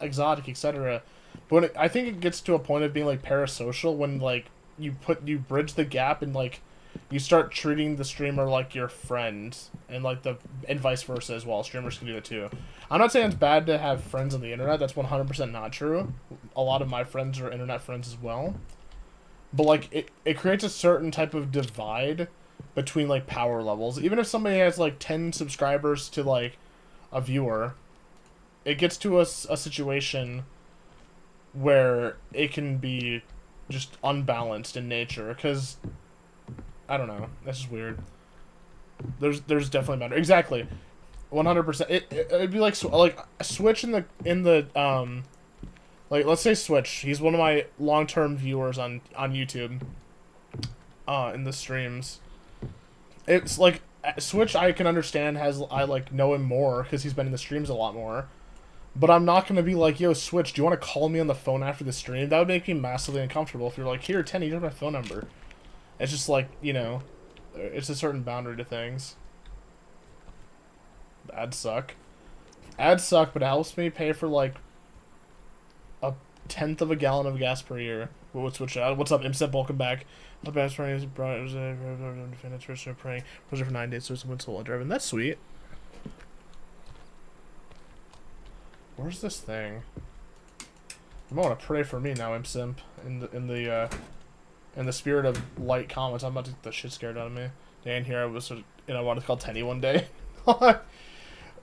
Exotic, etc. But I think it gets to a point of being, like, parasocial when, like, you bridge the gap and, like, you start treating the streamer like your friend, and vice versa as well. Streamers can do that too. I'm not saying it's bad to have friends on the internet. That's 100% not true. A lot of my friends are internet friends as well. But like it creates a certain type of divide between like power levels. Even if somebody has like 10 subscribers to like a viewer, it gets to a situation where it can be just unbalanced in nature, because I don't know. That's just weird. There's definitely matter. Exactly, 100%. It'd be like Switch in the like, let's say Switch. He's one of my long-term viewers on YouTube. In the streams, it's like Switch. I can understand I like know him more because he's been in the streams a lot more. But I'm not gonna be like, yo, Switch, do you want to call me on the phone after the stream? That would make me massively uncomfortable. If you're like, here, Tenny, you have my phone number. It's just like, you know, it's a certain boundary to things. Ads suck. Ads suck, but it helps me pay for like 1/10 of a gallon of gas per year. What's up, Imsep? Welcome back. My best friend is brought praying. Was for 9 days, so someone's solo driving. That's sweet. Where's this thing? You might want to pray for me now, Imsimp. In the spirit of light comments, I'm about to get the shit scared out of me. Dan here, I wanted to call Tenny one day.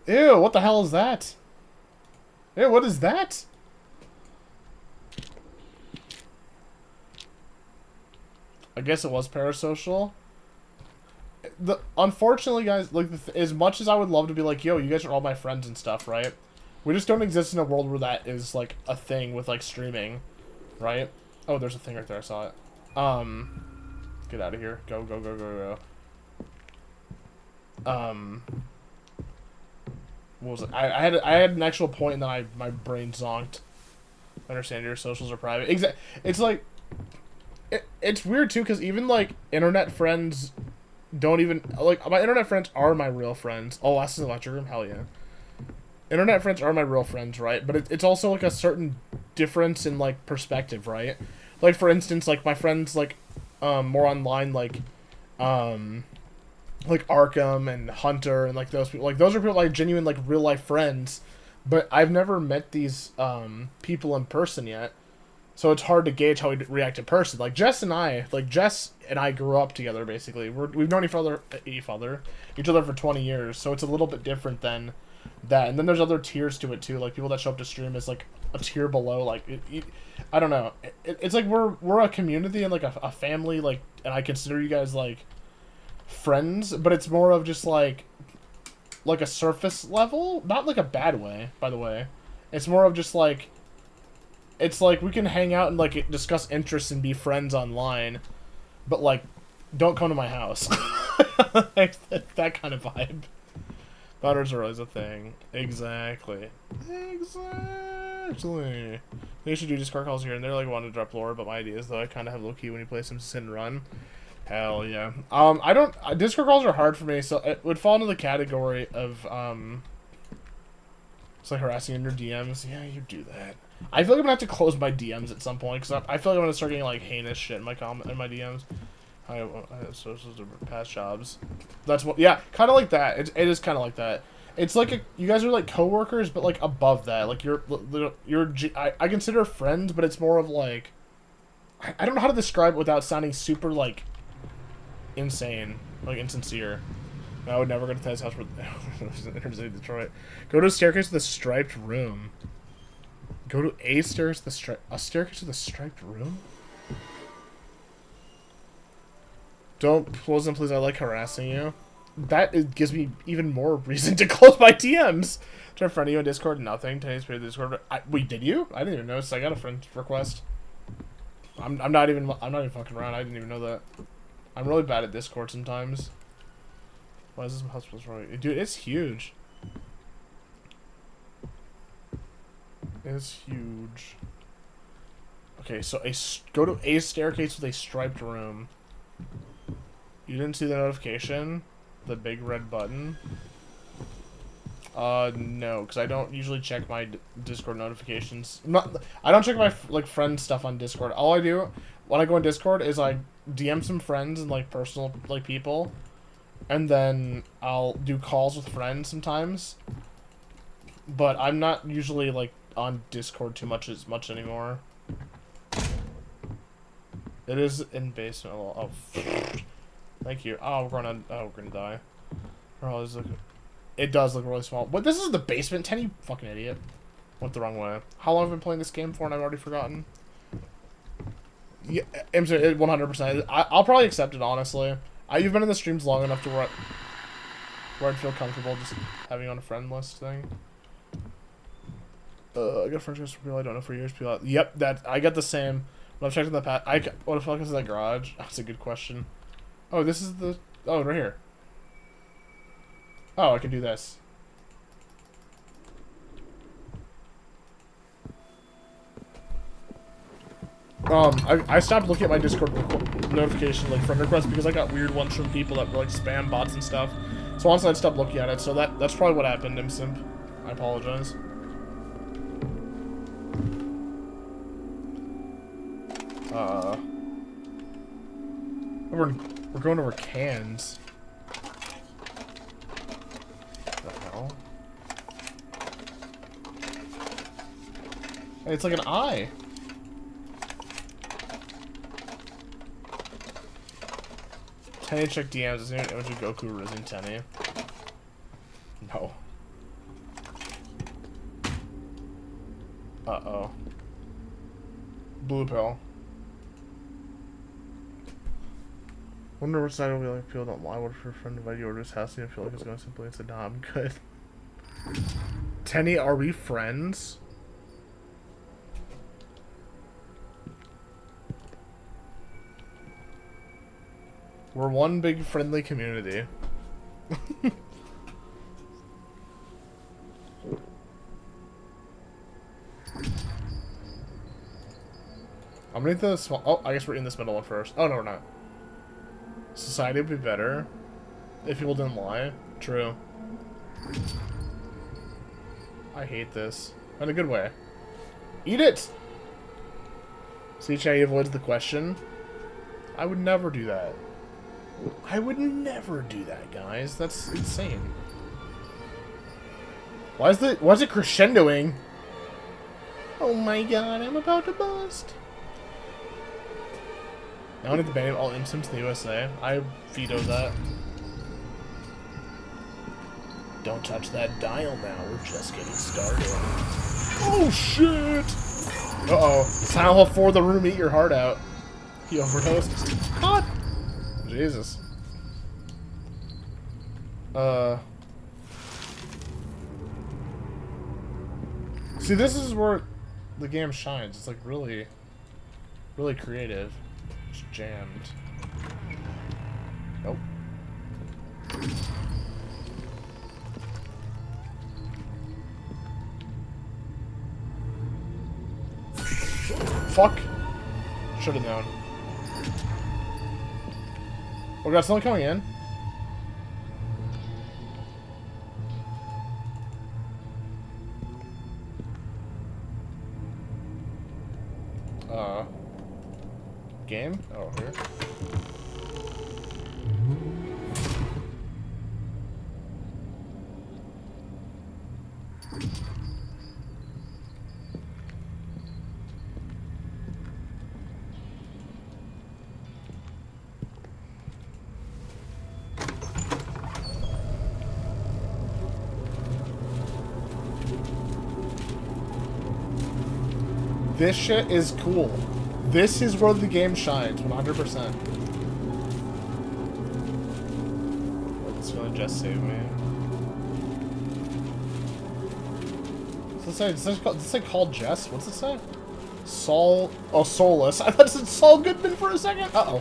Ew, what the hell is that? Ew, what is that? I guess it was parasocial. Unfortunately, guys, like, as much as I would love to be like, yo, you guys are all my friends and stuff, right? We just don't exist in a world where that is, like, a thing with, like, streaming, right? Oh, there's a thing right there, I saw it. Get out of here. Go. What was it? I had an actual point and then my brain zonked. I understand your socials are private. It's like, it's weird too, because even like internet friends don't even, like, my internet friends are my real friends. Oh, that's an electric room? Hell yeah. Internet friends are my real friends, right? But it's also like a certain difference in like perspective, right? Like, for instance, like, my friends, like, more online, like Arkham and Hunter and, like, those people. Like, those are people, like, genuine, like, real-life friends. But I've never met these, people in person yet. So it's hard to gauge how we react in person. Like, Jess and I grew up together, basically. We've known each other for 20 years. So it's a little bit different than that. And then there's other tiers to it, too. Like, people that show up to stream is, like, a tier below. Like, I don't know. It's like we're a community and, like, a family, like, and I consider you guys, like, friends. But it's more of just, like a surface level. Not, like, a bad way, by the way. It's more of just, like, it's like we can hang out and, like, discuss interests and be friends online. But, like, don't come to my house. Like, that kind of vibe. Butters are always a thing. Exactly. They should do Discord calls here and there, like, wanting to drop lore, but my ideas, though, I kind of have low-key when you play some sit and run. Hell yeah. Discord calls are hard for me, so it would fall into the category of, it's like harassing in your DMs. Yeah, you do that. I feel like I'm gonna have to close my DMs at some point, because I feel like I'm gonna start getting, like, heinous shit in my DMs. I have socials to past jobs. That's what, yeah, kind of like that. It is kind of like that. It's like you guys are like coworkers, but like above that. Like I consider friends, but it's more of like, I don't know how to describe it without sounding super like insane, like insincere. I would never go to Ted's house for Detroit. Go to a staircase with a striped room. Go to a staircase with a striped room? Don't close them, please. I like harassing you. That gives me even more reason to close my DMs. Try friend you on Discord. Nothing. Today's paid Discord. Wait, did you? I didn't even notice. I got a friend request. I'm not even fucking around. I didn't even know that. I'm really bad at Discord sometimes. Why is this hospital right? Dude, it's huge. is huge. Okay, so go to a staircase with a striped room. You didn't see the notification? The big red button? No, because I don't usually check my Discord notifications. I don't check my, like, friend stuff on Discord. All I do when I go on Discord is I DM some friends and, like, personal, like, people. And then I'll do calls with friends sometimes. But I'm not usually, like, on Discord too much anymore. It is in basement. Oh, thank you. Oh, we're gonna die. It does look really small. But this is the basement, Tenny, you fucking idiot. Went the wrong way. How long have I been playing this game for and I've already forgotten? Yeah, 100%. I'll probably accept it, honestly. You've been in the streams long enough to where I'd feel comfortable just having on a friend list thing. I got friends for people I don't know for years. People yep, I got the same. When I've checked in the past, what the fuck is that garage? That's a good question. Oh, this is the... Oh, right here. Oh, I can do this. I stopped looking at my Discord notification, like, friend requests, because I got weird ones from people that were, like, spam bots and stuff. So honestly, I stopped looking at it, so that's probably what happened, Imsimp. I apologize. We're going over cans. What the hell? Hey, it's like an eye. Tenny check DMs. Is there an image of Goku rising Tenny? No. Uh-oh. Blue pill. Wonder which side will be like people don't lie. What if your friend invited you over to his house and you feel like it's going simply and said, nah, I'm good. Tenny, are we friends? We're one big friendly community. I'm gonna eat the small... Oh, I guess we're in this middle one first. Oh, no, we're not. Society would be better if people didn't lie. True. I hate this. In a good way. Eat it! See, Chay avoids the question. I would never do that. I would never do that, guys. That's insane. Why is it crescendoing? Oh my god, I'm about to bust. Now I need to ban all imsims in the USA. I veto that. Don't touch that dial now. We're just getting started. Oh shit! Uh-oh. Silent Hill 4, the room, eat your heart out. He overdosed. God! Jesus. See, this is where the game shines. It's like really, really creative. It's jammed. Nope. Fuck. Should have known. Oh god, someone coming in. Game? Oh, here. This shit is cool. This is where the game shines, 100%. It's gonna just save me. What's it say? Does it say called Jess? What's it say? Saul... Oh, Soulless. I thought it said Saul Goodman for a second. Uh-oh.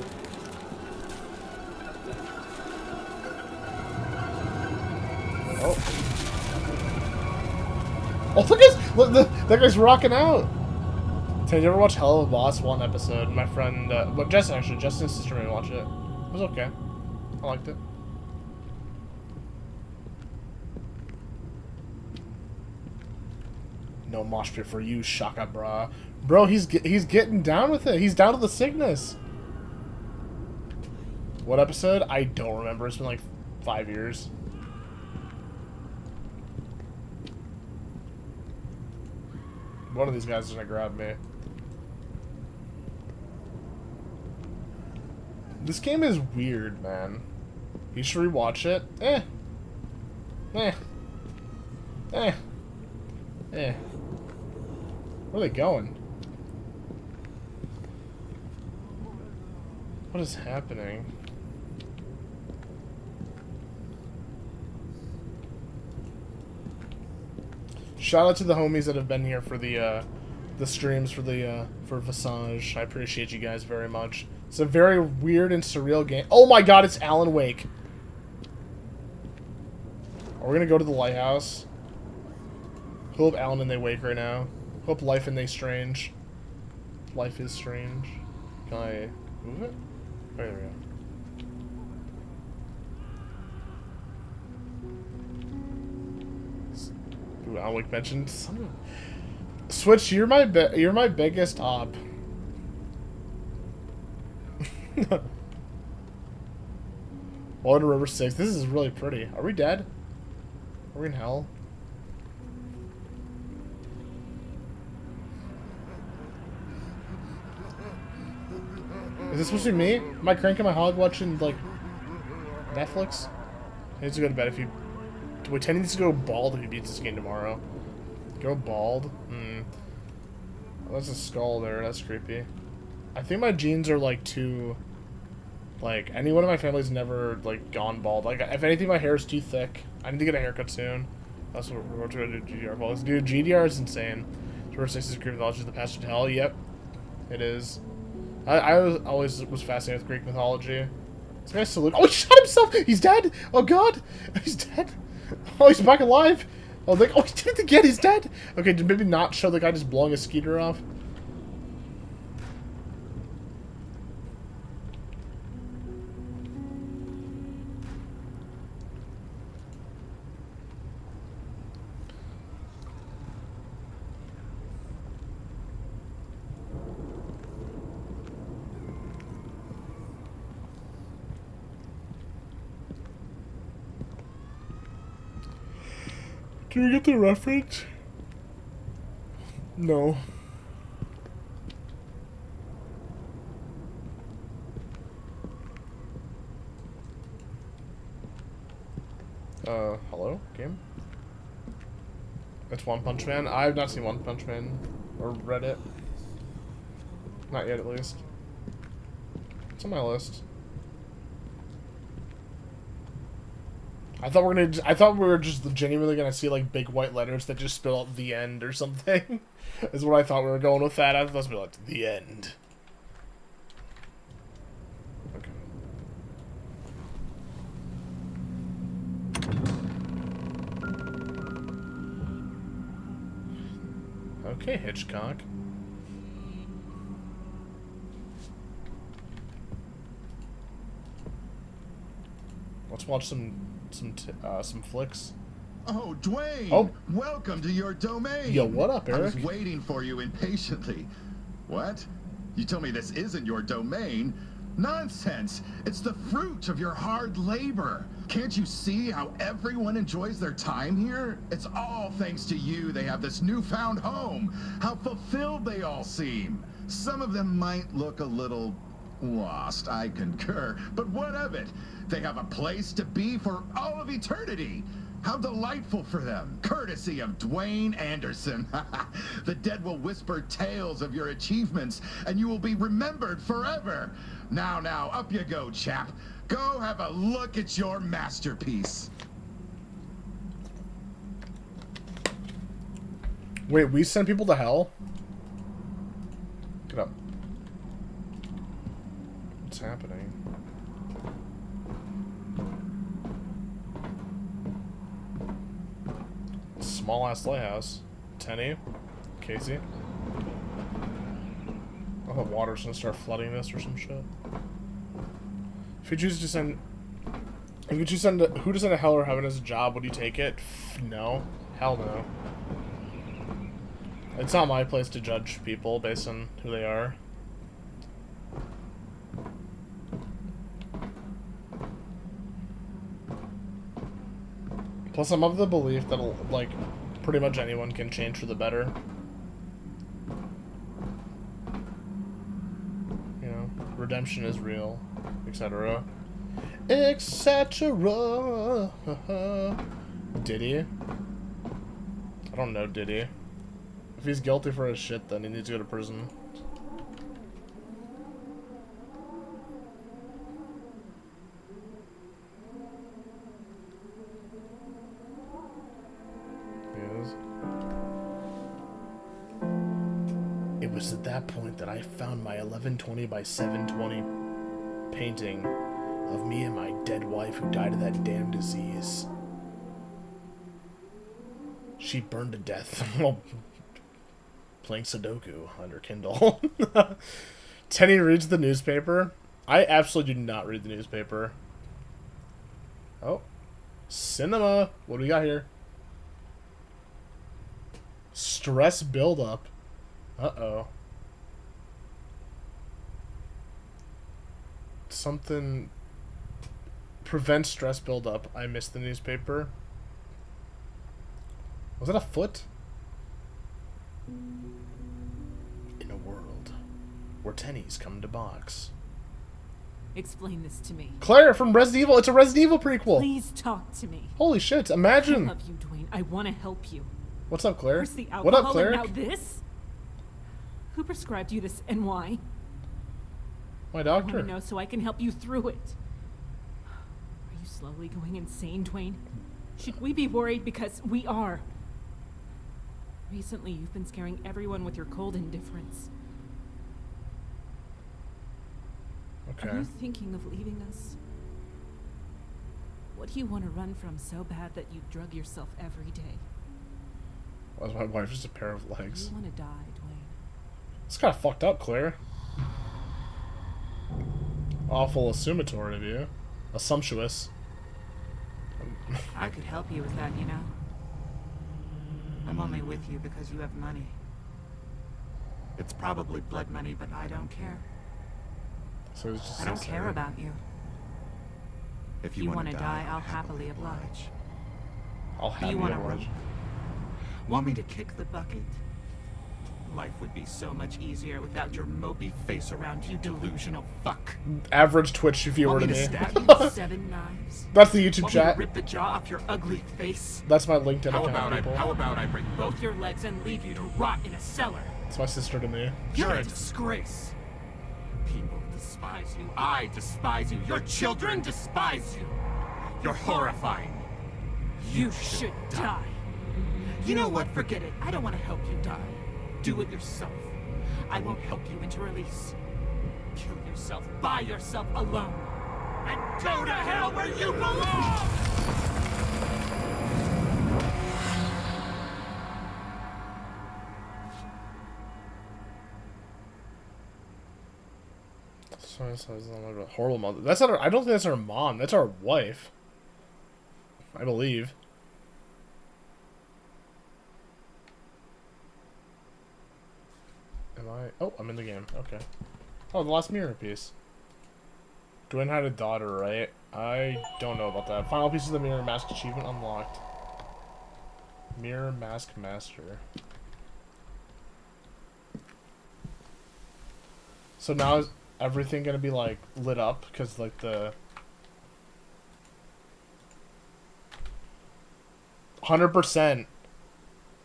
Oh. Oh, look at Look, that guy's rocking out. Did you ever watch Hell of a Boss? One episode. My friend, well, Justin's sister made me watch it. It was okay. I liked it. No mosh pit for you, Shaka bra. Bro, he's getting down with it. He's down to the sickness. What episode? I don't remember. It's been like 5 years. One of these guys is gonna grab me. This game is weird, man. You should rewatch it. Where are they going? What is happening? Shout out to the homies that have been here for the streams for Visage. I appreciate you guys very much. It's a very weird and surreal game. Oh my god, it's Alan Wake. Are we gonna go to the lighthouse? Hope Alan and they wake right now. Hope life and they strange. Life is strange. Can I move it? Oh, there we go. Ooh, Alan Wake mentioned Switch. You're my biggest op. Water River 6. This is really pretty. Are we dead? Are we in hell? Is this supposed to be me? Am I cranking my hog watching, like, Netflix? He needs to go to bed if you... Wait, Teddy needs to go bald if he beats this game tomorrow. Go bald? Oh, there's a skull there. That's creepy. I think my genes are, like, too... Like, anyone in my family's never, like, gone bald. Like, if anything, my hair is too thick. I need to get a haircut soon. That's what we're going to do GDR balls. Dude, GDR is insane. Verse 6 is Greek mythology, the passage to hell. Yep, it is. I always was fascinated with Greek mythology. This guy salute. Oh, he shot himself! He's dead! Oh, God! He's dead! Oh, he's back alive! Oh, he did it again! He's dead! Okay, maybe not show the guy just blowing a skeeter off. Do we get the reference? No. Hello? Game? It's One Punch Man? I have not seen One Punch Man or read it. Not yet, at least. It's on my list. I thought we were just genuinely gonna see like big white letters that just spell out the end or something. Is what I thought we were going with that. I thought it was like the end. Okay. Okay, Hitchcock. Let's watch some flicks. Oh, Dwayne! Oh. Welcome to your domain! Yo, what up, Eric? I was waiting for you impatiently. What? You told me this isn't your domain? Nonsense! It's the fruit of your hard labor. Can't you see how everyone enjoys their time here? It's all thanks to you they have this newfound home. How fulfilled they all seem. Some of them might look a little lost, I concur, but what of it? They have a place to be for all of eternity. How delightful for them, courtesy of Dwayne Anderson. The dead will whisper tales of your achievements, and you will be remembered forever. Now, up you go, chap. Go have a look at your masterpiece. Wait, we send people to hell? Get up. What's happening? Small ass lighthouse. Tenny. Casey. Oh, the water's gonna start flooding this or some shit. If you choose to send... If you choose to send who to send to hell or heaven as a job, would you take it? No. Hell no. It's not my place to judge people based on who they are. Plus, I'm of the belief that, like, pretty much anyone can change for the better. You know, redemption is real, etc. Etc. Diddy? I don't know Diddy. If he's guilty for his shit, then he needs to go to prison. It was at that point that I found my 1120 by 720 painting of me and my dead wife who died of that damn disease. She burned to death while playing Sudoku on her Kindle. Tenny reads the newspaper. I absolutely do not read the newspaper. Oh. Cinema. What do we got here? Stress buildup. Uh-oh. Something prevents stress buildup. I missed the newspaper. Was that a foot? In a world where Tennies come to box. Explain this to me. Claire from Resident Evil. It's a Resident Evil prequel. Please talk to me. Holy shit! Imagine. I love you, Dwayne. I want to help you. What's up, Claire? First the alcohol, What up, Claire? and now this? Who prescribed you this and why? My I doctor. want to know so I can help you through it. Are you slowly going insane, Dwayne? Should we be worried? Because we are. Recently, you've been scaring everyone with your cold indifference. Okay. Are you thinking of leaving us? What do you want to run from so bad that you drug yourself every day? Why is my wife just a pair of Do legs? you want to die, Dwayne? It's kind of fucked up, Claire. Awful assumatory of you. Assumptuous. I could help you with that, you know. I'm only with you because you have money. It's probably blood money, but I don't care. So it's just I don't care about you. If You want to die, I'll happily oblige. I'll Do have you you want to oblige. rope? Want me to kick the bucket? Life would be so much easier without your mopey face around, you delusional fuck. Average Twitch viewer Want to me to me. stab you with 7 knives? That's the YouTube Want me to chat. rip the jaw off your ugly face? That's my LinkedIn How account, people. about I break both your legs and leave you to rot in a cellar? It's my sister to me. You're a disgrace. People despise you. I despise you. Your children despise you. You're horrifying. You should die. You know what? Forget it. I don't want to help you die. Do it yourself. I won't help you into release. Kill yourself by yourself alone. And go to hell where you belong! Horrible mother. That's not her. I don't think that's her mom. That's our wife. I believe. Am I? Oh, I'm in the game. Okay. Oh, the last mirror piece. Dwayne had a daughter, right? I don't know about that. Final piece of the mirror mask achievement unlocked. Mirror mask master. So now is everything gonna be like lit up? Cause like the 100%.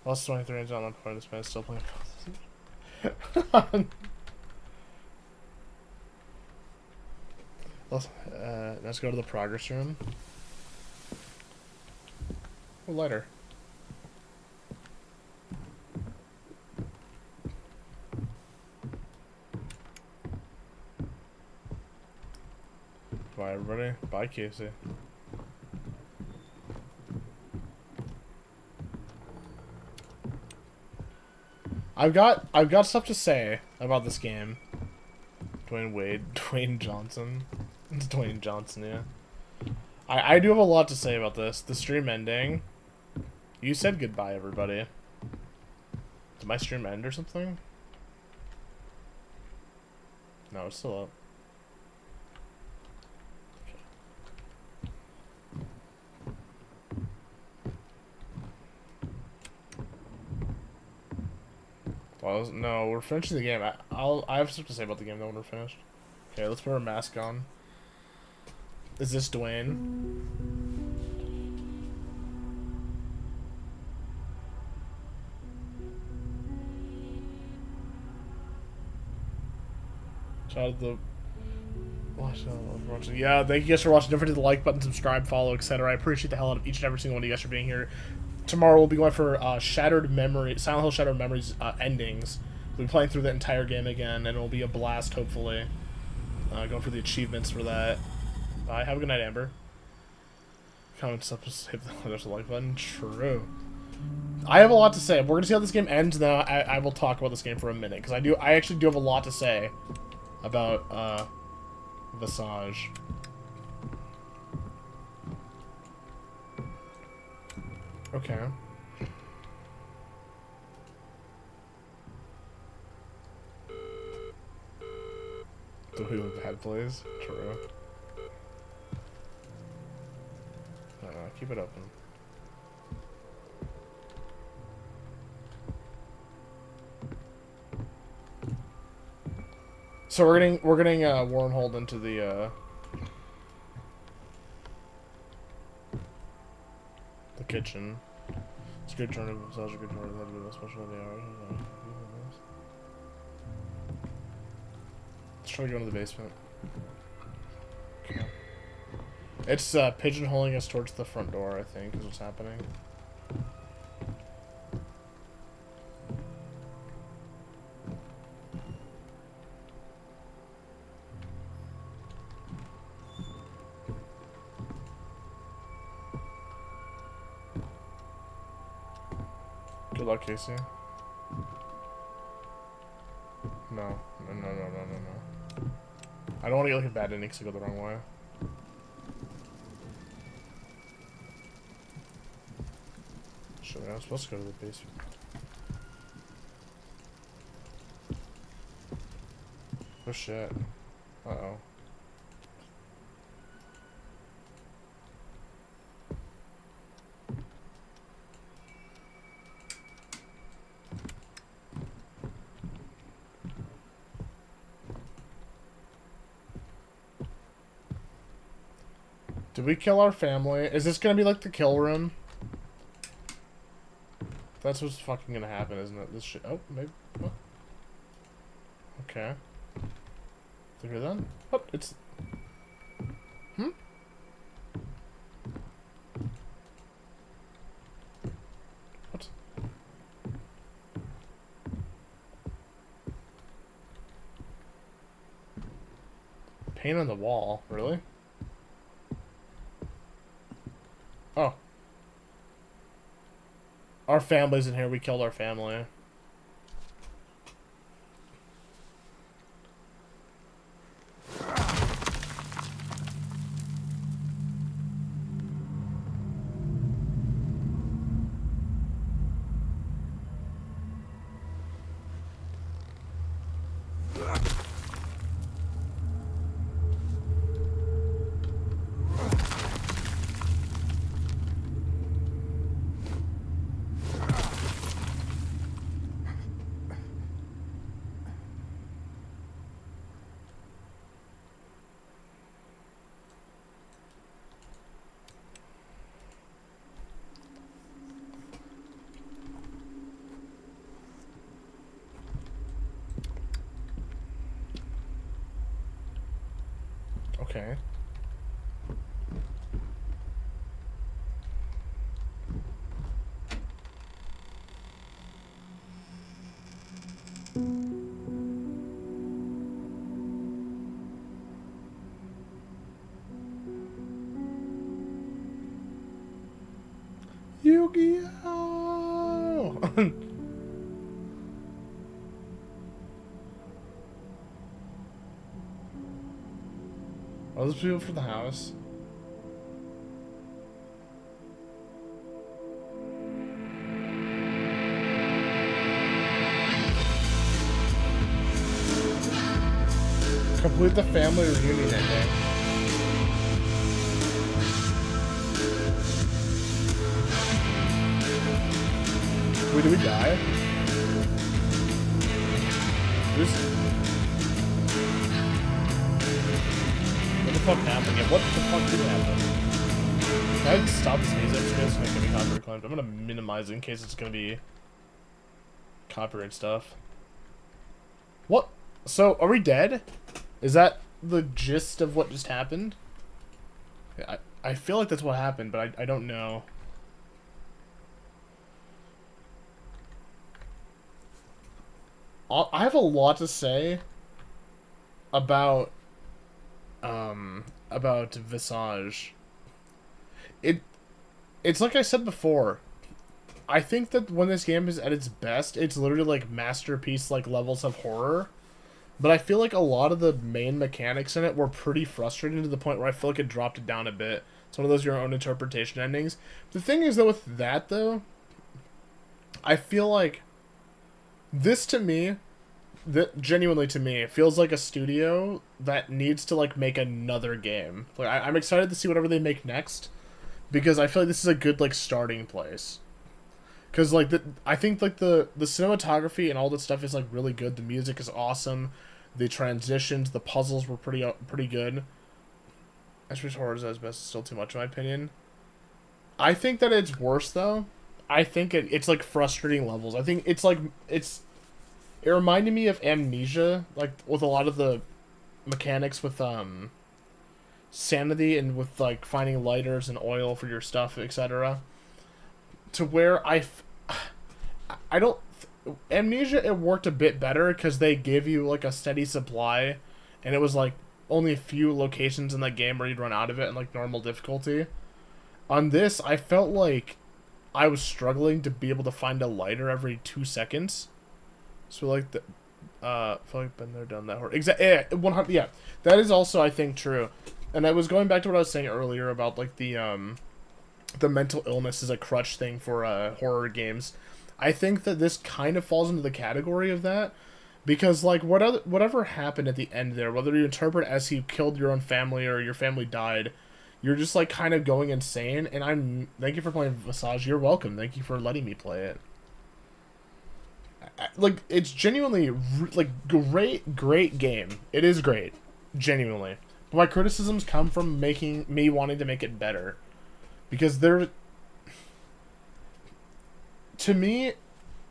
Plus 23 inches on the point of this man still playing. Let's go to the progress room. Oh, lighter. Bye, everybody. Bye, Casey. I've got stuff to say about this game. Dwayne Johnson. It's Dwayne Johnson, yeah. I do have a lot to say about this. The stream ending. You said goodbye, everybody. Did my stream end or something? No, it's still up. Well, no, we're finishing the game. I have stuff to say about the game though when we're finished. Okay, let's put our mask on. Is this Dwayne? Shout out the watching. Yeah, thank you guys for watching. Don't forget to like button, subscribe, follow, etc. I appreciate the hell out of each and every single one of you guys for being here. Tomorrow we'll be going for Silent Hill Shattered Memories endings. We'll be playing through the entire game again, and it'll be a blast, hopefully. Going for the achievements for that. Bye. Have a good night, Amber. Comments up, hit the like button. True. I have a lot to say. We're going to see how this game ends, now I will talk about this game for a minute, because I actually do have a lot to say about Visage. Okay. The wheel of the head plays. True. Keep it open. So we're getting wormholed into the kitchen. It's a good turn of massage, a good turn of special hours. Let's try to go into the basement. Okay. It's pigeonholing us towards the front door, I think, is what's happening. Good luck, Casey. No. I don't want to get like a bad ending because I go the wrong way. Shit, I'm supposed to go to the basement. Oh shit. Uh-oh. Did we kill our family? Is this gonna be like the kill room? That's what's fucking gonna happen, isn't it? This shit. Oh, maybe. Oh. Okay. Did we then? Oh, it's. Hmm? What? Paint on the wall? Really? Oh. Our family's in here. We killed our family. Okay. Yu-Gi-Oh! Are those people from the house? Complete the family reunion ending. Wait, did we die? What the fuck happened? Yeah, what the fuck did happen? Can I stop this music? It's gonna make me copyright claimed. I'm gonna minimize it in case it's gonna be copyright stuff. What? So, are we dead? Is that the gist of what just happened? I feel like that's what happened, but I don't know. I have a lot to say about Visage. It's like I said before. I think that when this game is at its best, it's literally like masterpiece like levels of horror. But I feel like a lot of the main mechanics in it were pretty frustrating to the point where I feel like it dropped it down a bit. It's one of those your own interpretation endings. The thing is, though, with that, though, I feel like this, to me, genuinely to me, it feels like a studio that needs to, like, make another game. Like, I'm excited to see whatever they make next, because I feel like this is a good, like, starting place. Because, like, I think, like, the cinematography and all that stuff is, like, really good. The music is awesome. The transitions, the puzzles were pretty good. As horror is as best, still too much, in my opinion. I think that it's worse, though. I think it's, like, frustrating levels. I think it's, like, it reminded me of Amnesia, like, with a lot of the mechanics with, sanity and with, like, finding lighters and oil for your stuff, etc. To where I don't... Amnesia, it worked a bit better because they give you, like, a steady supply, and it was, like, only a few locations in that game where you'd run out of it in, like, normal difficulty. On this, I felt like I was struggling to be able to find a lighter every 2 seconds. So, like, I feel like been there, done that. Yeah, 100, yeah. That is also, I think, true. And I was going back to what I was saying earlier about, like, the mental illness is a crutch thing for horror games. I think that this kind of falls into the category of that, because, like, whatever happened at the end there, whether you interpret as you killed your own family or your family died, you're just, like, kind of going insane. And thank you for playing Visage. You're welcome. Thank you for letting me play it. Like, it's genuinely, like, great game. It is great, genuinely. But my criticisms come from me wanting to make it better. Because to me,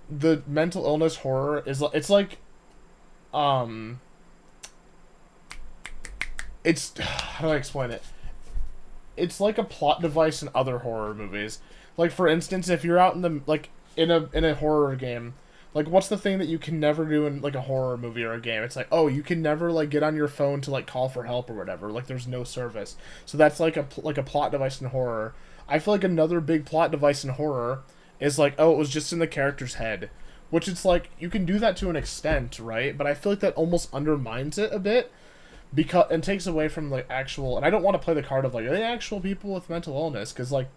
the mental illness horror is, it's like, it's, how do I explain it? It's like a plot device in other horror movies. Like, for instance, if you're out in the, like, in a horror game, like, what's the thing that you can never do in, like, a horror movie or a game? It's like, oh, you can never, like, get on your phone to, like, call for help or whatever. Like, there's no service. So that's like a plot device in horror. I feel like another big plot device in horror is, like, oh, it was just in the character's head. Which it's like, you can do that to an extent, right? But I feel like that almost undermines it a bit. And takes away from the actual... And I don't want to play the card of, like, are they actual people with mental illness? Because, like,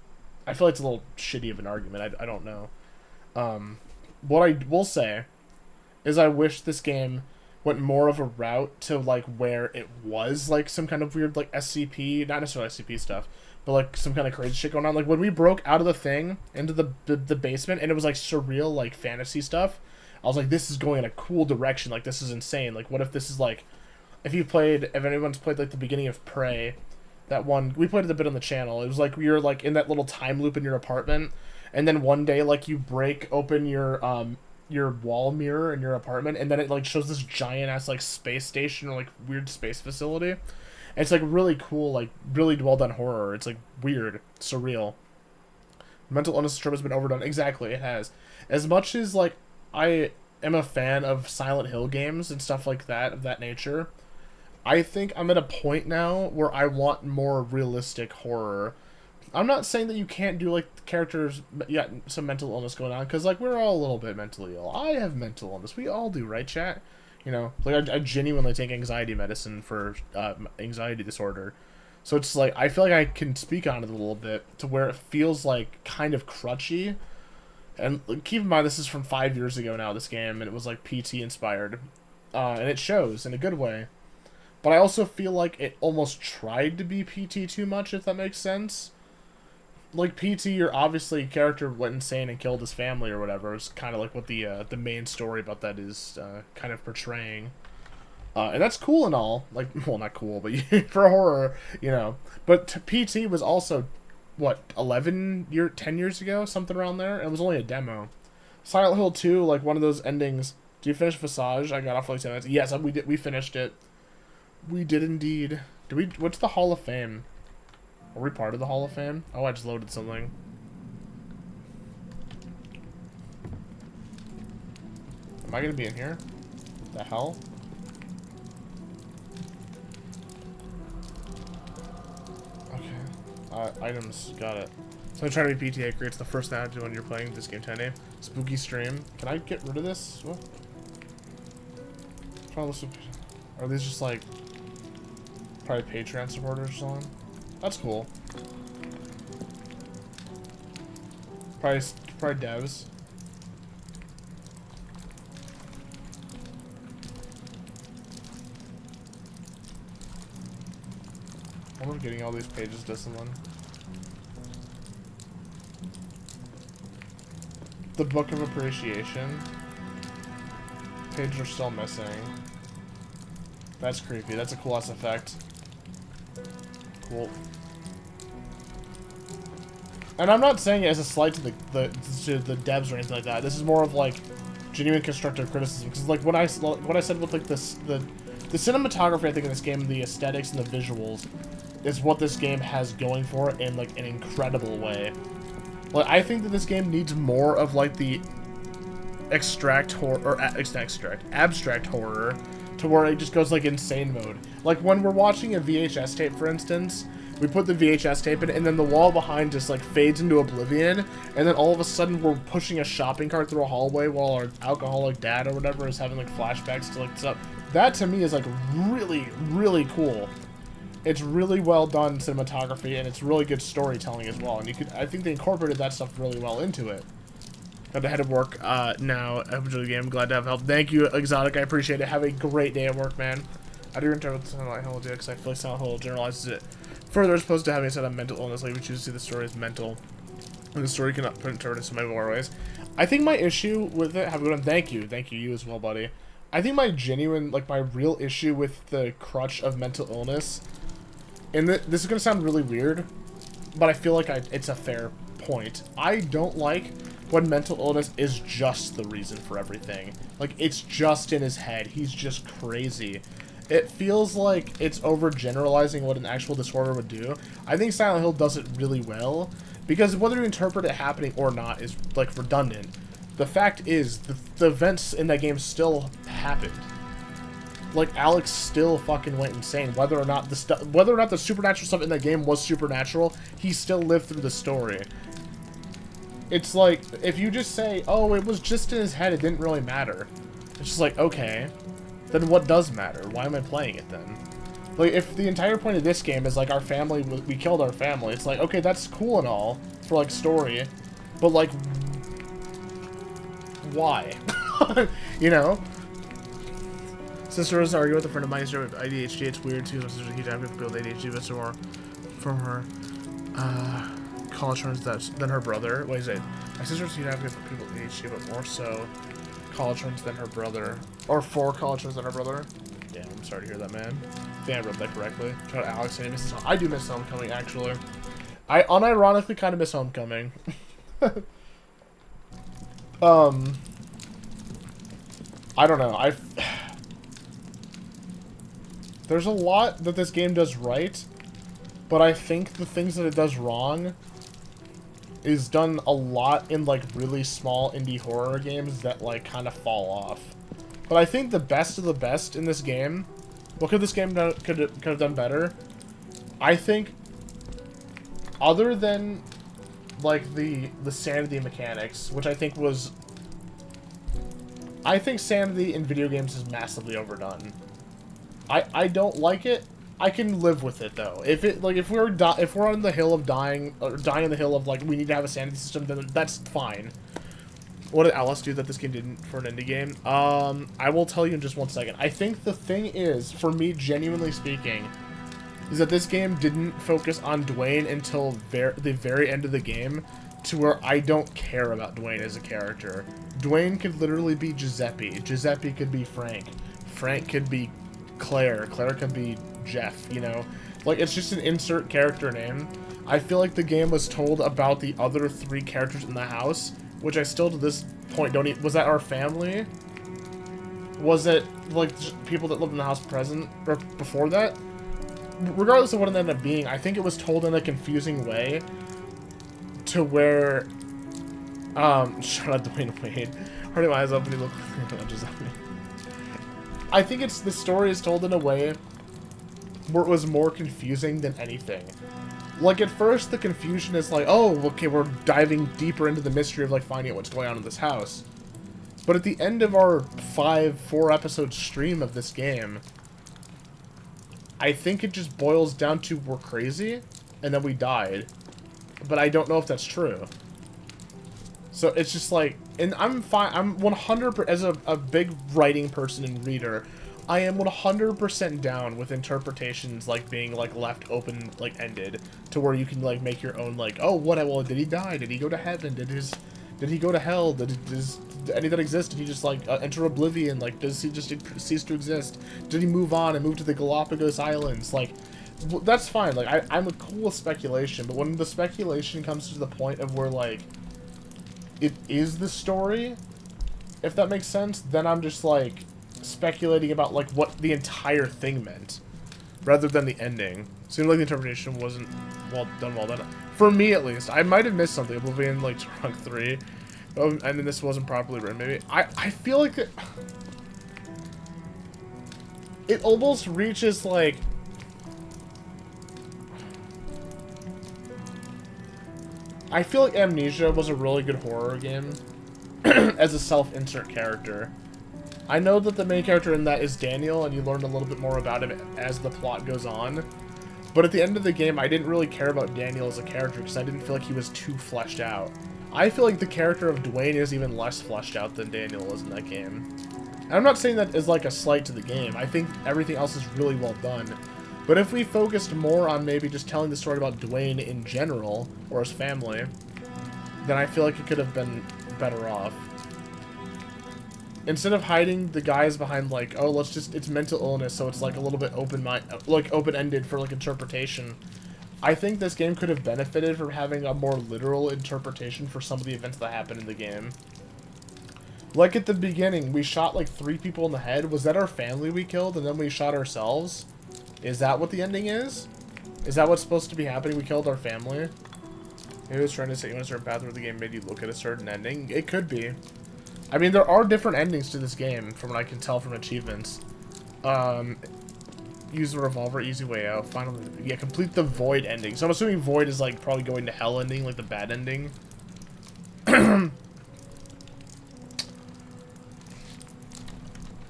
I feel like it's a little shitty of an argument. I don't know. What I will say is I wish this game went more of a route to, like, where it was, like, some kind of weird, like, SCP... Not necessarily SCP stuff, but, like, some kind of crazy shit going on. Like, when we broke out of the thing into the basement, and it was, like, surreal, like, fantasy stuff, I was like, this is going in a cool direction. Like, this is insane. Like, what if this is, like... If anyone's played, like, the beginning of Prey, that one... We played it a bit on the channel. It was, like, you're, like, in that little time loop in your apartment, and then one day, like, you break open your wall mirror in your apartment, and then it, like, shows this giant-ass, like, space station or, like, weird space facility. And it's, like, really cool, like, really well-done horror. It's, like, weird, surreal. Mental illness trope has been overdone. Exactly, it has. As much as, like, I am a fan of Silent Hill games and stuff like that, of that nature, I think I'm at a point now where I want more realistic horror. I'm not saying that you can't do, like, characters, yeah, some mental illness going on, because, like, we're all a little bit mentally ill. I have mental illness. We all do, right, chat? You know, like I genuinely take anxiety medicine for anxiety disorder. So it's like, I feel like I can speak on it a little bit to where it feels like kind of crutchy. And keep in mind, this is from 5 years ago now, this game, and it was like PT inspired. And it shows in a good way. But I also feel like it almost tried to be PT too much, if that makes sense. Like, PT, your obviously character went insane and killed his family or whatever. It's kind of like what the main story about that is kind of portraying. And that's cool and all. Like, well, not cool, but for horror, you know. But PT was also, what, 10 years ago? Something around there? And it was only a demo. Silent Hill 2, like, one of those endings. Do you finish Visage? I got off for like 10 minutes. Yes, we finished it. We did indeed. What's the Hall of Fame? Are we part of the Hall of Fame? Oh, I just loaded something. Am I gonna be in here? The hell? Okay. Items. Got it. So I'm trying to be PTA creates the first thing I do when you're playing this game 10 name. Spooky stream. Can I get rid of this? What? Are these just like probably Patreon supporters or something? That's cool. Probably devs. I love getting all these pages to someone. The Book of Appreciation. Pages are still missing. That's creepy. That's a cool ass effect. Cool. And I'm not saying it as a slight to the devs or anything like that. This is more of like genuine constructive criticism. Because like what I said with like the cinematography, I think in this game, the aesthetics and the visuals, is what this game has going for it in like an incredible way. Like I think that this game needs more of like the abstract horror, to where it just goes like insane mode. Like when we're watching a VHS tape, for instance, we put the VHS tape in, and then the wall behind just like fades into oblivion, and then all of a sudden we're pushing a shopping cart through a hallway while our alcoholic dad or whatever is having like flashbacks to like stuff. That to me is like really, really cool. It's really well done cinematography, and it's really good storytelling as well. And I think they incorporated that stuff really well into it. Got to head to work now. I enjoyed the game. Glad to have help. Thank you, Exotic. I appreciate it. Have a great day at work, man. I do return with Silent Hill because I feel like Silent Hill generalizes it further as opposed to having a set of mental illness. Like we choose to see the story as mental, and the story cannot put into into my ways. I think my issue with it. Have a good one. Thank you, you as well, buddy. I think my genuine, like my real issue with the crutch of mental illness, and this is gonna sound really weird, but I feel like it's a fair point. I don't like when mental illness is just the reason for everything. Like, it's just in his head. He's just crazy. It feels like it's overgeneralizing what an actual disorder would do. I think Silent Hill does it really well, because whether you interpret it happening or not is, like, redundant. The fact is, the events in that game still happened. Like, Alex still fucking went insane. Whether or not the supernatural stuff in that game was supernatural, he still lived through the story. It's like, if you just say, oh, it was just in his head, it didn't really matter. It's just like, okay, then what does matter? Why am I playing it then? Like, if the entire point of this game is, like, our family, we killed our family, it's like, okay, that's cool and all, for, like, story, but, like, why? You know? Sister was arguing with a friend of mine with ADHD, it's weird, too, my sister's a huge advocate for people with ADHD, but so more from her, college friends than her brother. What is it? My sister's a huge advocate for people with ADHD, but more so college friends than her brother. Or 4 college friends than her brother. Damn, I'm sorry to hear that, man. I think I read that correctly. Shout out Alex, I do miss Homecoming, actually. I unironically kind of miss Homecoming. I don't know. There's a lot that this game does right, but I think the things that it does wrong is done a lot in, like, really small indie horror games that, like, kind of fall off. But I think the best of the best in this game, what could this game could have done better? I think, other than, like, the sanity mechanics, which I think was I think sanity in video games is massively overdone. I don't like it. I can live with it though. If it like if we're on the hill of dying or dying on the hill of like we need to have a sanity system, then that's fine. What did Alice do that this game didn't for an indie game? I will tell you in just 1 second. I think the thing is, for me, genuinely speaking, is that this game didn't focus on Dwayne until the very end of the game, to where I don't care about Dwayne as a character. Dwayne could literally be Giuseppe. Giuseppe could be Frank. Frank could be Claire. Claire could be Jeff, you know? Like, it's just an insert character name. I feel like the game was told about the other 3 characters in the house, which I still to this point don't even... Was that our family? Was it, like, people that lived in the house present, or before that? Regardless of what it ended up being, I think it was told in a confusing way to where, shout out Dwayne Wade. Hurting my eyes up and he lunges at me. I think the story is told in a way where it was more confusing than anything. Like, at first, the confusion is like, oh, okay, we're diving deeper into the mystery of, like, finding out what's going on in this house. But at the end of our 4-episode stream of this game, I think it just boils down to we're crazy, and then we died. But I don't know if that's true. So it's just like, and I'm fine, I'm 100%, as a big writing person and reader, I am 100% down with interpretations, like, being, like, left open, like, ended, to where you can, like, make your own, like, oh, well, did he die? Did he go to heaven? Did he go to hell? Did any that exist? Did he just, like, enter oblivion? Like, does he just cease to exist? Did he move on and move to the Galapagos Islands? Like, that's fine. Like, I'm cool with speculation, but when the speculation comes to the point of where, like, it is the story, if that makes sense, then I'm just, like, speculating about, like, what the entire thing meant, rather than the ending. Seemed like the interpretation wasn't well done. For me, at least. I might have missed something. Oblivion, like, Trunk 3. Oh, and then this wasn't properly written, maybe. I feel like it almost reaches, like... I feel like Amnesia was a really good horror game as a self-insert character. I know that the main character in that is Daniel, and you learn a little bit more about him as the plot goes on. But at the end of the game, I didn't really care about Daniel as a character because I didn't feel like he was too fleshed out. I feel like the character of Dwayne is even less fleshed out than Daniel is in that game. And I'm not saying that as like a slight to the game. I think everything else is really well done. But if we focused more on maybe just telling the story about Dwayne in general, or his family, then I feel like it could have been better off. Instead of hiding the guys behind, like, oh, let's just, it's mental illness, so it's, like, a little bit open-ended for, like, interpretation. I think this game could have benefited from having a more literal interpretation for some of the events that happened in the game. Like, at the beginning, we shot, like, 3 people in the head. Was that our family we killed, and then we shot ourselves? Is that what the ending is? Is that what's supposed to be happening? We killed our family? Maybe it was trying to set you on a certain path where the game made you look at a certain ending. It could be. I mean, there are different endings to this game, from what I can tell from achievements. Use the revolver, easy way out. Finally, yeah, complete the Void ending. So I'm assuming Void is, like, probably going to hell ending, like the bad ending.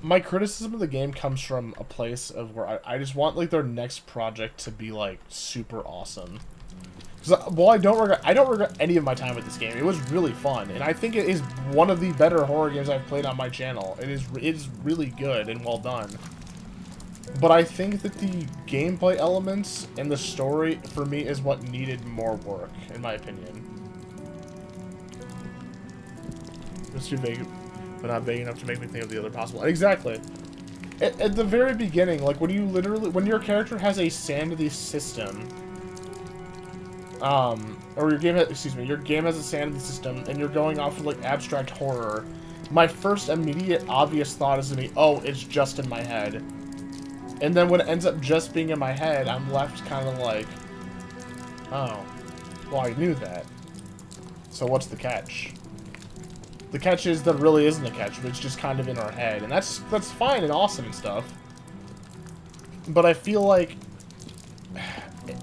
My criticism of the game comes from a place of where I just want, like, their next project to be, like, super awesome. Well, I don't regret any of my time with this game. It was really fun, and I think it is one of the better horror games I've played on my channel. It is really good and well done. But I think that the gameplay elements and the story, for me, is what needed more work, in my opinion. It's too vague, but not vague enough to make me think of the other possible. Exactly. At the very beginning, like, when your character has a sanity system, or your game has a sanity system, and you're going off of, like, abstract horror, my first immediate obvious thought is to be, oh, it's just in my head. And then when it ends up just being in my head, I'm left kind of like, oh, well, I knew that. So what's the catch? The catch is there really isn't a catch, but it's just kind of in our head, and that's fine and awesome and stuff. But I feel like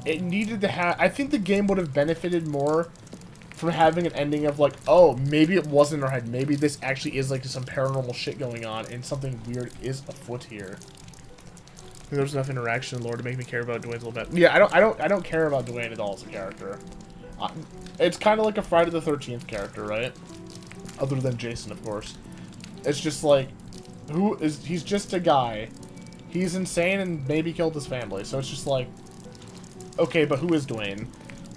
it needed to have... I think the game would have benefited more from having an ending of like, oh, maybe it wasn't in her head. Maybe this actually is like some paranormal shit going on and something weird is afoot here. There's enough interaction in lore to make me care about Dwayne's a little bit. Yeah, I don't care about Dwayne at all as a character. It's kind of like a Friday the 13th character, right? Other than Jason, of course. It's just like, he's just a guy. He's insane and maybe killed his family. So it's just like, okay, but who is Dwayne?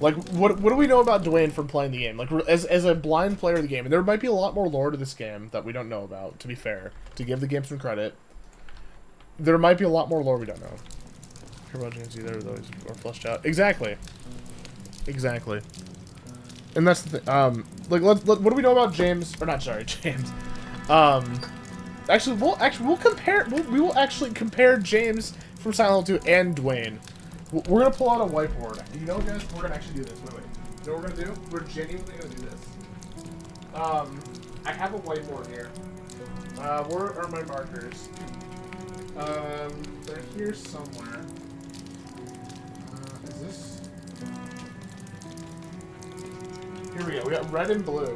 Like, what do we know about Dwayne from playing the game? Like, as a blind player of the game, and there might be a lot more lore to this game that we don't know about, to be fair. To give the game some credit. There might be a lot more lore we don't know. Care about James either, though he's more fleshed out. Exactly. Exactly. And that's the thing. Like, what do we know about James? Or not, sorry, James. Actually, we'll compare. We will actually compare James from Silent Hill 2 and Dwayne. We're gonna pull out a whiteboard. You know, guys, we're gonna actually do this. Wait. You know what we're gonna do? We're genuinely gonna do this. I have a whiteboard here. Where are my markers? They're here somewhere. Is this? Here we go. We got red and blue.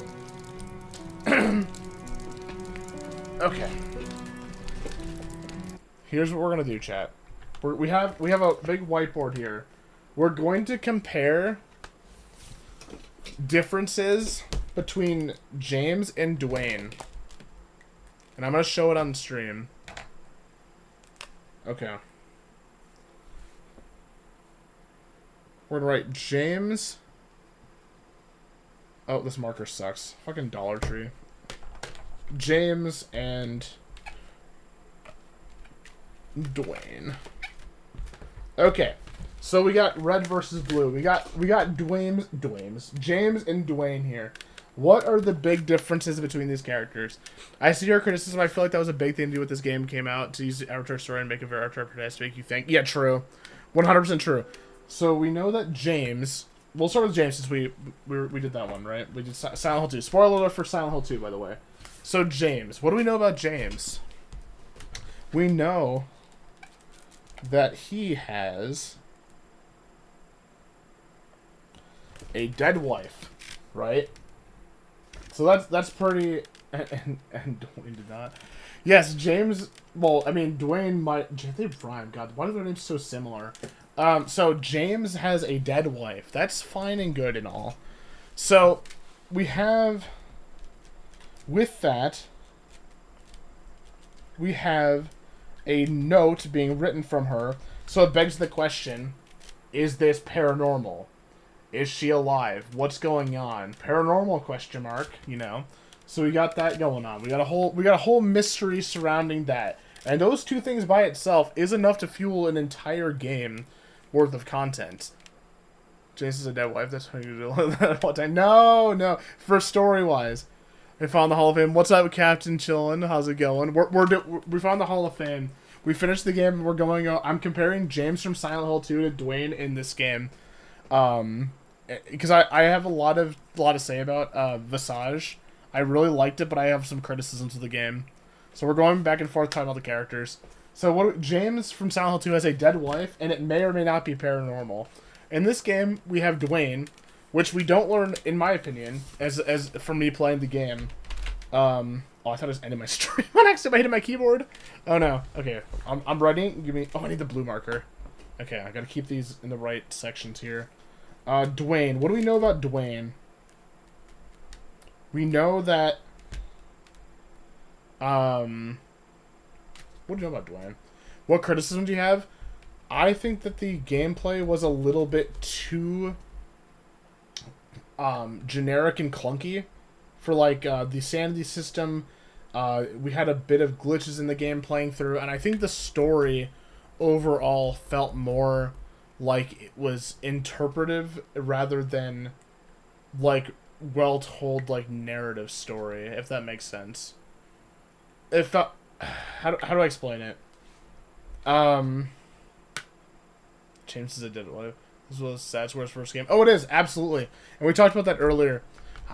Okay. Here's what we're gonna do, chat. We have a big whiteboard here. We're going to compare differences between James and Dwayne. And I'm gonna show it on stream. Okay. We're gonna write James. Oh, this marker sucks. Fucking Dollar Tree. James and Dwayne. Okay. So we got red versus blue. We got James and Dwayne here. What are the big differences between these characters? I see your criticism. I feel like that was a big thing to do with this game came out, to use the Avatar story and make a very Avatar protagonist to make you think. Yeah, true. 100% true. So we know that James... We'll start with James since we did that one, right? We did Silent Hill 2. Spoiler alert for Silent Hill 2, by the way. So James. What do we know about James? We know that he has a dead wife, right? So that's pretty, and Dwayne did not. Yes, James. Well, I mean, Dwayne might. They rhyme. God, why are their names so similar? So James has a dead wife. That's fine and good and all. So we have, with that, we have a note being written from her. So it begs the question: is this paranormal? Is she alive? What's going on? Paranormal question mark, you know. So we got that going on. We got a whole mystery surrounding that. And those two things by itself is enough to fuel an entire game worth of content. Jace is a dead wife. That's how you do it. No. For story-wise, we found the Hall of Fame. What's up, Captain Chillin'? How's it going? We found the Hall of Fame. We finished the game. And we're going. I'm comparing James from Silent Hill 2 to Dwayne in this game. Because I have a lot to say about Visage. I really liked it, but I have some criticisms of the game. So we're going back and forth talking about the characters. So James from Silent Hill 2 has a dead wife, and it may or may not be paranormal. In this game, we have Dwayne, which we don't learn, in my opinion, as from me playing the game. Oh, I thought I was ending my stream on accident. I hit my keyboard. Oh no. Okay, I'm writing. Give me. Oh, I need the blue marker. Okay, I gotta keep these in the right sections here. Dwayne. What do we know about Dwayne? We know that... what do you know about Dwayne? What criticism do you have? I think that the gameplay was a little bit too... generic and clunky. For, like, the sanity system. We had a bit of glitches in the game playing through. And I think the story overall felt more... like it was interpretive rather than like well told like narrative story, if that makes sense. It felt how do I explain it? James is a dead wife. This was Sad's worst first game. Oh, it is, absolutely. And we talked about that earlier.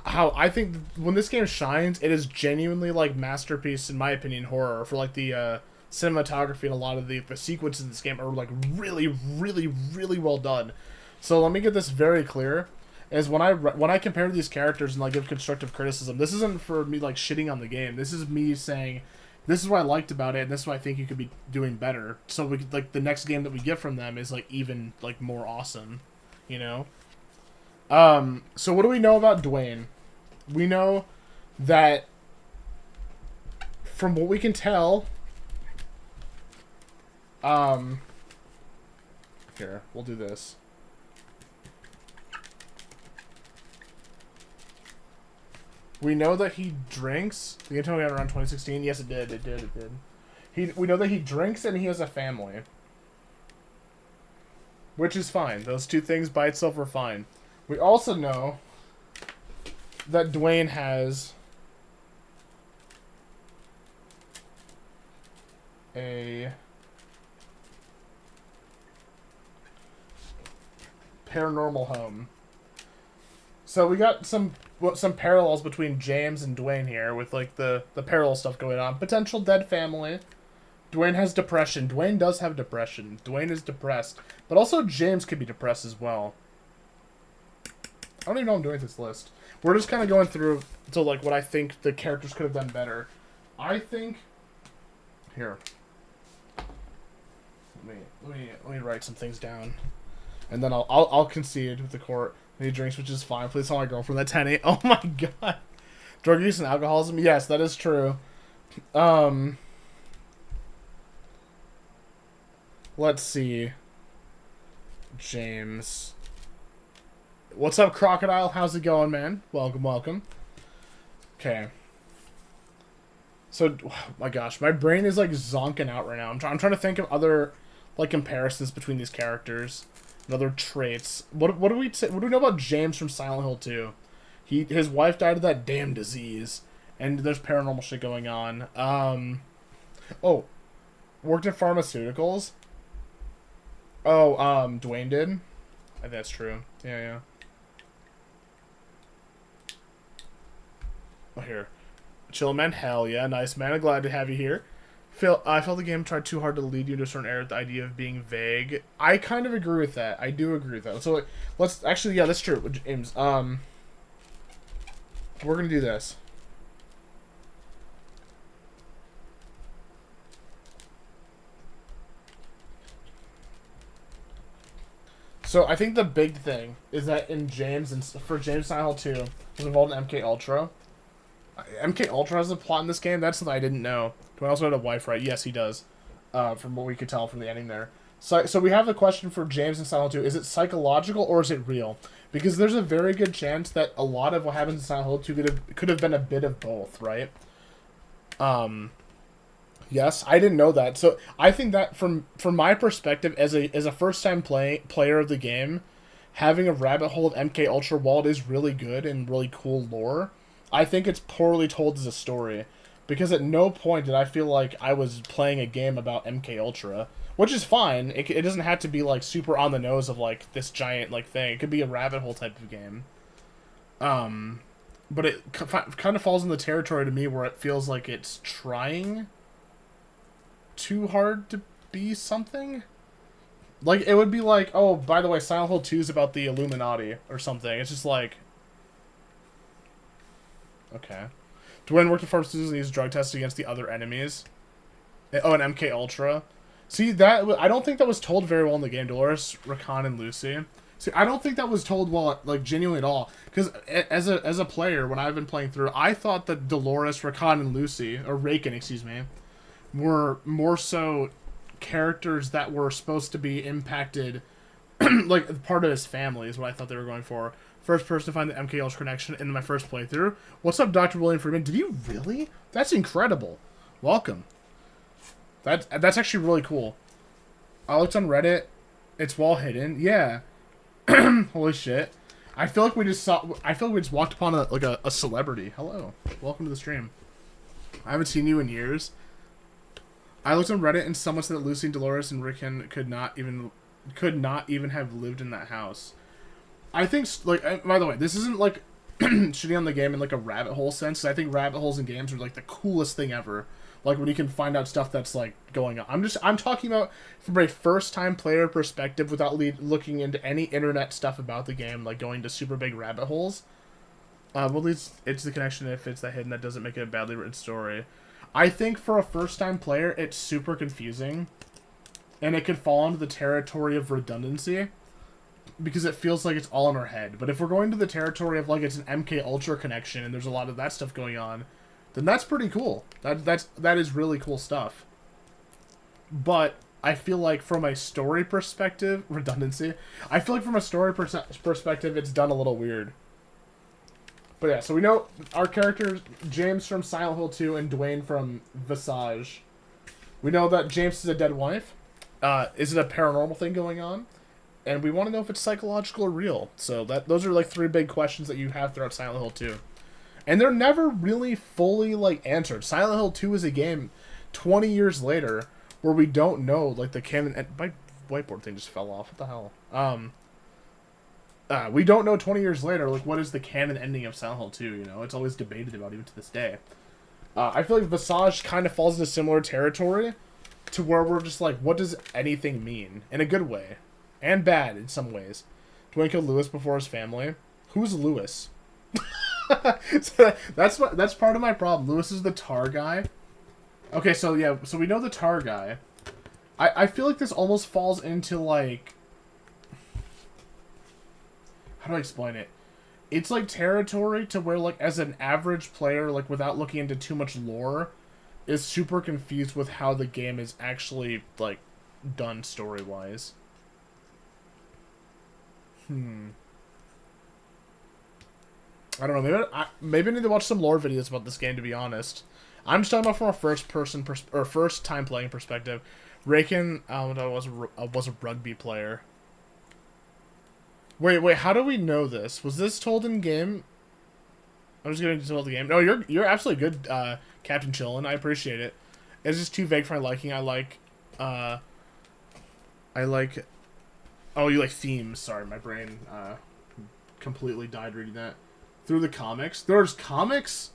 How I think when this game shines, it is genuinely like masterpiece in my opinion horror for like the cinematography, and a lot of the sequences in this game are like really, really, really well done. So let me get this very clear. is when I compare these characters and like give constructive criticism. This isn't for me like shitting on the game. This is me saying, this is what I liked about it, and this is what I think you could be doing better. So we could, like the next game that we get from them is like even like more awesome, you know. So what do we know about Dwayne? We know that from what we can tell, here, we'll do this. We know that he drinks. The game told me around 2016. Yes, it did. It did. We know that he drinks and he has a family. Which is fine. Those two things by itself are fine. We also know that Dwayne has a paranormal home. So we got some parallels between James and Dwayne here with like the parallel stuff going on. Potential dead family. Dwayne has depression. Dwayne does have depression. Dwayne is depressed. But also James could be depressed as well. I don't even know what I'm doing with this list. We're just kind of going through to like what I think the characters could have done better. I think here. Let me write some things down. And then I'll concede with the court. He drinks, which is fine. Please tell my girlfriend that 10-8. Oh my god. Drug use and alcoholism? Yes, that is true. Let's see. James. What's up, Crocodile? How's it going, man? Welcome, welcome. Okay. So, oh my gosh, my brain is like zonking out right now. I'm trying to think of other like comparisons between these characters. Other traits. What do we know about James from Silent Hill 2? His wife died of that damn disease, and there's paranormal shit going on. Oh, worked in pharmaceuticals. Oh, Dwayne did. I think that's true. Yeah. Oh, here, chill, man. Hell yeah, nice, man. I'm glad to have you here. I felt the game tried too hard to lead you to a certain area with the idea of being vague. I kind of agree with that. I do agree with that. So let's actually, yeah, that's true, James. We're gonna do this. So I think the big thing is that in James and for James Silent Hill 2 was involved in MK Ultra. MK Ultra has a plot in this game. That's something I didn't know. Do I also have a wife, right? Yes, he does. From what we could tell from the ending there. So we have the question for James and Silent Hill 2. Is it psychological or is it real? Because there's a very good chance that a lot of what happens in Silent Hill 2 could have been a bit of both, right? Yes, I didn't know that. So I think that from my perspective as a first-time player of the game, having a rabbit hole of MK Ultra, while it is really good and really cool lore, I think it's poorly told as a story. Because at no point did I feel like I was playing a game about MK Ultra, which is fine. It doesn't have to be like super on the nose of like this giant like thing. It could be a rabbit hole type of game. But it kind of falls in the territory to me where it feels like it's trying too hard to be something. Like it would be like, oh, by the way, Silent Hill 2 is about the Illuminati or something. It's just like, okay. Dwayne worked in pharmaceuticals and used drug tests against the other enemies. Oh, and MK Ultra. See, that I don't think that was told very well in the game. Dolores, Rakan, and Lucy. See, I don't think that was told well, like genuinely at all. Because as a player, when I've been playing through, I thought that Dolores, Rakan, and Lucy, or Raken, excuse me, were more so characters that were supposed to be impacted, like part of his family is what I thought they were going for. First person to find the MK Ultra connection in my first playthrough. What's up, Dr. William Freeman? Did you really? That's incredible. Welcome. That's actually really cool. I looked on Reddit. It's well hidden. Yeah. Holy shit. I feel like we just walked upon a celebrity. Hello. Welcome to the stream. I haven't seen you in years. I looked on Reddit and someone said that Lucy, Dolores, and Rickon could not even have lived in that house. I think, like, by the way, this isn't, like, shitting on the game in, like, a rabbit hole sense. I think rabbit holes in games are, like, the coolest thing ever. Like when you can find out stuff that's like going on. I'm talking about from a first-time player perspective without looking into any internet stuff about the game, like going to super big rabbit holes. Well, at least it's the connection if it's that hidden that doesn't make it a badly written story. I think for a first-time player, it's super confusing, and it could fall into the territory of redundancy because it feels like it's all in our head. But if we're going to the territory of like it's an MK Ultra connection and there's a lot of that stuff going on, then that's pretty cool. That is really cool stuff. But I feel like from a story perspective, redundancy. I feel like from a story perspective, it's done a little weird. But yeah, so we know our characters, James from Silent Hill 2 and Dwayne from Visage. We know that James is a dead wife. Is it a paranormal thing going on? And we want to know if it's psychological or real. So those are like 3 big questions that you have throughout Silent Hill 2. And they're never really fully like answered. Silent Hill 2 is a game 20 years later where we don't know like the canon. And my whiteboard thing just fell off. What the hell? We don't know 20 years later, like, what is the canon ending of Silent Hill 2, you know? It's always debated about, even to this day. I feel like Visage kind of falls into similar territory to where we're just like, what does anything mean? In a good way. And bad, in some ways. Dwayne killed Lewis before his family. Who's Lewis? So that's part of my problem. Lewis is the tar guy. Okay, so yeah, so we know the tar guy. I feel like this almost falls into, like... How do I explain it? It's like territory to where, like, as an average player, like, without looking into too much lore, is super confused with how the game is actually, like, done story-wise. I don't know. Maybe I need to watch some lore videos about this game, to be honest. I'm just talking about from a first-person or first-time playing perspective. Raken was a rugby player. Wait, how do we know this? Was this told in game? I'm just going to tell the game. No, you're absolutely good, Captain Chillin. I appreciate it. It's just too vague for my liking. I like, oh, you like themes. Sorry, my brain, completely died reading that. Through the comics? There's comics?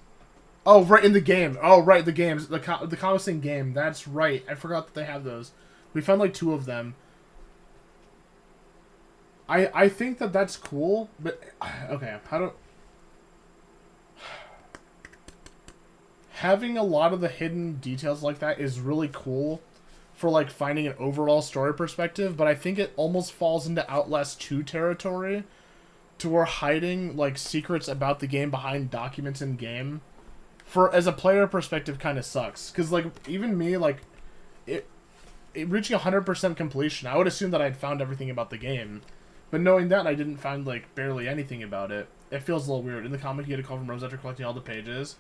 Oh, right, in the game. Oh, right, the games. The comics in game. That's right. I forgot that they have those. We found, like, 2 of them. I think that that's cool, but... Okay, having a lot of the hidden details like that is really cool for, like, finding an overall story perspective, but I think it almost falls into Outlast 2 territory, to where hiding, like, secrets about the game behind documents in game, as a player perspective, kind of sucks. Because, like, even me, like, reaching 100% completion, I would assume that I'd found everything about the game. But knowing that, I didn't find, like, barely anything about it. It feels a little weird. In the comic, you get a call from Rose after collecting all the pages.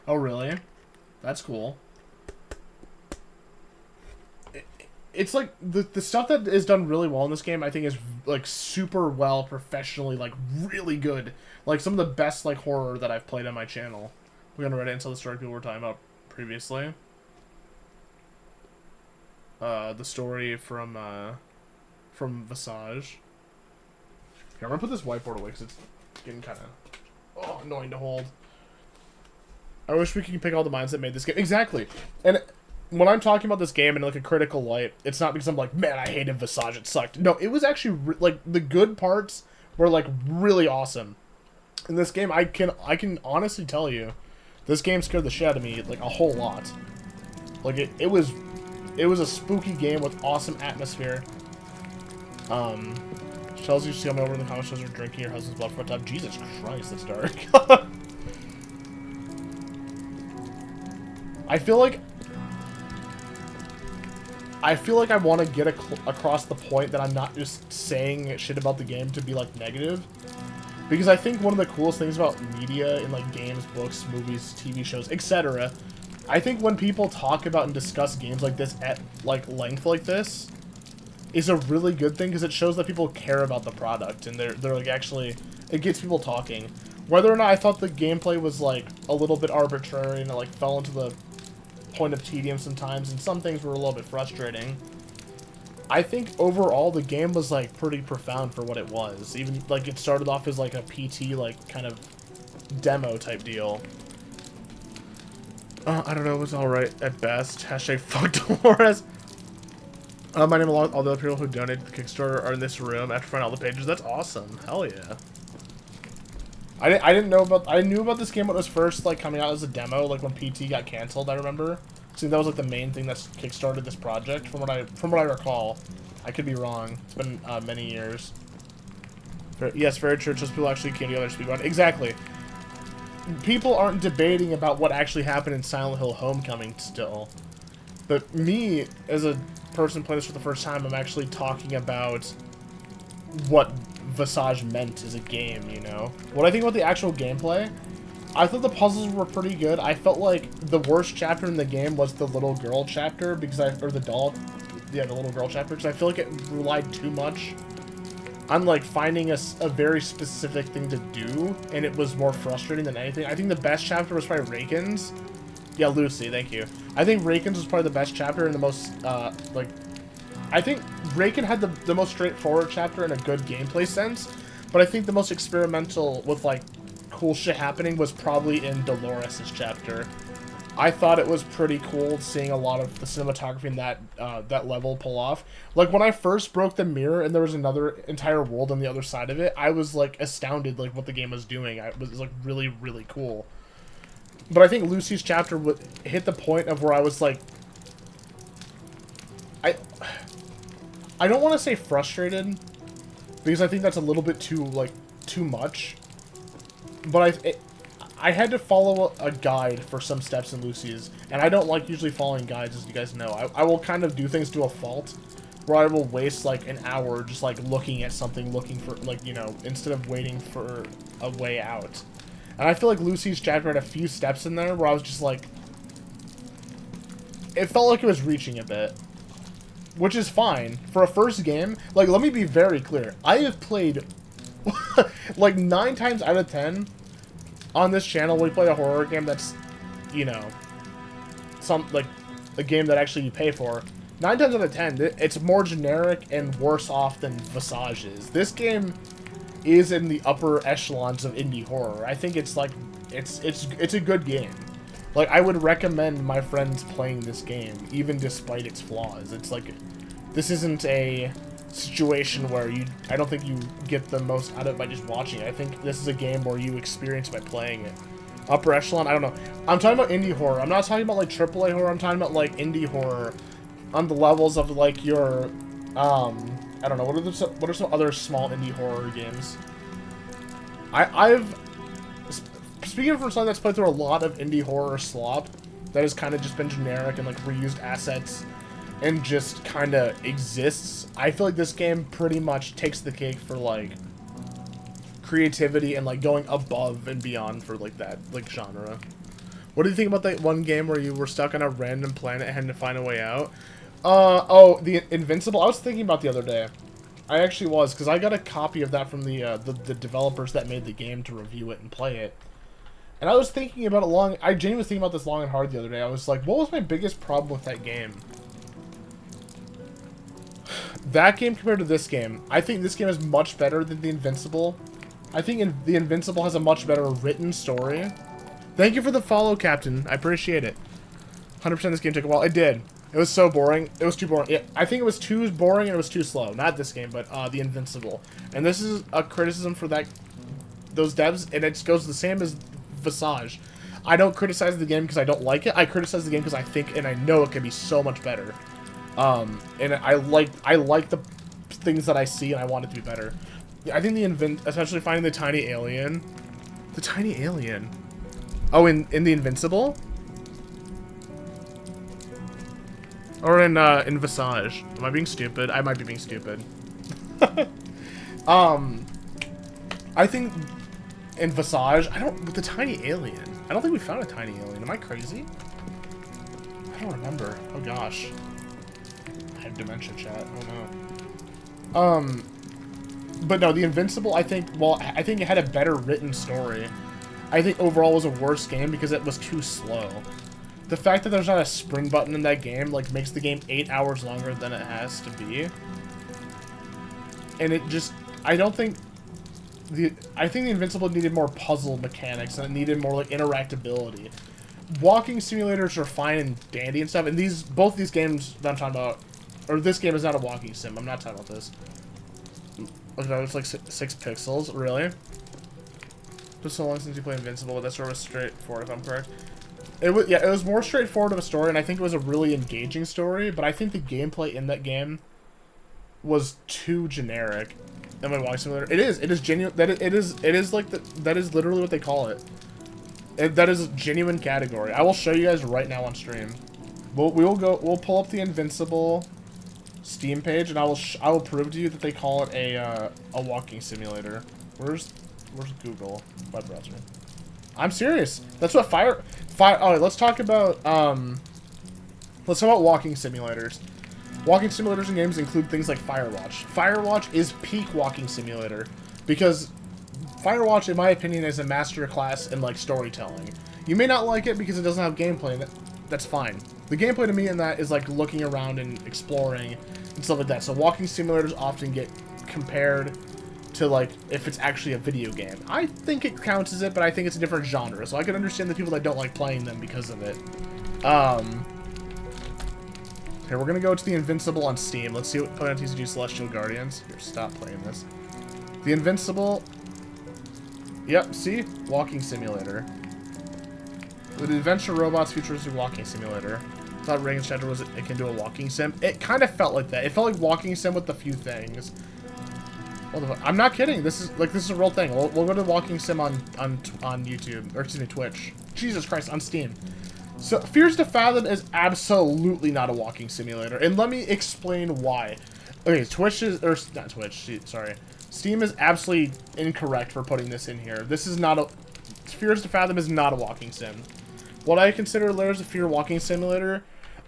Oh, really? That's cool. It's, like, the stuff that is done really well in this game, I think, is, like, super well, professionally, like, really good. Like, some of the best, like, horror that I've played on my channel. We're gonna read it and tell the story people were talking about previously. The story from Visage. Here, I'm gonna put this whiteboard away because it's getting kind of annoying to hold. I wish we could pick all the minds that made this game. Exactly. And when I'm talking about this game in, like, a critical light, it's not because I'm like, man, I hated Visage, it sucked. No, it was actually, like, the good parts were, like, really awesome. In this game, I can honestly tell you, this game scared the shit out of me, like, a whole lot. Like, it was a spooky game with awesome atmosphere. Tells you to see me over in the comments, shows her drinking your husband's blood for a time. Jesus Christ, that's dark. I feel like I want to get across the point that I'm not just saying shit about the game to be, like, negative. Because I think one of the coolest things about media in, like, games, books, movies, TV shows, etc. I think when people talk about and discuss games like this at, like, length like this, is a really good thing, because it shows that people care about the product, and they're like, actually, it gets people talking. Whether or not I thought the gameplay was, like, a little bit arbitrary, and it, like, fell into the point of tedium sometimes, and some things were a little bit frustrating, I think overall the game was, like, pretty profound for what it was. Even, like, it started off as, like, a PT, like, kind of demo type deal. I don't know, it was alright at best. Hashtag fuck Dolores. My name along with all the other people who donated to the Kickstarter are in this room after finding all the pages. That's awesome. Hell yeah. I didn't know about, I knew about this game when it was first like coming out as a demo, like when PT got canceled, I remember. So that was like the main thing that's kickstarted this project from what I recall. I could be wrong. It's been many years. Yes, very true. Just people actually came together to speak about it. Exactly. People aren't debating about what actually happened in Silent Hill Homecoming still. But me, as a person playing this for the first time, I'm actually talking about what Visage meant as a game, you know? What I think about the actual gameplay, I thought the puzzles were pretty good. I felt like the worst chapter in the game was the little girl chapter, because the little girl chapter, because I feel like it relied too much on, like, finding a very specific thing to do, and it was more frustrating than anything. I think the best chapter was probably Raken's. Yeah, Lucy, thank you. I think Raken's was probably the best chapter and the most, I think Raken had the most straightforward chapter in a good gameplay sense, but I think the most experimental with, like, cool shit happening was probably in Dolores' chapter. I thought it was pretty cool seeing a lot of the cinematography in that level pull off. Like, when I first broke the mirror and there was another entire world on the other side of it, I was, like, astounded, like, what the game was doing. It was, like, really, really cool. But I think Lucy's chapter hit the point of where I was, like... I don't want to say frustrated, because I think that's a little bit too much. But I had to follow a guide for some steps in Lucy's, and I don't like usually following guides, as you guys know. I will kind of do things to a fault, where I will waste, like, an hour just, like, looking at something, looking for, like, you know, instead of waiting for a way out. And I feel like Lucy's chapter had a few steps in there where I was just, like... It felt like it was reaching a bit. Which is fine. For a first game, like, let me be very clear. I have played, like, 9 times out of 10 on this channel, we play a horror game that's, you know, a game that actually you pay for. 9 times out of 10, it's more generic and worse off than Visage is. This game is in the upper echelons of indie horror. I think it's, like, it's a good game. Like, I would recommend my friends playing this game, even despite its flaws. It's like, this isn't a situation where I don't think you get the most out of it by just watching it. I think this is a game where you experience it by playing it. Upper echelon, I don't know. I'm talking about indie horror. I'm not talking about, like, AAA horror. I'm talking about, like, indie horror on the levels of, like, your, I don't know. What are some other small indie horror games? Speaking for someone that's played through a lot of indie horror slop, that has kind of just been generic and, like, reused assets and just kind of exists, I feel like this game pretty much takes the cake for, like, creativity and, like, going above and beyond for, like, that, like, genre. What do you think about that one game where you were stuck on a random planet and had to find a way out? Oh, the Invincible? I was thinking about the other day. I actually was, because I got a copy of that from the developers that made the game to review it and play it. And I was thinking about it I genuinely was thinking about this long and hard the other day. I was like, what was my biggest problem with that game? That game compared to this game, I think this game is much better than The Invincible. I think The Invincible has a much better written story. Thank you for the follow, Captain. I appreciate it. 100% this game took a while. It did. It was so boring. It was too boring. I think it was too boring and it was too slow. Not this game, but The Invincible. And this is a criticism for those devs, and it goes the same as Visage. I don't criticize the game because I don't like it. I criticize the game because I think and I know it can be so much better. And I like the things that I see and I want it to be better. I think especially finding the tiny alien. The tiny alien. Oh, in The Invincible? Or in Visage. Am I being stupid? I might be being stupid. I think in Visage, with the tiny alien. I don't think we found a tiny alien. Am I crazy? I don't remember. Oh gosh. I have dementia, chat. Oh no. But no, The Invincible, I think it had a better written story. I think overall it was a worse game because it was too slow. The fact that there's not a sprint button in that game, like, makes the game 8 hours longer than it has to be. And it just, I think The Invincible needed more puzzle mechanics and it needed more, like, interactability. walking simulators are fine and dandy and stuff, and both these games that I'm talking about, or this game is not a walking sim. I'm not talking about this. Okay, it's like 6 pixels, really? Just so long since you played Invincible, but that story was straightforward, if I'm correct. It was more straightforward of a story, and I think it was a really engaging story, but I think the gameplay in that game was too generic. Am I walking simulator? It is genuine. That it is like that is literally what they call it. That is a genuine category. I will show you guys right now on stream. We'll pull up the Invincible Steam page, and I will prove to you that they call it a walking simulator. Where's Google web browser? I'm serious. That's what fire. Oh, let's talk about walking simulators. Walking simulators in games include things like Firewatch. Firewatch is peak walking simulator because Firewatch, in my opinion, is a masterclass in like storytelling. You may not like it because it doesn't have gameplay, and that's fine. The gameplay to me in that is like looking around and exploring and stuff like that. So walking simulators often get compared to like if it's actually a video game. I think it counts as it, but I think it's a different genre. So I can understand the people that don't like playing them because of it. Here, we're gonna go to the Invincible on Steam. Let's see what Planet TCG Celestial Guardians. Here, stop playing this. The Invincible. Yep, see? Walking simulator. With Adventure Robots Futuristic Walking Simulator. I thought Reagan's Chapter was it can do a walking sim. It kind of felt like that. It felt like walking sim with a few things. What the fuck? I'm not kidding. This is a real thing. We'll go to walking sim on YouTube, or excuse me, Twitch. Jesus Christ, on Steam. So, Fears to Fathom is absolutely not a walking simulator, and let me explain why. Okay, Steam is absolutely incorrect for putting this in here. This is not a... Fears to Fathom is not a walking sim. What I consider Layers of Fear walking simulator?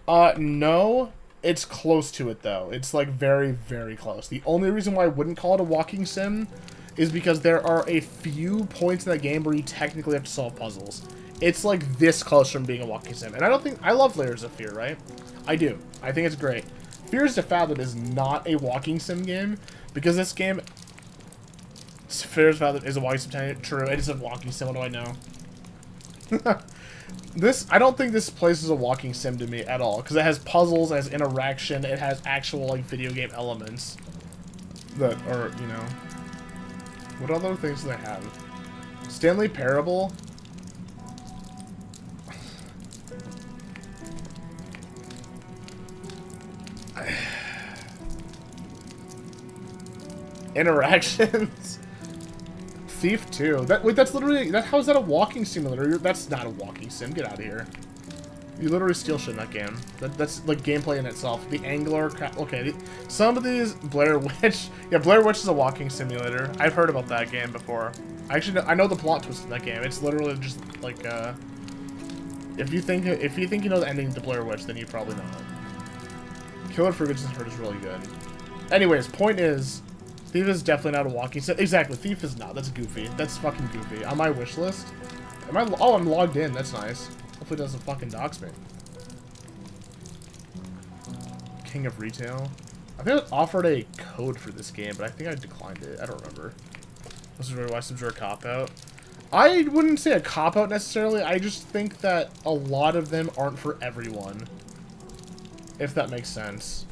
No, it's close to it, though. It's, like, very, very close. The only reason why I wouldn't call it a walking sim is because there are a few points in that game where you technically have to solve puzzles. It's like this close from being a walking sim. And I love Layers of Fear, right? I do. I think it's great. Fears to Fathom is not a walking sim game because this game... Fears to Fathom is a walking sim. True, it is a walking sim. What do I know? I don't think this place is a walking sim to me at all because it has puzzles, it has interaction, it has actual like video game elements that are, you know... What other things do they have? Stanley Parable... Interactions. Thief 2. That's literally... How is that a walking simulator? That's not a walking sim. Get out of here. You literally steal shit in that game. That's like gameplay in itself. The Angler... Okay, some of these... Blair Witch... Yeah, Blair Witch is a walking simulator. I've heard about that game before. Actually, I know the plot twist in that game. It's literally just like... If you think you know the ending to Blair Witch, then you probably know it. Killer Ferguson's Hurt is really good. Anyways, point is... Thief is definitely not a walking sim. Exactly, Thief is not. That's goofy. That's fucking goofy. On my wish list? Am I... Oh, I'm logged in. That's nice. Hopefully it doesn't fucking dox me. King of Retail. I think it offered a code for this game, but I think I declined it. I don't remember. This is really why some sort of cop-out. I wouldn't say a cop-out necessarily. I just think that a lot of them aren't for everyone. If that makes sense.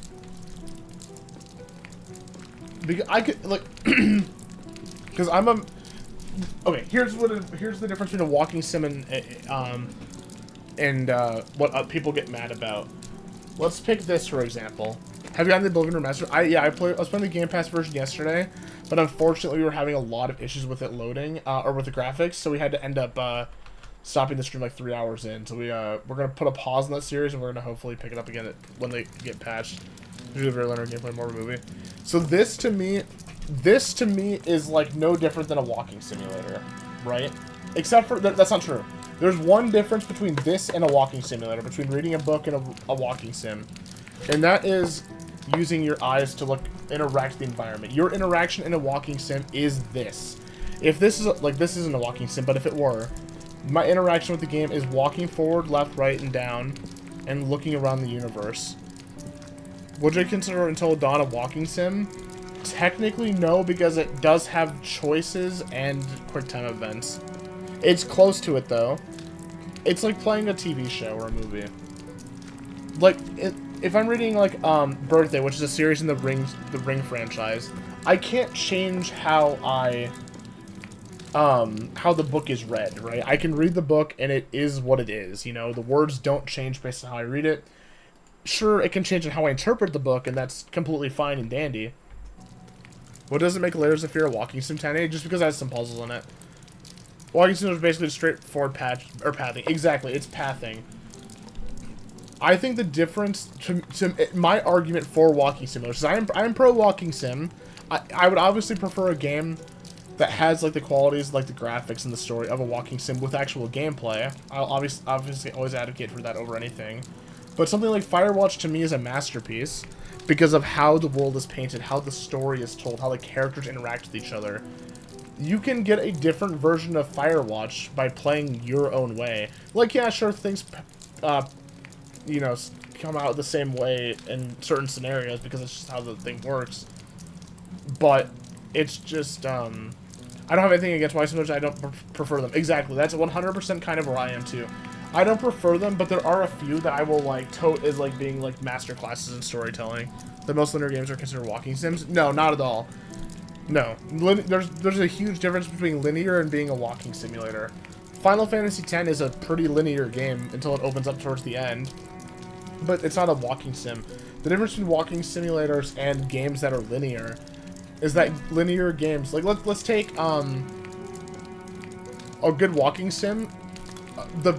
Because I could, like... Because I'm a... Okay, here's the difference between a walking sim and what people get mad about. Let's pick this, for example. Have you gotten the Oblivion Remastered? I was playing the Game Pass version yesterday, but unfortunately we were having a lot of issues with it loading, or with the graphics, so we had to end up stopping the stream like 3 hours in. So we're gonna put a pause on that series, and we're gonna hopefully pick it up again when they get patched. Usually a very linear gameplay, more of a movie. So this to me is like no different than a walking simulator, right? Except for that's not true. There's one difference between this and a walking simulator, between reading a book and a walking sim, and that is using your eyes to interact with the environment. Your interaction in a walking sim is this. If this is this isn't a walking sim, but if it were, my interaction with the game is walking forward, left, right, and down, and looking around the universe. Would you consider Until Dawn a walking sim? Technically, no, because it does have choices and quick time events. It's close to it, though. It's like playing a TV show or a movie. Like, if I'm reading, like, Birthday, which is a series in the Ring franchise, I can't change how how the book is read, right? I can read the book, and it is what it is, you know? The words don't change based on how I read it. Sure, it can change in how I interpret the book, and that's completely fine and dandy. What doesn't make Layers of Fear a walking sim 10A? Just because it has some puzzles in it. Walking sim is basically straightforward pathing. Exactly, it's pathing. I think the difference to my argument for walking simulators, I'm pro walking sim. I would obviously prefer a game that has like the qualities, like the graphics and the story of a walking sim with actual gameplay. I'll obviously always advocate for that over anything. But something like Firewatch to me is a masterpiece because of how the world is painted, how the story is told, how the characters interact with each other. You can get a different version of Firewatch by playing your own way. Like, yeah, sure, things, you know, come out the same way in certain scenarios because it's just how the thing works. But it's just, I don't have anything against why sometimes I don't prefer them. Exactly, that's 100% kind of where I am too. I don't prefer them, but there are a few that I will like tote as like being like master classes in storytelling. The most linear games are considered walking sims. No, not at all. No, there's a huge difference between linear and being a walking simulator. Final Fantasy X is a pretty linear game until it opens up towards the end, but it's not a walking sim. The difference between walking simulators and games that are linear is that linear games, like let's take a good walking sim.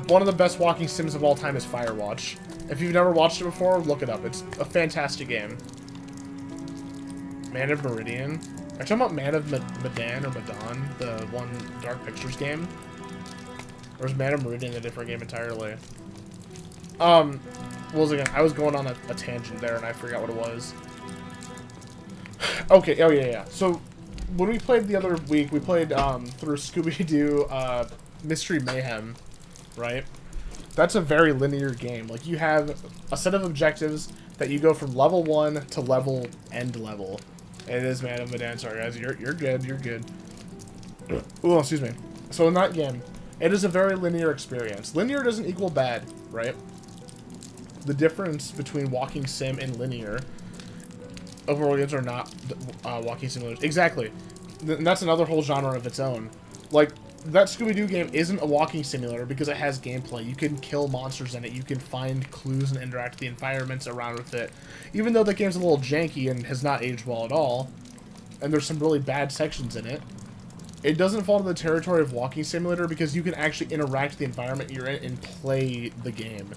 One of the best walking sims of all time is Firewatch. If you've never watched it before, look it up. It's a fantastic game. Man of Meridian. Are you talking about Man of Medan or Medan, the one Dark Pictures game? Or is Man of Meridian a different game entirely? What was it again? I was going on a tangent there and I forgot what it was. Okay, oh yeah. So, when we played the other week, we played through Scooby-Doo Mystery Mayhem, right? That's a very linear game. Like, you have a set of objectives that you go from level 1 to end level. It is Man of Medan. Sorry, guys. You're good. You're good. Oh, excuse me. So, in that game, it is a very linear experience. Linear doesn't equal bad, right? The difference between walking sim and linear overworld games are not walking simulators. Exactly. And that's another whole genre of its own. Like, that Scooby-Doo game isn't a walking simulator because it has gameplay. You can kill monsters in it. You can find clues and interact with the environments around with it. Even though the game's a little janky and has not aged well at all, and there's some really bad sections in it, it doesn't fall to the territory of walking simulator because you can actually interact with the environment you're in and play the game.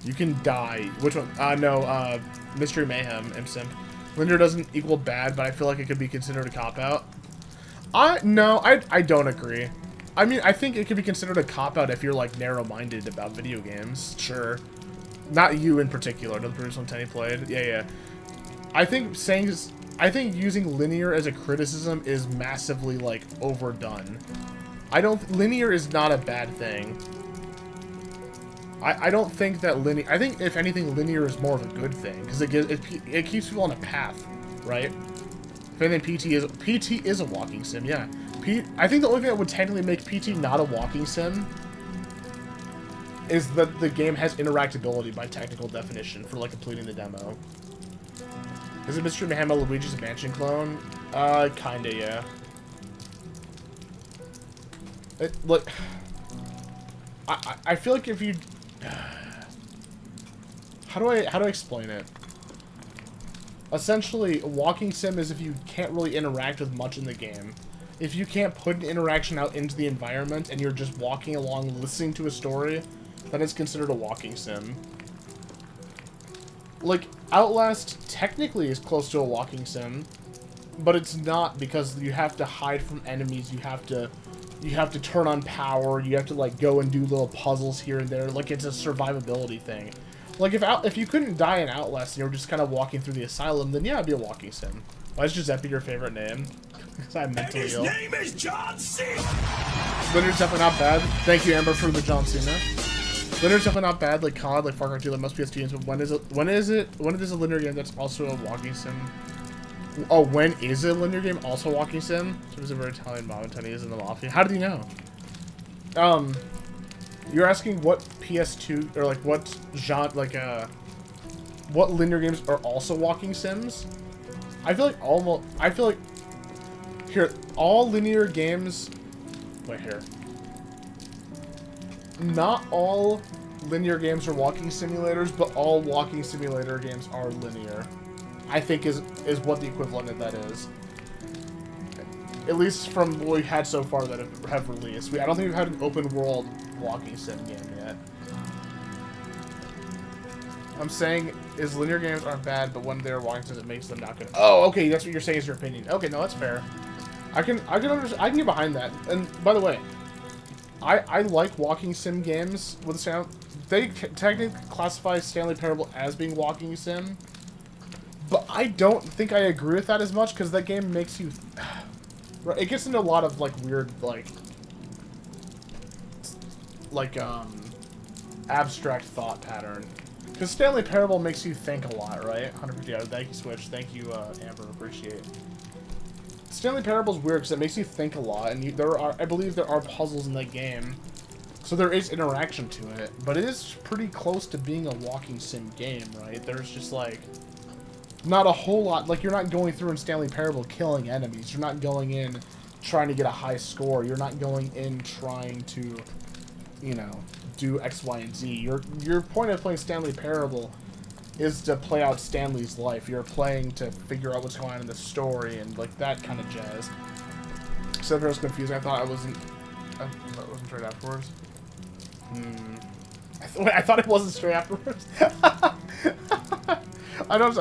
You can die. Which one? No, Mystery Mayhem, Imsim. Linear doesn't equal bad, but I feel like it could be considered a cop-out. No, I don't agree. I mean, I think it could be considered a cop-out if you're, like, narrow-minded about video games. Sure. Not you in particular, the previous one Tenny played. Yeah. I think using linear as a criticism is massively, like, overdone. Linear is not a bad thing. I don't think that linear... I think, if anything, linear is more of a good thing, because it keeps people on a path, right? If anything, PT is a walking sim, yeah. I think the only thing that would technically make PT not a walking sim is that the game has interactability by technical definition for, like, completing the demo. Is it Mystery Mayhem a Luigi's Mansion clone? Kinda, yeah. I feel like if you... How do I explain it? Essentially, a walking sim is if you can't really interact with much in the game. If you can't put an interaction out into the environment and you're just walking along listening to a story, then it's considered a walking sim. Like, Outlast technically is close to a walking sim, but it's not because you have to hide from enemies, you have to turn on power, you have to, like, go and do little puzzles here and there, like, it's a survivability thing. Like, if you couldn't die in Outlast and you were just kind of walking through the asylum, then yeah, it'd be a walking sim. Why is Giuseppe your favorite name? Because I'm mentally ill. His name is John Cena! Linear's definitely not bad. Thank you, Amber, for the John Cena. Linear's definitely not bad, like COD, like Far Cry 2, like most PS2 games, but when is a linear game that's also a walking sim? Oh, when is a linear game also a walking sim? So there's a very Italian mom and Tenny is in the Mafia. How did you know? You're asking what PS2 or like what genre, like what linear games are also walking sims? I feel like here all linear games. Wait here. Not all linear games are walking simulators, but all walking simulator games are linear. I think is what the equivalent of that is. At least from what we've had so far that have released. I don't think we've had an open world walking sim game yet. I'm saying is linear games aren't bad, but when they're walking sims, it makes them not good. Oh, okay, that's what you're saying is your opinion. Okay, no, that's fair. I can get behind that. And by the way, I like walking sim games with sound. They technically classify Stanley Parable as being walking sim, but I don't think I agree with that as much because that game makes you. It gets into a lot of like weird abstract thought pattern. Because Stanley Parable makes you think a lot, right? 150 out. Thank you, Switch. Thank you, Amber. Appreciate it. Stanley Parable's weird because it makes you think a lot, and I believe there are puzzles in that game, so there is interaction to it. But it is pretty close to being a walking sim game, right? There's just like not a whole lot. Like you're not going through in Stanley Parable killing enemies. You're not going in trying to get a high score. You're not going in trying to, you know, do X, Y, and Z. Your point of playing Stanley Parable is to play out Stanley's life. You're playing to figure out what's going on in the story and like that kind of jazz. Except I was confused. I thought I wasn't straight afterwards. I thought it wasn't straight afterwards. I know.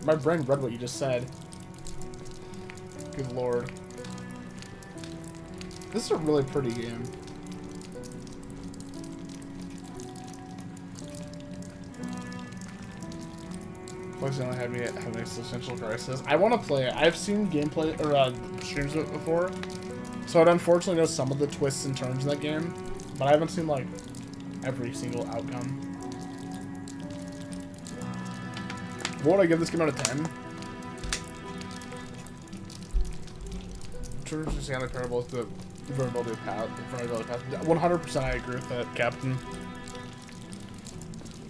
My brain read what you just said. Good lord. This is a really pretty game. Plus, only had me have an existential crisis. I want to play it. I've seen gameplay or streams of it before, so I'd unfortunately know some of the twists and turns in that game, but I haven't seen like every single outcome. What would I give this game out of 10? True to Stanley Parable is the vulnerability of path. 100% I agree with that, Captain.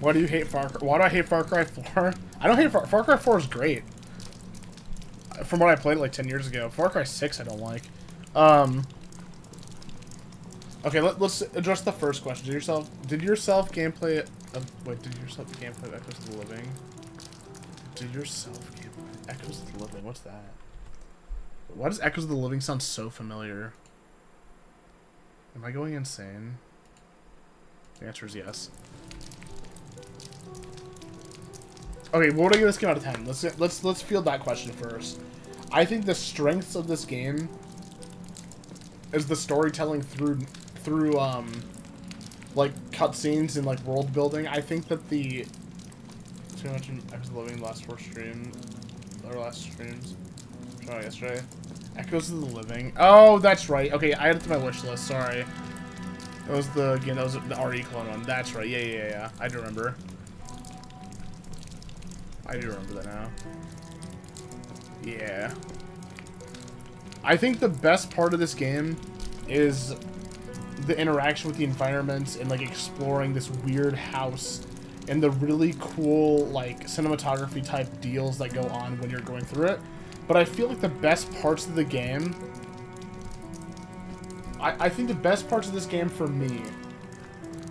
Why do you hate Far Cry? Why do I hate Far Cry 4? I don't hate Far Cry 4 is great. From what I played like 10 years ago. Far Cry 6 I don't like. Okay, let's address the first question. Did yourself gameplay Echoes of the Living? Did yourself gameplay Echoes of the Living? What's that? Why does Echoes of the Living sound so familiar? Am I going insane? The answer is yes. Okay, what would I give this game out of 10? Let's field that question first. I think the strengths of this game is the storytelling through like cutscenes and like world building. I think that the too much in Echoes of the Living last streams. Trying yesterday. Echoes of the Living. Oh, that's right. Okay, I added it to my wish list. Sorry. That was the game. That was the RE clone one. That's right. Yeah. I do remember. I do remember that now. Yeah. I think the best part of this game is the interaction with the environments and like exploring this weird house and the really cool like cinematography type deals that go on when you're going through it. But I feel like the best parts of the game, I think the best parts of this game for me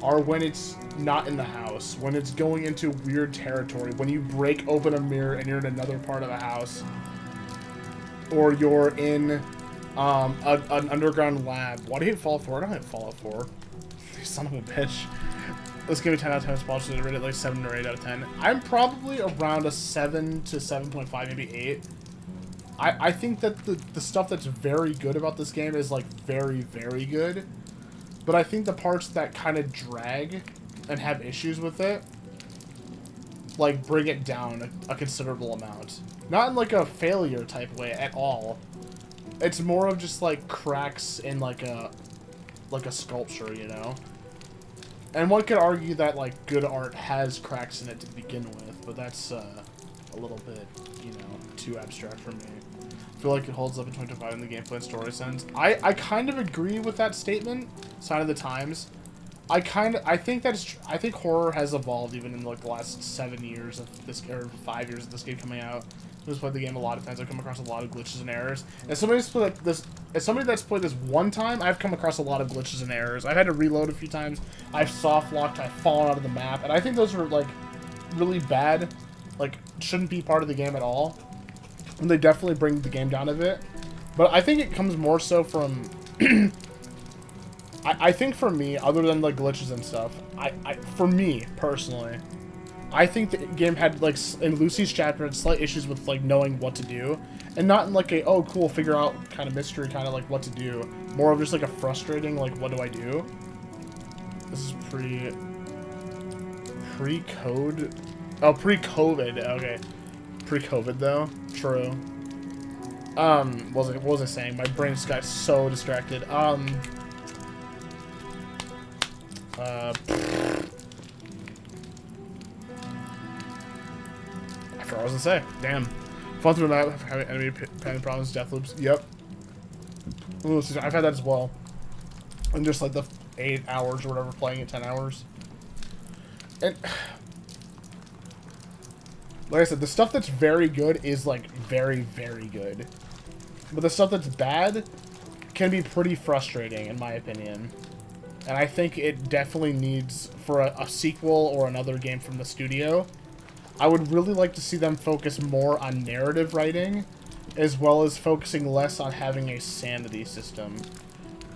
are when it's not in the house, when it's going into weird territory, when you break open a mirror and you're in another part of the house, or you're in an underground lab. Why do you hate Fallout 4? I don't hate Fallout 4. You son of a bitch. Let's give me 10 out of 10 responses. I rated like 7 or 8 out of 10. I'm probably around a 7 to 7.5, maybe 8. I think that the stuff that's very good about this game is like very, very good. But I think the parts that kind of drag and have issues with it, like, bring it down a considerable amount. Not in, like, a failure type way at all. It's more of just, like, cracks in, like a sculpture, you know? And one could argue that, like, good art has cracks in it to begin with, but that's, a little bit, you know, too abstract for me. I feel like it holds up in 2025 in the gameplay and story sense. I kind of agree with that statement, sign of the times. I think horror has evolved even in like the last 7 years of this, or 5 years of this game coming out. I've played the game a lot of times. I've come across a lot of glitches and errors. As somebody that's played this one time, I've come across a lot of glitches and errors. I've had to reload a few times. I've soft locked. I've fallen out of the map, and I think those are like really bad. Like, shouldn't be part of the game at all. And they definitely bring the game down a bit. But I think it comes more so from. I think for me, other than like glitches and stuff, for me personally, I think the game had, like, in Lucy's chapter, had slight issues with, like, knowing what to do. And not in, like, a, oh, cool, figure out kind of mystery, kind of, like, what to do. More of just, like, a frustrating, like, what do I do? This is pre-code? Oh, pre-COVID, okay. Pre-COVID, though. True. What was I saying? My brain just got so distracted. I forgot what I was gonna say. Damn. Fun through the map, having enemy panning problems, death loops. Yep. Ooh, I've had that as well. And just like the 8 hours or whatever, playing it 10 hours. And like I said, the stuff that's very good is like very, very good. But the stuff that's bad can be pretty frustrating, in my opinion. And I think it definitely needs, for a sequel or another game from the studio, I would really like to see them focus more on narrative writing, as well as focusing less on having a sanity system.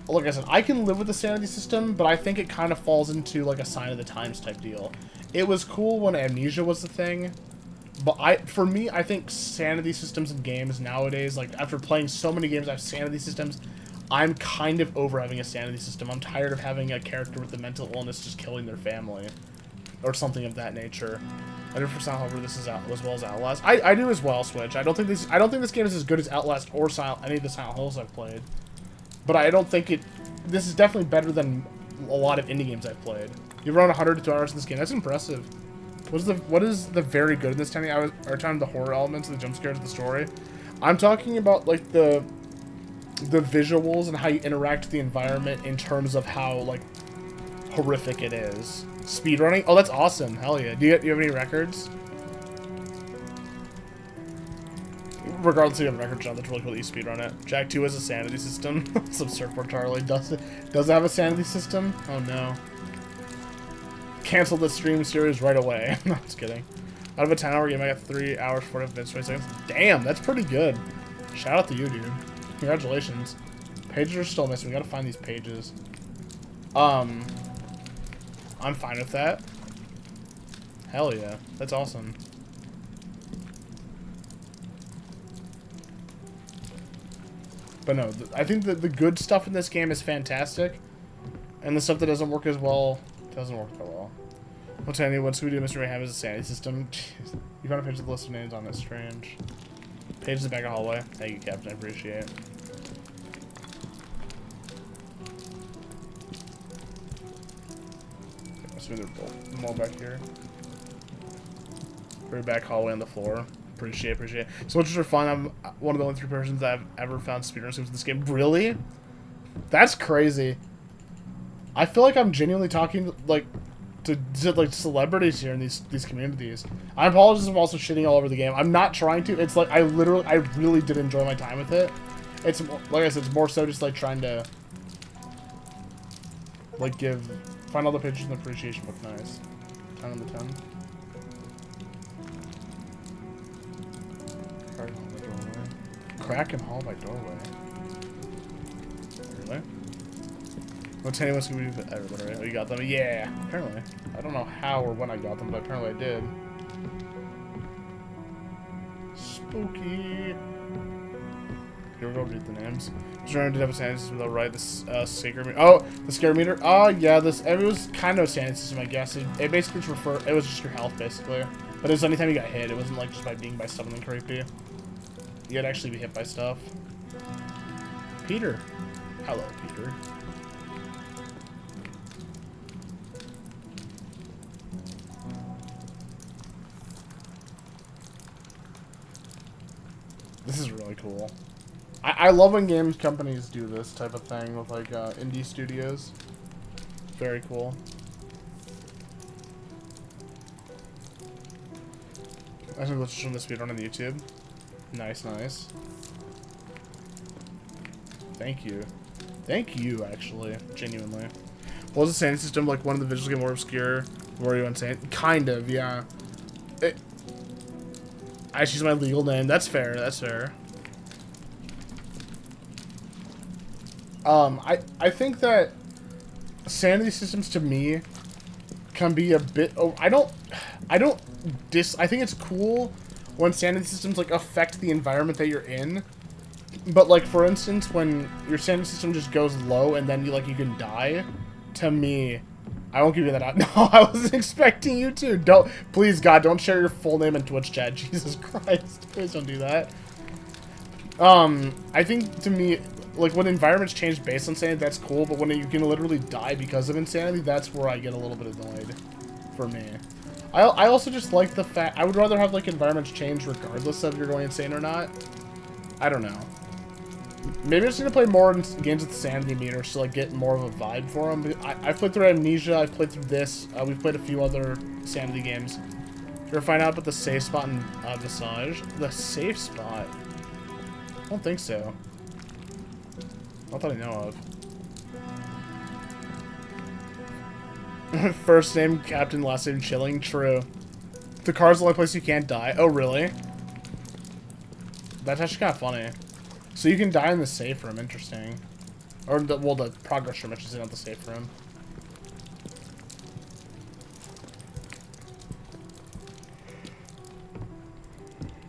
Like I said, I can live with the sanity system, but I think it kind of falls into like a sign of the times type deal. It was cool when amnesia was the thing, but for me, I think sanity systems in games nowadays, like after playing so many games, I have sanity systems. I'm kind of over having a sanity system. I'm tired of having a character with a mental illness just killing their family, or something of that nature. I do for however this is out as well as Outlast. I do as well, Switch. I don't think this game is as good as Outlast or any of the Silent Hills I've played. But I don't think this is definitely better than a lot of indie games I've played. You've run 100 to 2 hours in this game. That's impressive. What is the very good in this 10 hours, or time the horror elements, the jump scares of the story? I'm talking about like the visuals and how you interact with the environment in terms of how like horrific it is. Speedrunning? Oh, that's awesome. Hell yeah. Do you have any records? Regardless if you have a record, John, that's really cool that you speedrun it. Jack 2 has a sanity system. Some surfboard Charlie does it have a sanity system? Oh no. Cancel the stream series right away. No, just kidding. Out of a 10-hour game, I got 3 hours, 45 minutes, 20 seconds. Damn, that's pretty good. Shout out to you, dude. Congratulations. Pages are still missing. We gotta find these pages. I'm fine with that. Hell yeah. That's awesome. But no, I think that the good stuff in this game is fantastic. And the stuff that doesn't work as well, doesn't work that well. What's anyone? What's Scooby-Doo Mystery Ham is a sanity system. Jeez. You found a page of the list of names on it. Strange. Page in the back of the hallway. Thank you, Captain. I appreciate it. So they're both all back here. Very back hallway on the floor. Appreciate it. Switches are fun. I'm one of the only 3 persons that I've ever found speedruns in this game. Really? That's crazy. I feel like I'm genuinely talking like to like celebrities here in these communities. I apologize if I'm also shitting all over the game. I'm not trying to. It's like I really did enjoy my time with it. It's like I said, it's more so just like trying to like find all the pictures in the appreciation book. Nice. 10 on the 10. Crack and hall by doorway. Really? What's anyone's gonna be everybody, right? Oh, you got them? Yeah, apparently. I don't know how or when I got them, but apparently I did. Spooky. Here we go, read the names. Jordan did have a sanity system though, right? This sacred meter. Oh, the scare meter. Oh yeah, it was kind of a sanity system, I guess. It basically it was just your health basically. But it was anytime you got hit, it wasn't like just by being by something creepy. You had to actually be hit by stuff. Peter. Hello, Peter. This is really cool. I love when games companies do this type of thing with like indie studios. Very cool. I think let's show the speedrun on YouTube. Nice, nice. Thank you. Thank you, actually. Genuinely. What was the sanity system? Like, one of the visuals get more obscure? Were you insane? Kind of, yeah. I just use my legal name. That's fair, that's fair. I think that sanity systems, to me, can be a bit... Oh, I think it's cool when sanity systems, like, affect the environment that you're in. But, like, for instance, when your sanity system just goes low and then you can die, to me, I won't give you that out. No, I wasn't expecting you to. Please, God, don't share your full name in Twitch chat. Jesus Christ. Please don't do that. I think, to me, like, when environments change based on sanity, that's cool, but when you can literally die because of insanity, that's where I get a little bit annoyed, for me. I also just like the fact, I would rather have, like, environments change regardless of you're going insane or not. I don't know. Maybe I'm just gonna play more games with sanity meters to, like, get more of a vibe for them. But I've played through Amnesia, I've played through this, we've played a few other sanity games. You ever find out about the safe spot in Visage? The safe spot? I don't think so. Not that I know of. First name Captain, last name Chilling. True. The car's the only place you can't die. Oh, really? That's actually kind of funny. So you can die in the safe room. Interesting. Or, the progress room, I should say, not the safe room.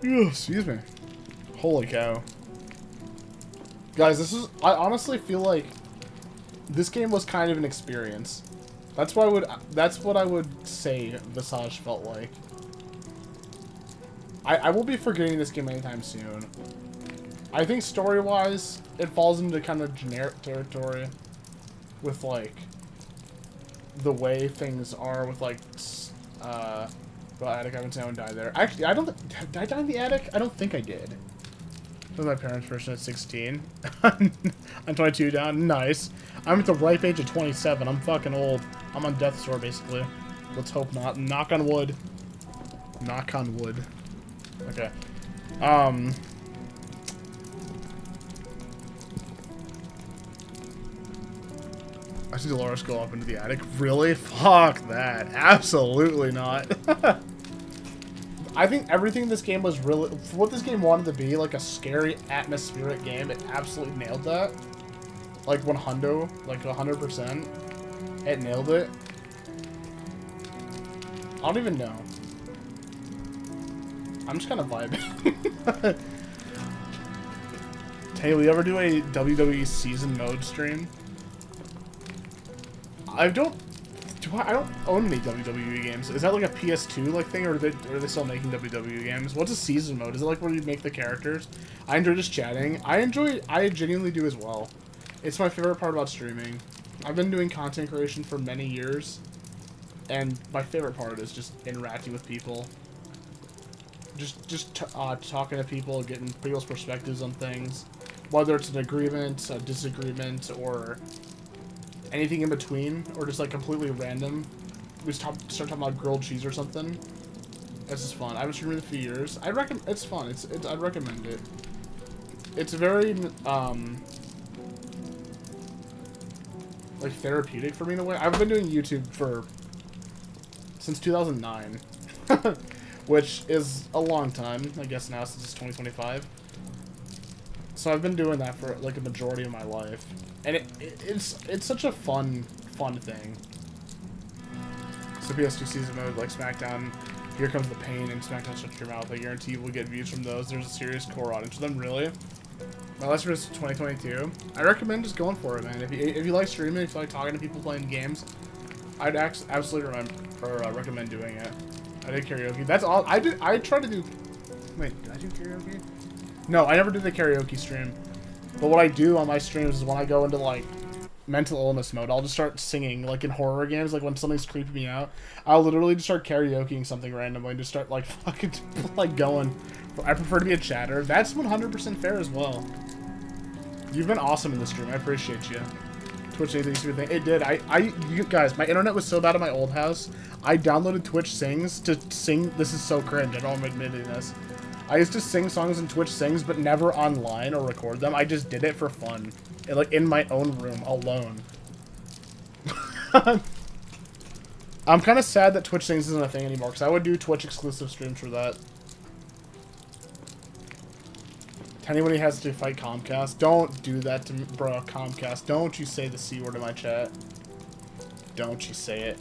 Ugh, excuse me. Holy cow. Guys, I honestly feel like this game was kind of an experience. That's what I would say Visage felt like. I won't be forgetting this game anytime soon. I think story-wise, it falls into kind of generic territory with, like, the way things are with, like, well, attic, I haven't seen anyone die there. Actually, did I die in the attic? I don't think I did. That was my parents' version at 16. I'm 22 down. Nice. I'm at the ripe age of 27. I'm fucking old. I'm on death's door, basically. Let's hope not. Knock on wood. Knock on wood. Okay. I see Dolores go up into the attic. Really? Fuck that. Absolutely not. I think everything in this game was really... For what this game wanted to be, like a scary, atmospheric game, it absolutely nailed that. Like 100%. It nailed it. I don't even know. I'm just kind of vibing. Hey, will you ever do a WWE season mode stream? I don't own any WWE games. Is that like a PS2 like thing, or are they still making WWE games? What's a season mode? Is it like where you make the characters? I enjoy just chatting. I genuinely do as well. It's my favorite part about streaming. I've been doing content creation for many years, and my favorite part is just interacting with people. Just talking to people, getting people's perspectives on things, whether it's an agreement, a disagreement, or anything in between, or just like completely random. We start talking about grilled cheese or something. This is fun. I haven't streamed in a few years. It's fun. I'd recommend it. It's very like therapeutic for me in a way. I've been doing YouTube since 2009, which is a long time, I guess now, since it's 2025. So I've been doing that for like a majority of my life, and it's such a fun thing. So PS2 season mode, like SmackDown, Here Comes the Pain, and SmackDown Shut Your Mouth. I guarantee you will get views from those. There's a serious core audience for them, really. My last video is 2022. I recommend just going for it, man. If you like streaming, if you like talking to people playing games, I'd absolutely recommend doing it. I did karaoke. That's all. I tried to do. Wait, did I do karaoke? No, I never did the karaoke stream. But what I do on my streams is when I go into like mental illness mode, I'll just start singing, like in horror games, like when something's creeping me out. I'll literally just start karaokeing something randomly and just start like fucking like going. I prefer to be a chatter. That's 100% fair as well. You've been awesome in this stream. I appreciate you. Twitch anything used to be a thing. It did. You guys, my internet was so bad at my old house. I downloaded Twitch Sings to sing. This is so cringe. I don't I'm admitting this. I used to sing songs in Twitch Sings, but never online or record them. I just did it for fun, like in my own room alone. I'm kind of sad that Twitch Sings isn't a thing anymore, because I would do Twitch exclusive streams for that. Anybody has to fight Comcast. Don't do that to me, bro. Comcast. Don't you say the C word in my chat. Don't you say it.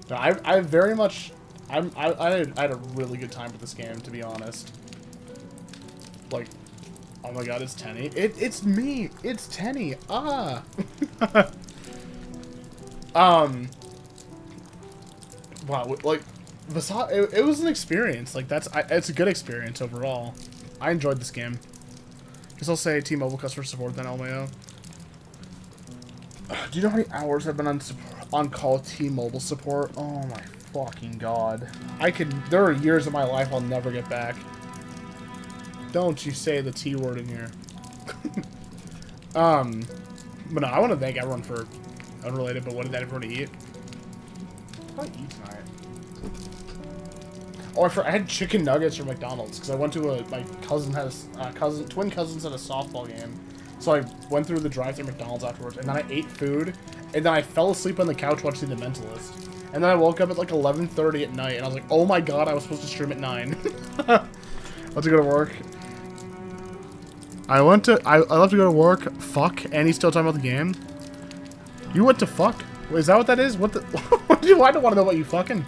No, I very much... I had a really good time with this game, to be honest. Like, oh my god, it's Tenny. It's me. It's Tenny. Ah. Wow, like, Visage, it was an experience. Like, it's a good experience overall. I enjoyed this game. Guess I'll say T-Mobile customer support then LMAO. Do you know how many hours I've been on call T-Mobile support? Oh my fucking god. There are years of my life I'll never get back. Don't you say the T word in here. But no, I want to thank everyone for unrelated, but what did everyone eat? What did I eat tonight? Oh, I had chicken nuggets from McDonald's because I went to my cousin had twin cousins had a softball game, so I went through the drive-thru McDonald's afterwards, and then I ate food, and then I fell asleep on the couch watching The Mentalist, and then I woke up at like 11:30 at night, and I was like, oh my god, I was supposed to stream at 9. I have to go to work. I left to go to work. Fuck, and he's still talking about the game. You went to fuck? Wait, is that what that is? What the? I don't want to know what you fucking.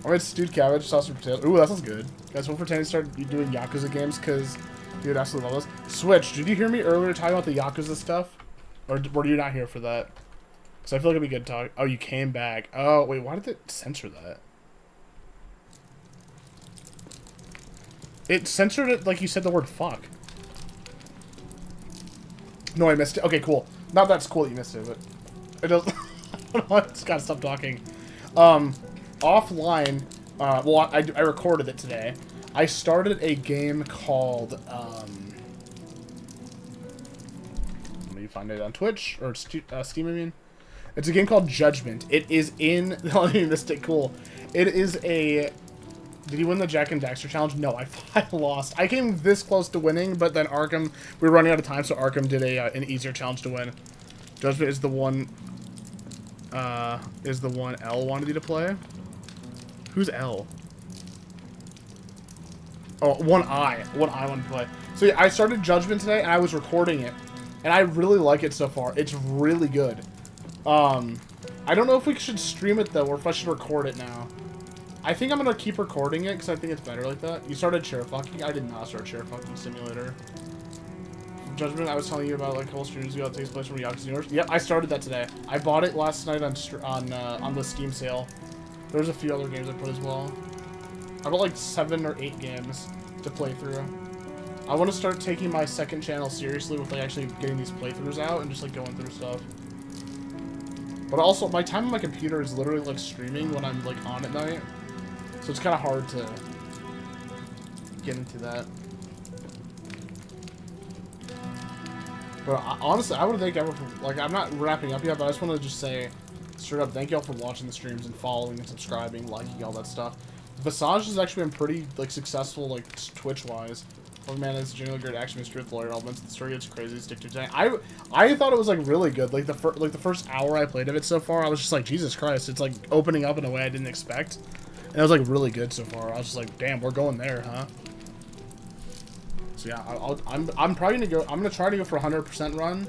Alright, stewed cabbage, sauce and potatoes. Ooh, that sounds good. Guys, hope for Tanny start doing Yakuza games, because dude, absolutely love this. Switch, did you hear me earlier talking about the Yakuza stuff? Or were you not here for that? Because I feel like it'd be good to talk. Oh, you came back. Oh, wait, why did it censor that? It censored it like you said the word fuck. No, I missed it. Okay, cool. Not that's cool that you missed it, but it does. I just gotta stop talking. Offline, well, I recorded it today. I started a game called, let me find it on Twitch, or Steam, I mean. It's a game called Judgment. It is in, oh, you missed it, cool. It is a, did you win the Jack and Daxter challenge? No, I lost. I came this close to winning, but then Arkham, we were running out of time, so Arkham did an easier challenge to win. Judgment is the one L wanted you to play. Who's L? Oh, one I wanted to play. So yeah, I started Judgment today, and I was recording it, and I really like it so far. It's really good. I don't know if we should stream it though, or if I should record it now. I think I'm gonna keep recording it because I think it's better like that. You started chair fucking. I did not start chair fucking simulator. Judgment, I was telling you about like a couple streams ago. It takes place from Yakuza Universe. Yep, I started that today. I bought it last night on the Steam sale. There's a few other games I put as well. I bought like 7 or 8 games to play through. I want to start taking my second channel seriously with like actually getting these playthroughs out and just like going through stuff. But also, my time on my computer is literally like streaming when I'm like on at night, so it's kind of hard to get into that. But honestly, I want to thank everyone for, like, I'm not wrapping up yet, but I just want to just say, straight up, thank y'all for watching the streams and following and subscribing, liking, all that stuff. Visage has actually been pretty, like, successful, like, Twitch-wise. Oh man, it's genuinely great action mystery with lawyer elements. The story gets crazy, stick to it. I thought it was, like, really good. Like, the first hour I played of it so far, I was just like, Jesus Christ, it's, like, opening up in a way I didn't expect. And it was, like, really good so far. I was just like, damn, we're going there, huh? So yeah, I'm probably gonna go. I'm gonna try to go for a 100% run.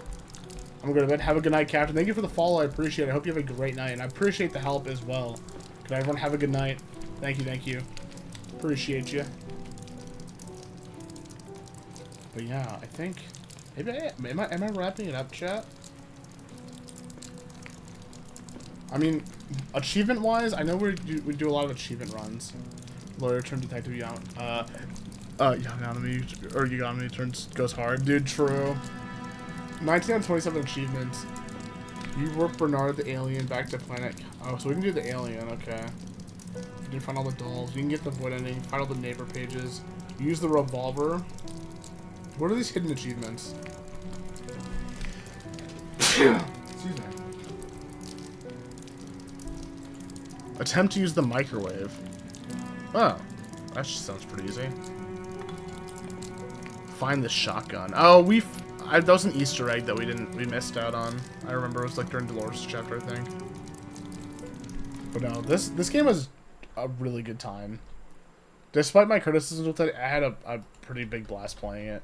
I'm gonna go to bed. Have a good night, Captain. Thank you for the follow. I appreciate it. I hope you have a great night, and I appreciate the help as well. Can everyone have a good night? Thank you, thank you. Appreciate you. But yeah, I think maybe am I wrapping it up, chat? I mean, achievement-wise, I know we do a lot of achievement runs. Lawyer turned detective, Yagami turns goes hard. Dude, true. 19 out of 27 achievements. You work Bernard the alien back to planet. Oh, so we can do the alien, okay. You can find all the dolls. You can get the void ending, find all the neighbor pages. Use the revolver. What are these hidden achievements? Excuse me. Attempt to use the microwave. Oh, that just sounds pretty easy. Find the shotgun. Oh, that was an Easter egg that we missed out on. I remember it was like during Dolores' chapter, I think. But no, this game was a really good time. Despite my criticisms with it, I had a pretty big blast playing it.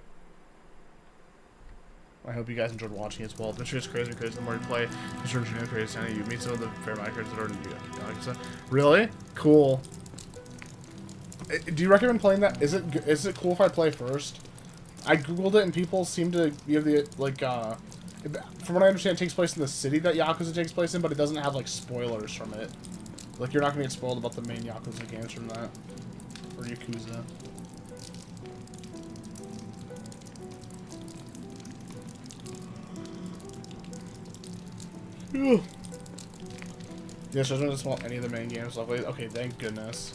I hope you guys enjoyed watching as well. This shit's crazy because the more you play, the sort of crazy sounding. You meet some of the fair micros that are in you. Really? Cool. Do you recommend playing that? Is it cool if I play first? I googled it and people seem to give the like from what I understand, it takes place in the city that Yakuza takes place in, but it doesn't have like spoilers from it. Like you're not gonna get spoiled about the main Yakuza games from that. Or Yakuza. Yes, I doesn't smell any of the main games. Lovely. Okay, thank goodness.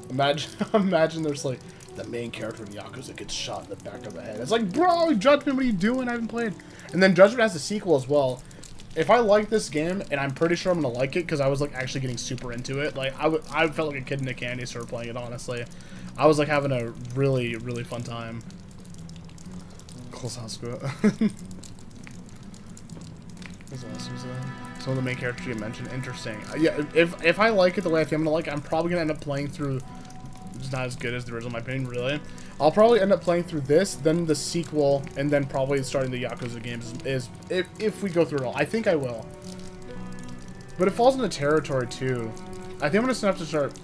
Imagine there's like the main character in Yakuza gets shot in the back of the head. It's like, bro, Judgment, what are you doing? I haven't played. And then Judgment has a sequel as well. If I like this game, and I'm pretty sure I'm gonna like it because I was like actually getting super into it. Like I felt like a kid in a candy store playing it. Honestly, I was like having a really fun time. Close house go. Some of the main characters you mentioned, interesting. Yeah, if I like it the way I think I'm gonna like it, I'm probably gonna end up playing through. It's not as good as the original, in my opinion. Really, I'll probably end up playing through this, then the sequel, and then probably starting the Yakuza games. Is if we go through it all, I think I will. But it falls into territory too. I think I'm gonna have to start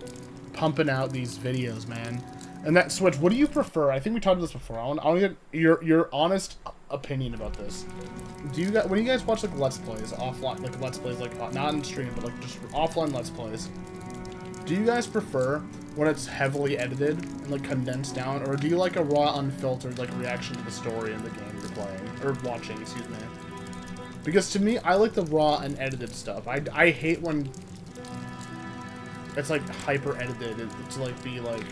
pumping out these videos, man. And that Switch, what do you prefer? I think we talked about this before. I want to get your honest opinion about this. Do you guys, when you guys watch like Let's Plays offline, like Let's Plays, like not on stream, but like just offline Let's Plays, do you guys prefer when it's heavily edited and like condensed down, or do you like a raw, unfiltered like reaction to the story in the game you're playing or watching? Excuse me. Because to me, I like the raw and edited stuff. I hate when it's like hyper edited to like be like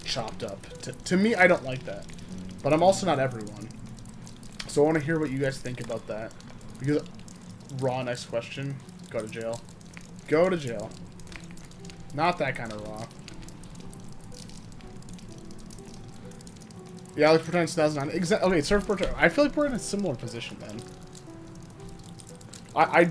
chopped up. To me, I don't like that. But I'm also not everyone. So I want to hear what you guys think about that. Because raw, next question. Go to jail. Go to jail. Not that kind of raw. Yeah, let's pretend it's 2009. Okay, Surfboard. I feel like we're in a similar position then. I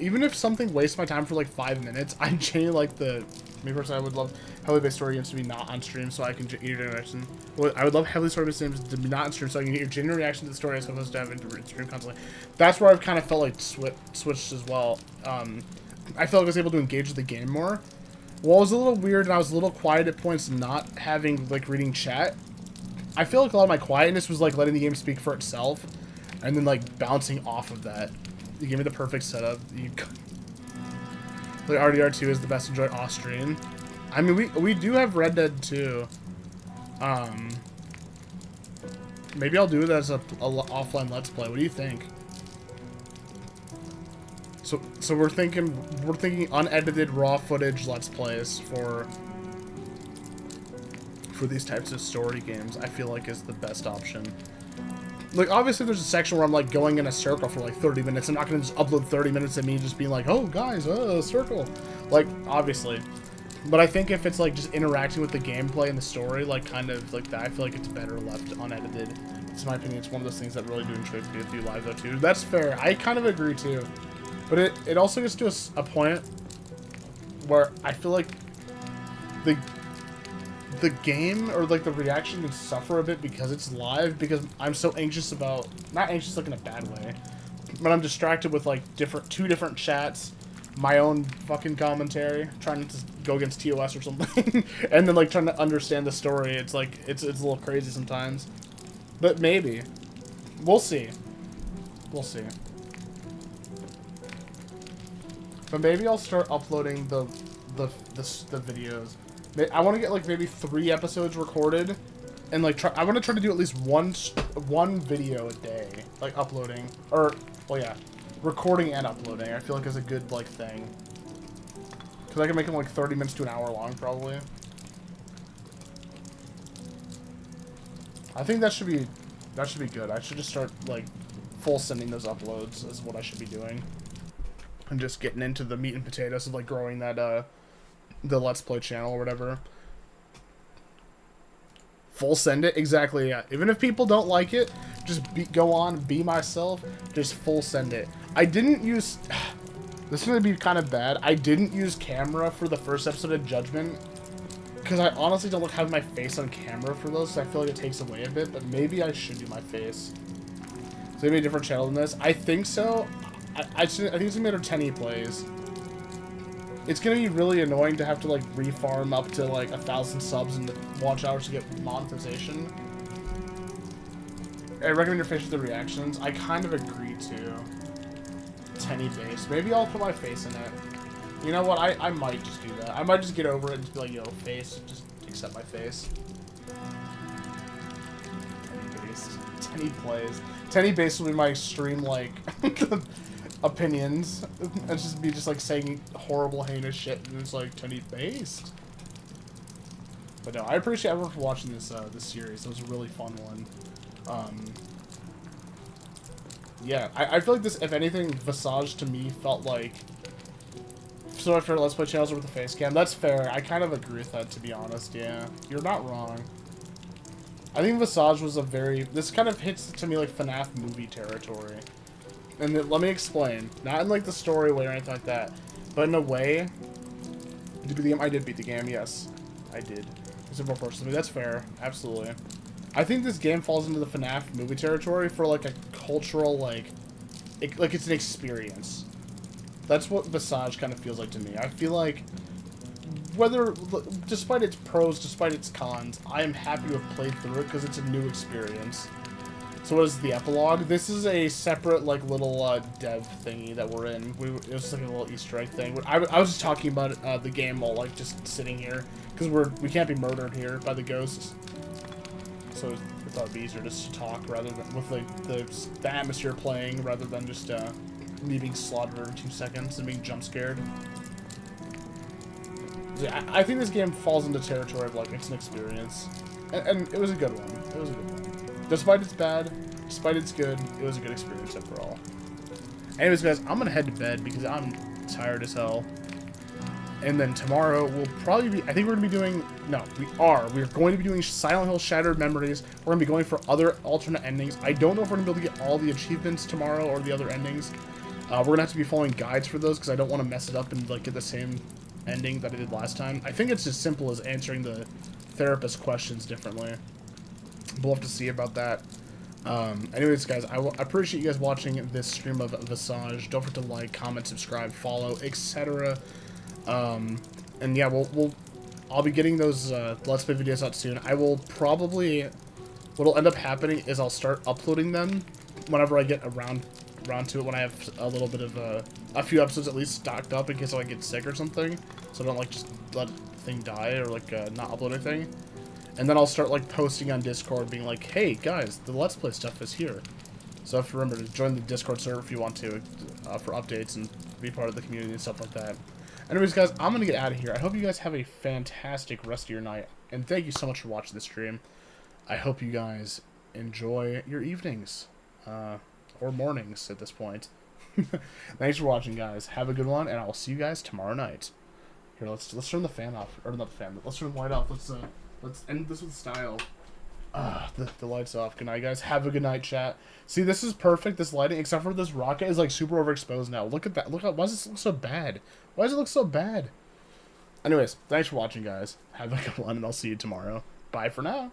even if something wastes my time for like 5 minutes, I genuinely like the. Me personally, I would love heavily based story games to be not on stream, so I can get your reaction. Well, I would love heavily story based games to be not on stream, so I can get your genuine reaction to the story as opposed to having to stream constantly. That's where I've kind of felt like switched as well. I felt like I was able to engage with the game more. Well, it was a little weird, and I was a little quiet at points, not having like reading chat. I feel like a lot of my quietness was like letting the game speak for itself, and then like bouncing off of that. You gave me the perfect setup. Like RDR2 is the best enjoyed Austrian. I mean, we do have Red Dead 2. Maybe I'll do it as a offline Let's Play. What do you think? So we're thinking unedited raw footage Let's Plays for these types of story games. I feel like is the best option. Like, obviously there's a section where I'm, like, going in a circle for, like, 30 minutes. I'm not going to just upload 30 minutes of me just being like, oh, guys, circle. Like, obviously. But I think if it's, like, just interacting with the gameplay and the story, like, kind of like that, I feel like it's better left unedited. It's my opinion. It's one of those things that really do enjoy PFP Live, though, too. That's fair. I kind of agree, too. But it also gets to a point where I feel like the game or like the reaction can suffer a bit because it's live, because I'm so anxious about, not anxious like in a bad way, but I'm distracted with like two different chats, my own fucking commentary, trying to go against TOS or something, and then like trying to understand the story. It's like it's a little crazy sometimes, but maybe we'll see. But maybe I'll start uploading the videos. I want to get like maybe 3 episodes recorded, and like I want to try to do at least one video a day, like uploading, or well, yeah, recording and uploading. I feel like is a good like thing, because I can make them like 30 minutes to an hour long probably. I think that should be good. I should just start like full sending those uploads is what I should be doing. And just getting into the meat and potatoes of like growing that the Let's Play channel or whatever. Full send it, exactly. Yeah. Even if people don't like it, just go on, be myself. Just full send it. I didn't use. This is gonna be kind of bad. I didn't use camera for the first episode of Judgment because I honestly don't like having my face on camera for those. So I feel like it takes away a bit. But maybe I should do my face. So maybe a different channel than this. I think so. I think it's gonna be under 10 plays. It's gonna be really annoying to have to like refarm up to like 1,000 subs and watch hours to get monetization. I recommend your face with the reactions. I kind of agree to 10 base. Maybe I'll put my face in it. You know what? I might just do that. I might just get over it and just be like, yo, face, just accept my face. 10 base. 10 plays. 10 base will be my extreme like opinions. It's just be just like saying horrible, heinous shit, and it's like 10 based. But no, I appreciate everyone for watching this this series. It was a really fun one. Yeah, I feel like this, if anything, Visage to me felt like some of my favorite Let's Play channels are with the Facecam. That's fair. I kind of agree with that, to be honest. Yeah, you're not wrong. I think Visage was a very... This kind of hits to me like FNAF movie territory. And let me explain. Not in like the story way or anything like that, but in a way... Did you beat the game? I did beat the game, yes. I did. It's a more personally. That's fair. Absolutely. I think this game falls into the FNAF movie territory for like a cultural, like it's an experience. That's what Visage kind of feels like to me. I feel like whether, despite its pros, despite its cons, I am happy to have played through it because it's a new experience. So what is the epilogue? This is a separate like little dev thingy that we're in. It was like a little Easter egg thing. I was just talking about the game while like just sitting here because we can't be murdered here by the ghosts. So we thought it'd be easier just to talk rather than with like the atmosphere playing rather than just me being slaughtered every 2 seconds and being jump scared. Yeah, I think this game falls into territory of like it's an experience, and it was a good one. It was a good one. Despite it's bad, despite it's good, it was a good experience overall. Anyways, guys, I'm gonna head to bed because I'm tired as hell. And then tomorrow we'll probably be, I think we're going to be doing, no, we're going to be doing Silent Hill Shattered Memories. We're going to be going for other alternate endings. I don't know if we're going to be able to get all the achievements tomorrow or the other endings. We're going to have to be following guides for those because I don't want to mess it up and like get the same ending that I did last time. I think it's as simple as answering the therapist questions differently. We'll have to see about that. Anyways, guys, I appreciate you guys watching this stream of Visage. Don't forget to like, comment, subscribe, follow, etc. And yeah, I'll be getting those Let's Play videos out soon. I will probably, what'll end up happening is I'll start uploading them whenever I get around to it, when I have a little bit of a few episodes at least stocked up in case I get sick or something, so I don't like just let the thing die or like not upload anything. And then I'll start like posting on Discord being like, hey guys, the Let's Play stuff is here. So if you remember to join the Discord server if you want to for updates and be part of the community and stuff like that. Anyways, guys, I'm going to get out of here. I hope you guys have a fantastic rest of your night. And thank you so much for watching this stream. I hope you guys enjoy your evenings. Or mornings at this point. Thanks for watching, guys. Have a good one, and I will see you guys tomorrow night. Here, let's turn the fan off. Or not the fan, but let's turn the light off. Let's end this with style. The light's off. Good night, guys. Have a good night, chat. See, this is perfect, this lighting, except for this rocket is like super overexposed now. Look at that. Look at, why does this look so bad? Why does it look so bad? Anyways, thanks for watching, guys. Have a good one, and I'll see you tomorrow. Bye for now.